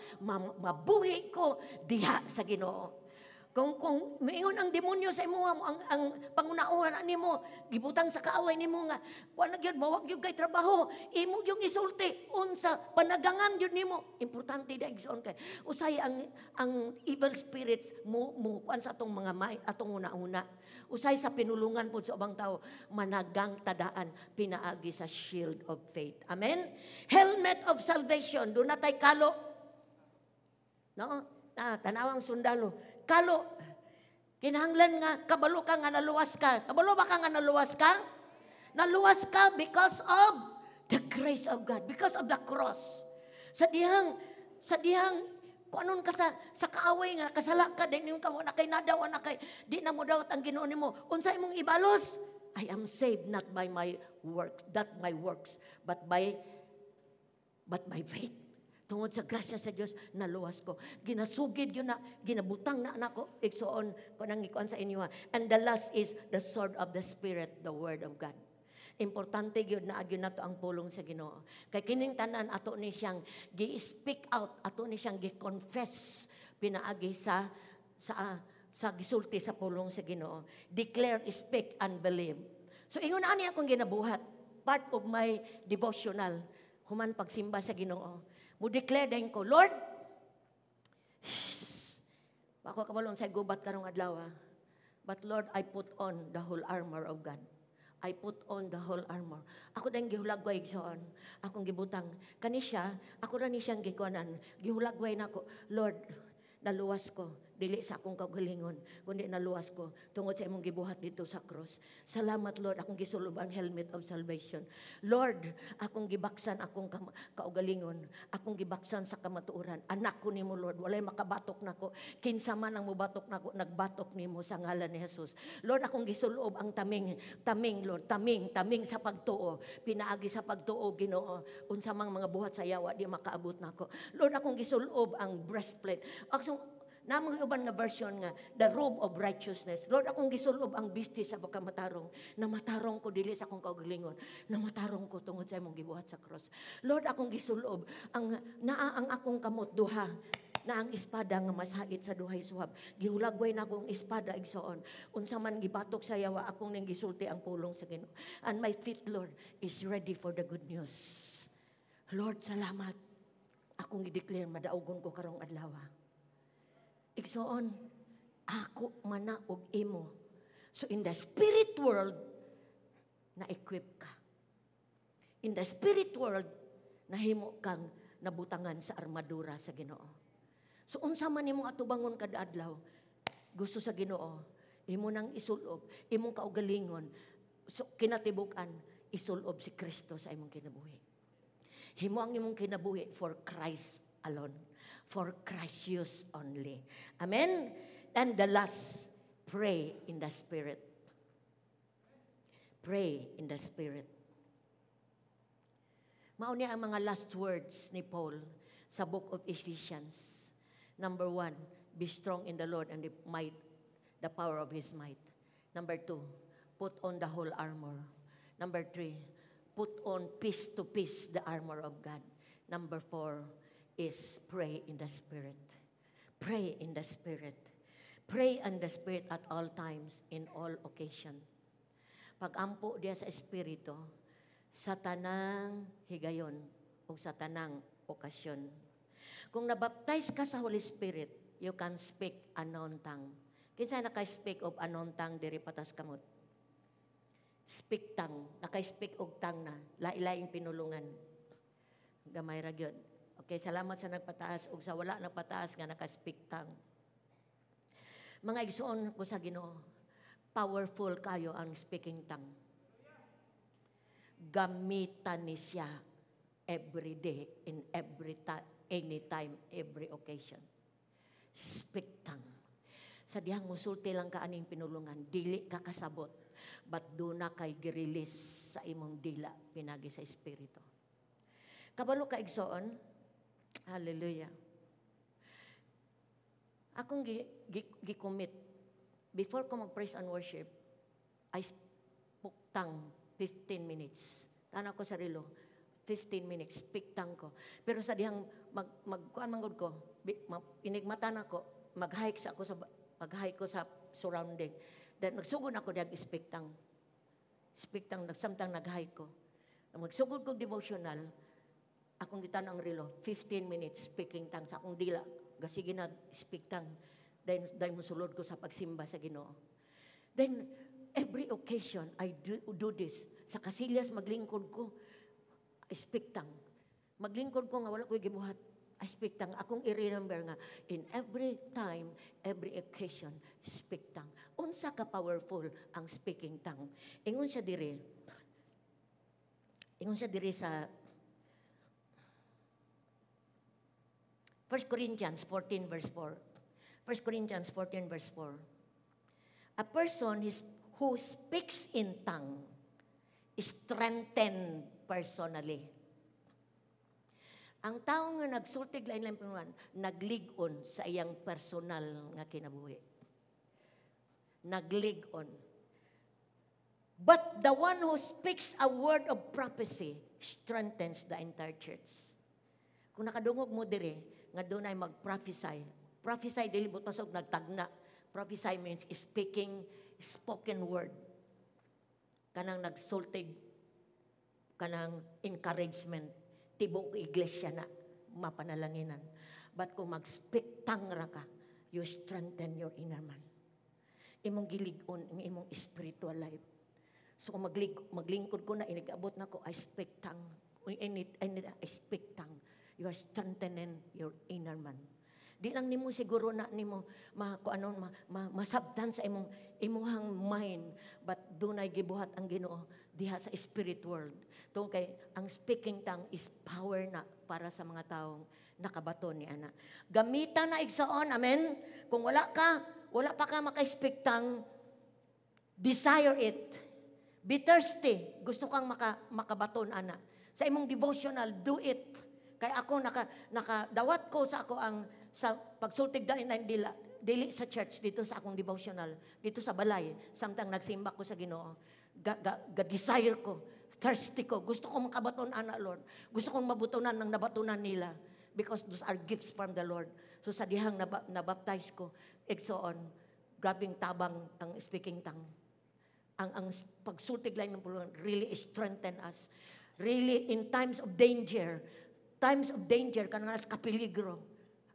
S7: Mabuhi ko diha sa Ginoo. Kung maingon ang demonyo sa imo ang pangunauhan nimo gibutang sa kaaway nimo nga kuan na gyud mawag gyud kay trabaho imo yung isulti unsa panagangan gyud nimo importante da igsoon kay usay ang evil spirits mo kuan sa atong mga atong una-una usay sa pinulungan pod sa ubang tao managang tadaan pinaagi sa shield of faith. Amen. Helmet of salvation do natay kalo no tanawang sundalo kalo kinahanglan nga kabalo ka nga naluwas ka. Kabalo ba ka nga naluwas ka? Naluwas ka because of the grace of God, because of the cross. Sa dihang kuanon ka sa kaaway nga kasala ka din yung kamo na kay nadaw na kay di na mo dawat ang Ginoo nimo. Unsa imong ibalos? I am saved not by my works, but by faith. Tungod sa grasya sa Dios naluwas ko. Ginasugid yun na, ginabutang na nako igsoon ko nang ikuan sa inyo. And the last is the sword of the Spirit, the Word of God. Importante gyud na agyon nato ang pulong sa Ginoo. Kay kining tanan ato ni siyang gi-speak out, ato ni siyang gi-confess pinaagi sa gisulti sa pulong sa Ginoo. Declare, speak, and believe. So ingon ani akong ginabuhat, part of my devotional human pagsimba sa Ginoo. Mo declare din ko, Lord, bako kabalon sa gubat karong adlaw. But Lord, I put on the whole armor of God. I put on the whole armor. Ako din gihulagway igsoon. Akong gibutang. Kani siya, ako ra ni siyang gikuanan. Gihulagway nako, Lord, naluwas ko. Dili sa akong kaugalingon, kundi naluwas ko tungod sa imong gibuhat dito sa cross. Salamat Lord, akong gisulob ang helmet of salvation. Lord, akong gibaksan akong kaugalingon, akong gibaksan sa kamatuoran. Anak ko nimo Lord, walay makabatok nako. Kinsa man ang mubatok nako, nagbatok nimo sa ngalan ni Jesus. Lord, akong gisulob ang taming Lord, taming sa pagtuo, pinaagi sa pagtuo Ginoo. Unsa mang mga buhat sa yawa di makaabot nako. Lord, akong gisulob ang breastplate. Namang uban nga version nga, the robe of righteousness. Lord, akong gisulob ang bisti sa pagkamatarong, na matarong ko dili sa akong kaugalingon, na matarong ko tungod sa imong gibuhat sa cross. Lord, akong gisulob ang akong kamot duha, na ang espada nga masait sa duhay suhab. Gihulagway na akong espada igsoon. Unsa man gibatok sa yawa, akong ning gisulti ang pulong sa Ginoo. And my feet, Lord, is ready for the good news. Lord, salamat. Akong i-declare, madaugon ko karong adlaw. Igsoon, ako mana og imo. So in the spirit world, na-equip ka. In the spirit world, nahimo kang nabutangan sa armadura sa Ginoo. So unsa man imong atubangon kada adlaw, gusto sa Ginoo, imo nang isulob, imong kaugalingon, so kinatibukan, isulob si Kristo sa imong kinabuhi. Himo ang imong kinabuhi for Christ alone. For Christ's use only. Amen? And the last, pray in the Spirit. Pray in the Spirit. Mao ni ang mga last words ni Paul sa book of Ephesians. Number 1, be strong in the Lord and the power of His might. Number 2, put on the whole armor. Number 3, put on piece to piece the armor of God. Number 4, is pray in the Spirit. Pray in the Spirit. Pray in the Spirit at all times, in all occasion. Pag-ampo diya sa Espiritu, sa tanang higayon o sa tanang okasyon. Kung nabaptize ka sa Holy Spirit, you can speak unknown tongue. Kinsa naka-speak of unknown tongue diri patas kamot? Speak tongue, naka-speak og tongue na, lain-laing pinulungan. Gamay ra gyud. Okay, salamat sa nagpataas ug sa wala nagpataas nga naka-speak tongue. Mga igsoon ko sa Ginoo, powerful kayo ang speaking tongue. Gamitan ni siya every day, in every time, anytime, every occasion. Speak tongue. Sa dihang musulti lang ka aning pinulungan, dili ka kasabot, but do na kay gi-release sa imong dila, pinagi sa Espiritu. Kabalo ka igsoon, hallelujah. Akong gi-commit, before ko mag-praise and worship, I spoke tongue 15 minutes. Tana ko sarilo, 15 minutes, speak tongue ko. Pero sa dihang magkuan manggod ko, inigmatan ako, mag-hike ko sa surrounding. Then nagsugod ako diag speak tongue. Speak tongue, samtang nag-hike ko. Magsugod ko devotional, akong gitan ang relo, 15 minutes speaking tongue sa akong dila. Gasige na speak tongue. Then musulod ko sa pagsimba sa Ginoo. Then every occasion I do this. Sa kasilyas maglingkod ko, I speak tongue. Maglingkod ko nga wala ko'y gibuhat, I speak tongue. Akong i-remember nga, in every time, every occasion, speak tongue. Unsa ka powerful ang speaking tongue. Ingon siya diri sa 1 Corinthians 14 verse 4. 1 Corinthians 14 verse 4. A person who speaks in tongue is strengthened personally. Ang tao nga nagsultig lain-lain pinunan, naglig-on sa iyang personal nga kinabuhi. Naglig-on. But the one who speaks a word of prophecy strengthens the entire church. Kung nakadungog mo dire, nga doon ay mag-prophesy. Prophesy, dili butasog nagtagna. Prophesy means spoken word. Kanang nagsultig, kanang encouragement, tibok iglesia na, mapanalanginan. But kung mag-speak tongue ra ka, you strengthen your inner man. Imong gilig-on, imong spiritual life. So kung maglingkod ko na, inigabot na ko, I speak tongue. I speak tongue. You are strengthening your inner man. Di lang nimo siguro na nimo masabtan sa imuhang mind, but dunay gibuhat ang Ginoo diha sa spirit world. Kay ang speaking tongue is power na para sa mga taong nakabaton ni ana. Gamitan na igsoon, amen. Kung wala pa ka maka-speak tongue, desire it. Be thirsty. Gusto kang makabaton ana. Sa imong devotional, do it. Kay ako nakadawat ko sa ako sa pagsultig dali na dili sa church dito sa akong devotional, dito sa balay, samtang nagsimba ko sa Ginoo. Desire ko, thirsty ko, gusto kong makabaton ana Lord. Gusto kong mabutunan ng nabatunan nila because those are gifts from the Lord. So sa dihang nabaptize ko, igsoon, grabing tabang ang speaking tongue. Ang pagsultig lang ng pulungan really strengthen us. Really in times of danger, kanang sa kapeligro,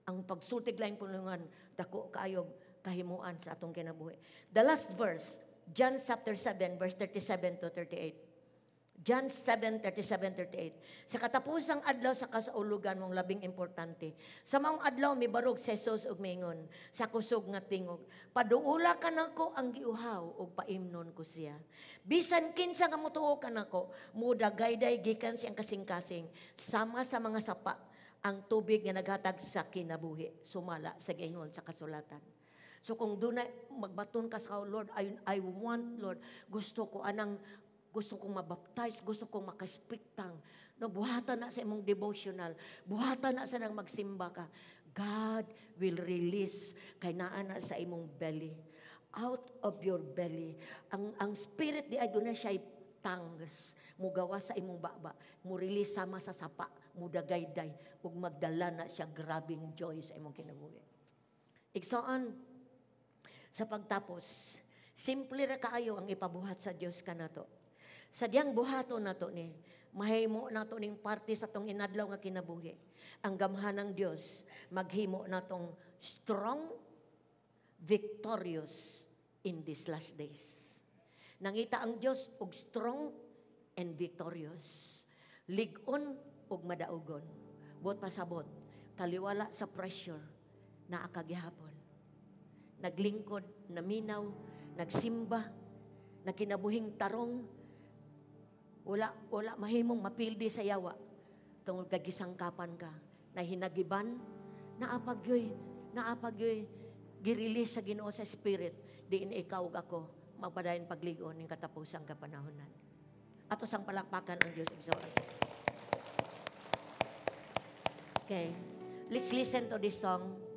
S7: ang pagsultig lain pulungan, dako kaayog kahimuan sa atong kinabuhi. The last verse, John chapter 7, verse 37 to 38. John 7, 37-38. Sa katapusang adlaw sa kasaulugan mong labing importante. Sa maong adlaw, may barog sa Jesus ug mingon, sa kusog nga tingog, paduula ka nako ang giuhaw ug paimnon ko siya. Bisan kinsa nga mutuo ka nako, mudagayday gikan siyang kasing-kasing, sama sa mga sapa, ang tubig nga naghatag sa kinabuhi, sumala sa giingon sa kasulatan. So kung doon na magbaton ka sa Lord, I want, Lord, gusto kong mabaptize, gusto kong makaspeak tongue. No, buhatan na sa imong devotional, buhatan na sa nang magsimba ka. God will release kay naa na sa imong belly. Out of your belly. Ang spirit di ay doon na siya tongues. Mugawa sa imong baba. Mo release sama sa sapa. Mudagayday. Ug magdala na siya grabing joy sa imong kinabuhi. Igsoon, sa pagtapos, simple ra kaayo ang ipabuhat sa Dios kanato. Sadyang buhato na to ni, mahimo na to ning parte sa tong inadlaw nga kinabuhi. Ang gamhan ng Dios maghimo na tong strong, victorious in these last days. Nangita ang Dios og strong and victorious. Ligon og madaugon. Bot pasabot, taliwala sa pressure na akagihapon. Naglingkod, naminaw, nagsimba, nakinabuhing tarong, wala mahimong mapildi sa yawa. Tungod kagisangkapan ka, na hinagiban, naapagyoy, girilis sa Ginoo sa Spirit, diin ikaw ug ako, magpadayon pagligon ng katapusang kapanahonan. Ato sang palakpakan ang Diyos igsoon. Okay, let's listen to this song.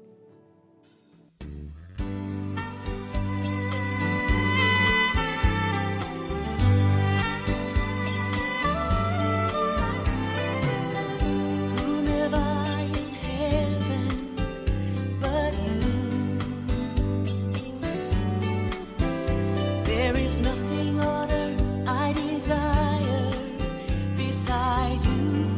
S4: There's nothing on earth I desire beside you.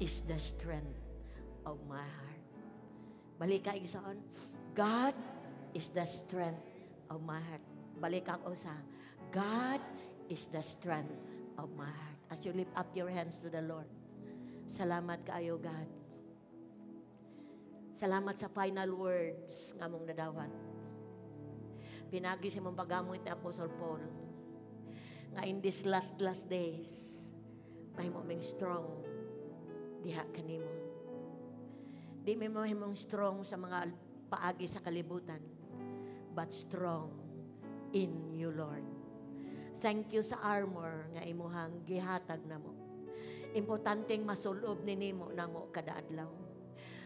S7: is the strength of my heart. Balik ka igsoon. God is the strength of my heart. Balik ka usa. God is the strength of my heart. As you lift up your hands to the Lord. Salamat kaayo, God. Salamat sa final words nga mong nadawat. Pinagi si mong pagamit ni Apostle Paul. Nga in these last days, mahimong strong diha kanimo. Di may mahimong strong sa mga paagi sa kalibutan, but strong in you, Lord. Thank you sa armor nga imuhang gihatag namo. Importanteng masulob ni nimo namo kada adlaw.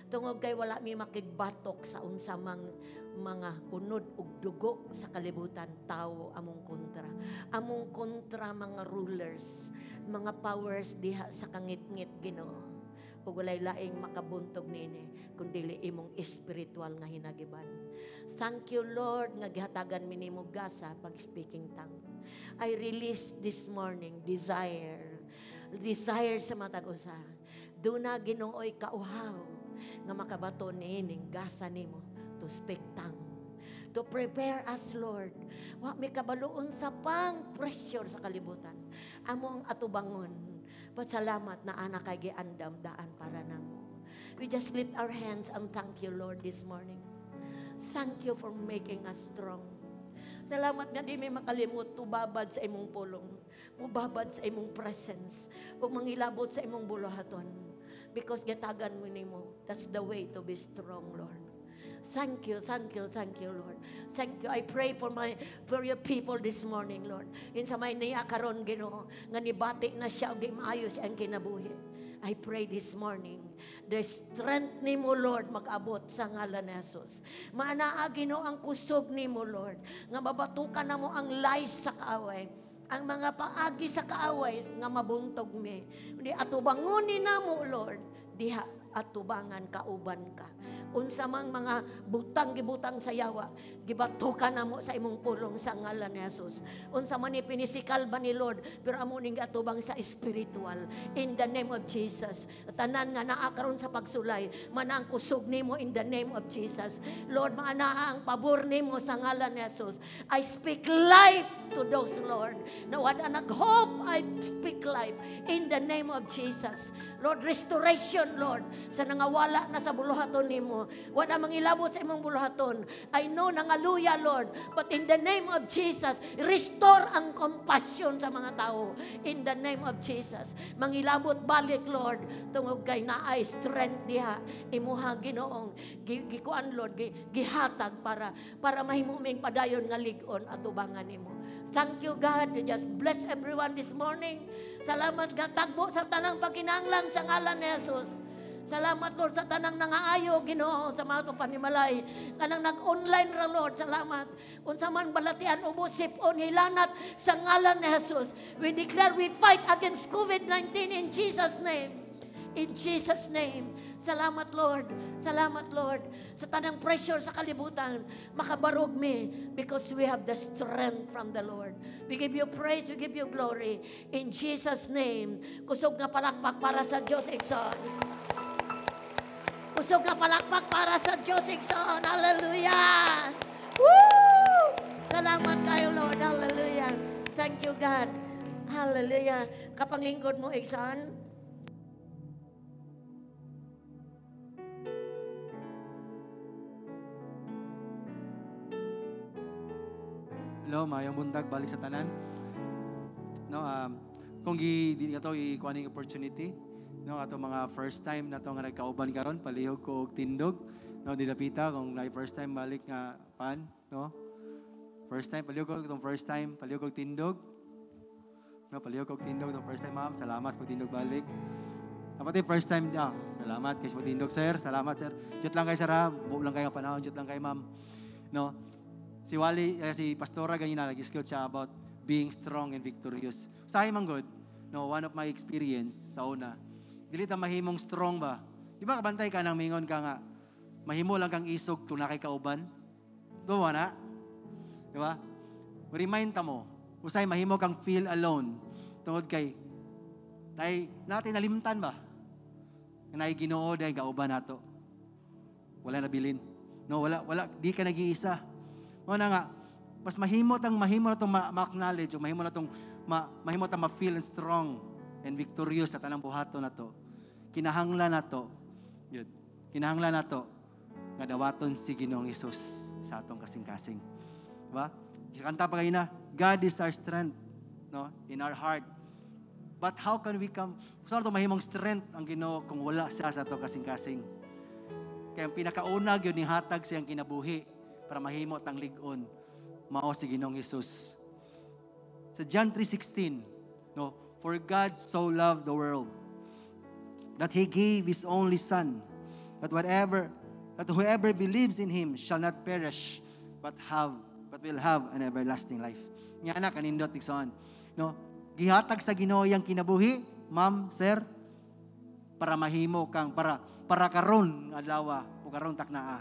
S7: Tungod kay wala mi makigbatok sa unsamang mga unod ug dugo sa kalibutan, tao among kontra. Among kontra mga rulers, mga powers diha sa kangit-ngit, Ginoo. Ug walay laing makabuntog niini kundi imong espiritual nga hinagiban. Thank you, Lord, nga gihatagan mi nimo gasa pag speaking tongue. I release this morning desire sa matag usa. Duna Ginoo'y kauhaw nga makabato niining gasa nimo to speak tongue. To prepare us, Lord. Wa may kabaluon sa pressure sa kalibutan. Among atubangon. But salamat na anak kay giandam daan para namo. We just lift our hands and thank you, Lord, this morning. Thank you for making us strong. Salamat nga di may makalimot, tubabad sa imong pulong. Mubabad sa imong presence. O mangilabot sa imong buluhaton. Because gatagan mo nimo. That's the way to be strong, Lord. Thank you, Lord. Thank you. I pray for your people this morning, Lord. In sa may niya karon, Ginoo, nga nibati na siya di maayos ang kinabuhi. I pray this morning, the strength nimo, Lord, mag-abot sa ngalan ni Jesus. Maanaa, Ginoo, ang kusog nimo, Lord, nga mabatukan na mo ang lies sa kaaway. Ang mga paagi sa kaaway nga mabuntog mi. Di atubangunin na mo, Lord, diha atubangan kauban ka. Unsa mang mga gibutang sa yawa, gibatukan na mo sa imong pulong sa ngalan ni Jesus. Unsa man ni pinisikal ba ni Lord, pero amo ning atubang sa spiritual. In the name of Jesus. Tanan nga naa karon sa pagsulay, manang kusog nimo in the name of Jesus. Lord, maanaa ang pabor nimo sa ngalan ni Jesus. I speak life to those, Lord. Na wala nag-hope, I speak life in the name of Jesus. Lord, restoration, Lord, sa nangawala na sa buluhaton nimo. Wala mangilabot sa imong buluhaton. I know nangaluya, Lord, but in the name of Jesus, restore ang compassion sa mga tao. In the name of Jesus. Mangilabot balik, Lord, tungod kay naay strength diha. Imuha Ginoong gikuan, Lord, gihatag para mahimuming padayon nga lig-on at tubangan nimo. Thank you, God. You just bless everyone this morning. Salamat nga tagbo sa tanang pagkinahanglan sa ngalan ni Jesus. Salamat, Lord, sa tanang nangaayo, Ginoo, sa mga panimalay. Kanang nag-online ra, Lord, salamat. Unsa man balatian, ubosip, on hilanat sa ngalan ni Jesus. We declare we fight against COVID-19 in Jesus' name. In Jesus' name. Salamat, Lord. Salamat, Lord. Sa tanang pressure sa kalibutan, makabarog mi because we have the strength from the Lord. We give you praise, we give you glory. In Jesus' name. Kusog nga palakpak para sa Diyos, Ikson. Kusog na palakpak para sa Diyos, Ikson. Hallelujah! Woo! Salamat kayo, Lord. Hallelujah. Thank you, God. Hallelujah. Kapanglingkod mo, Ikson.
S6: Hello, mayong buntag balik sa tanan. No, kung di ato ikuaning opportunity, no, ato mga first time na to nga nagkauban karon, palihog ko og tindog, no, dilapita kung na first time balik nga pan, no. First time palihog ko itong first time, palihog og tindog. No, palihog og tindog itong first time, ma'am. Salamat po tindog balik. Kapatid first time, salamat kay tindog, sir. Salamat, sir. Jut lang kay sir, ha. Buo lang kayo panahon, jut lang kay ma'am. No. Si Wally, si Pastora ganyan na nag-discuss siya about being strong and victorious. Sa akin man good, no, one of my experience sa una, dili ta mahimong strong ba? Di ba kabantay ka nang mingon ka nga, mahimo lang kang isog kung nakay kauban? Doon na? Di ba? Remind ta mo, usay mahimo kang feel alone. Tungod kay, natin nalimtan ba? na Ginoo dahil kauban nato. Wala na bilin. No, wala, di ka nag-iisa. O na nga, mas mahimo na itong ma-acknowledge, o mahimo na itong ma-feel and strong and victorious sa tanang buhato na to. Kinahanglan na to. Yun. Kinahanglan na to. Nga dawaton si Ginoong Hesus sa atong kasing-kasing. Diba? Kanta pa kayo na, God is our strength, no, in our heart. But how can we come? Saan ito mahimong strength ang Ginoo kung wala siya sa atong kasing-kasing? Kaya ang pinakaunag yun, nihatag siyang kinabuhi para mahimo tang ligon. Mao si Ginoong Hesus. Sa John 3:16, no, for God so loved the world that He gave His only Son, that whoever believes in Him shall not perish, but will have an everlasting life. Nga na kanindot ikson. No, gihatag sa Ginoo yang kinabuhi, ma'am, sir, para mahimo kang para karon adlaw o karon taknaa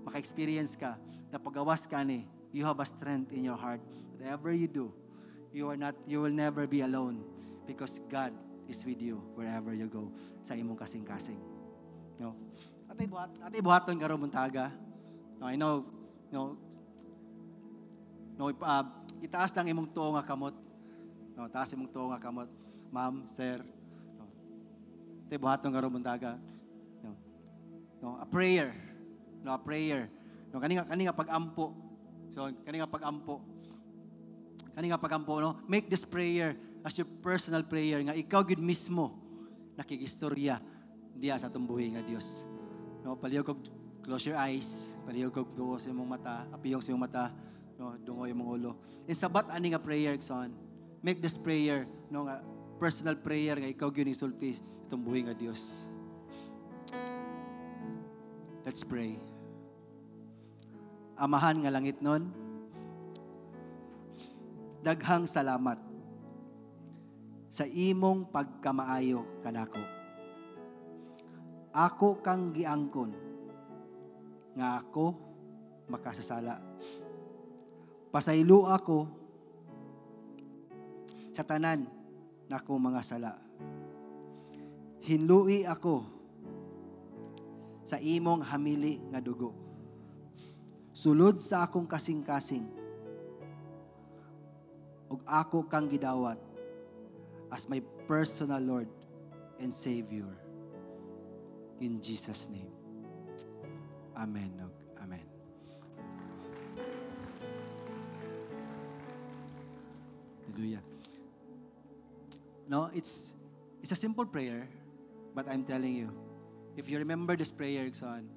S6: maka-experience ka na pagawas ka ni, you have a strength in your heart. Whatever you do, you will never be alone because God is with you wherever you go sa imong kasing-kasing. No? Atay buhaton karon buntaga. No, I know, itaas lang imong tuo nga kamot. No, taas imong tuo nga kamot. Ma'am, sir. No. Atay buhaton karon buntaga. No, a prayer. No, a prayer. No, kani nga pag-ampo. So, kani nga pag-ampo, no? Make this prayer as your personal prayer nga ikaw gid mismo nakigistorya diya sa tumbuhi nga Dios. No, palihog kog close your eyes, palihog kog duo sa imong mata, apiyong sa imong mata, no, dungoy imong ulo. In sabat ani nga prayer, son. Make this prayer, no, nga personal prayer nga ikaw gyud isulti sa tumbuhi nga Dios. Let's pray. Amahan nga langit nun, daghang salamat sa imong pagkamaayo kanako. Ako kang giangkon nga ako makasasala. Pasaylo ako sa tanan nako mga sala. Hinlui ako sa imong hamili nga dugo. Sulod sa akong kasing-kasing, ug ako kang gidawat as my personal Lord and Savior. In Jesus' name. Amen. Amen. Hallelujah. No, it's a simple prayer, but I'm telling you, if you remember this prayer, son,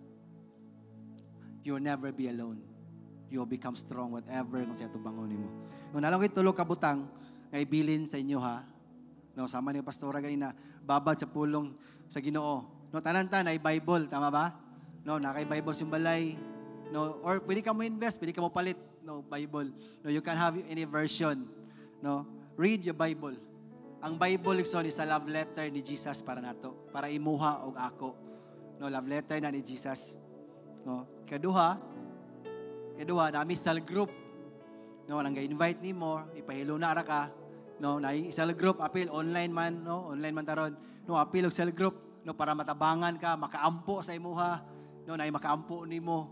S6: you will never be alone. You will become strong whatever kung siya tubangon mo. Nung nalang kayo tulog kabutang, nga ibilin sa inyo ha. No, sama ni pastora ganina, babad sa pulong sa Ginoo. No, tanan-tanan ay Bible, tama ba? No, nakay Bible yung balay. No, or pwede ka mo invest, pwede ka mo palit, no, Bible. No, you can have any version. No, read your Bible. Ang Bible is a love letter ni Jesus para nato, para imuha og ako. No, love letter na ni Jesus. No, kaduha nami cell group. No, nang ga-invite nimo, ipahilo na ara ka. No, na cell group apil online man, no, online man taron. No, apil og cell group, no, para matabangan ka, makaampo sa imuha. No, na makaampo nimo.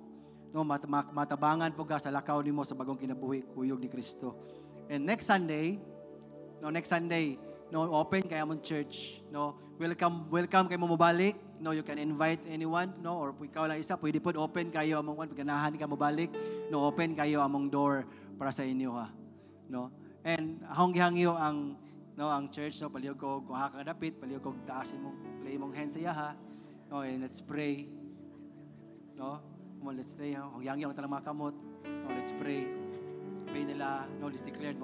S6: No, matabangan po ka sa lakaw nimo sa bagong kinabuhi kuyog ni Kristo. And next Sunday, no, open kay among church. No, welcome kay mo mobalik. No, you can invite anyone, no, or ikaw lang isa, pwede po open kayo among paganahan ka mobalik. No, open kayo among door para sa inyo ha. No, and hangyo ang church, no, palihog ko kung hakadapit, palihog ko taas imong play mong hands sa ha. No, and let's pray. No, come on, let's stay ha. Hangyo ang tanang makamot. No, let's pray. Pray nila, no, let's declare,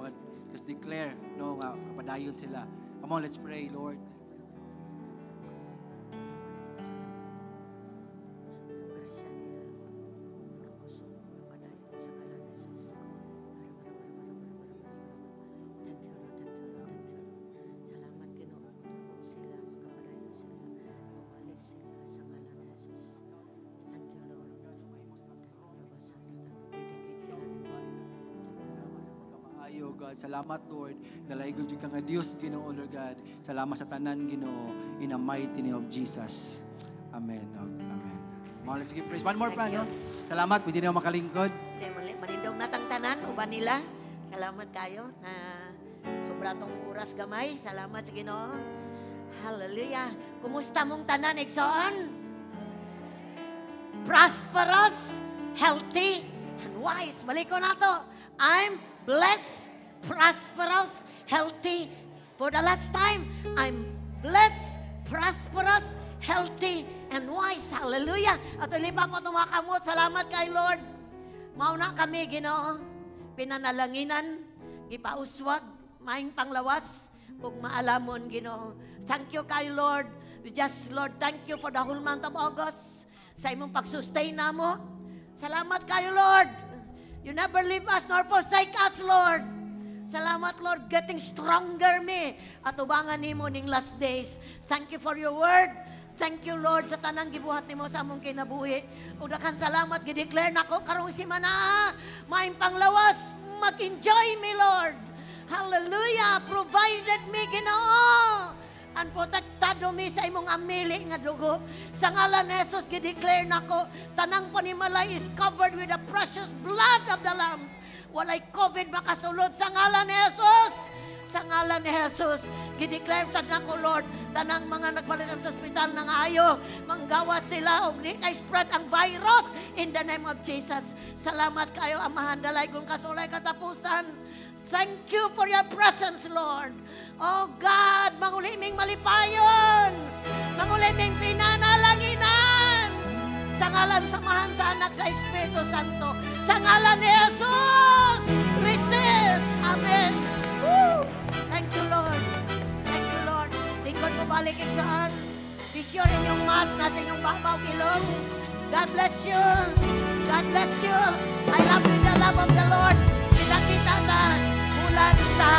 S6: no, nga kapadayon sila. Come on, let's pray, Lord. oh God. Salamat, Lord. Dalaygon jud ka nga Dios, Ginoo, Lord God. Salamat sa tanan, Ginoo. In the mighty name of Jesus. Amen. Amen. Mga sige, praise. One more plan, no? Salamat, pwede na makalingkod.
S7: Manindong natang tanan, uban nila. Salamat kayo na sobra tong oras gamay. Salamat sa Ginoo. Hallelujah. Kumusta mong tanan, Igsoon? Prosperous, healthy, and wise. Balik ko na to. I'm blessed, prosperous, healthy. For the last time, I'm blessed, prosperous, healthy, and wise. Hallelujah. At ulipan ko itong mga kamot. Salamat kay Lord. Mauna kami, Ginoo. Pinanalanginan, gipauswag, maing panglawas, ug maalamon, Ginoo. Thank you kay Lord. We just, Lord, thank you for the whole month of August. Sa imong pag-sustain na mo. Salamat kayo, Lord. You never leave us nor forsake us, Lord. Salamat, Lord, getting stronger me. At ubangan nimo ning last days. Thank you for your word. Thank you, Lord, sa tanang gibuhat nimo sa among kinabuhi. Udakan salamat, gideclare nako karong simana. Maing panglawas, mag-enjoy me, Lord. Hallelujah. Provided me, Ginoo. And protektado mi sa imong amili nga dugo. Sa ngalan ni Jesus, gideclare nako, tanang panimalay is covered with the precious blood of the Lamb. Walay COVID makasulod sa ngalan ni Jesus. Sa ngalan ni Jesus, gideclare sa nako, Lord, tanang mga nagbalit sa ospital ng ayo, manggawa sila o di kay spread ang virus in the name of Jesus. Salamat kayo, Amahan, dalay kung kasulay katapusan. Thank you for your presence, Lord. Oh God, manguliming malipayon. Manguliming pinanalanginan. Sa ngalan samahan sa anak sa Espiritu Santo. Sa ngalan ni Jesus. Receive. Amen. Woo! Thank you, Lord. Thank you, Lord. Lingkod mo balik saan. Be sure inyong mask na sa inyong babaw kilong. God bless you. God bless you. I love you in the love of the Lord. Kita-kita na bulan sa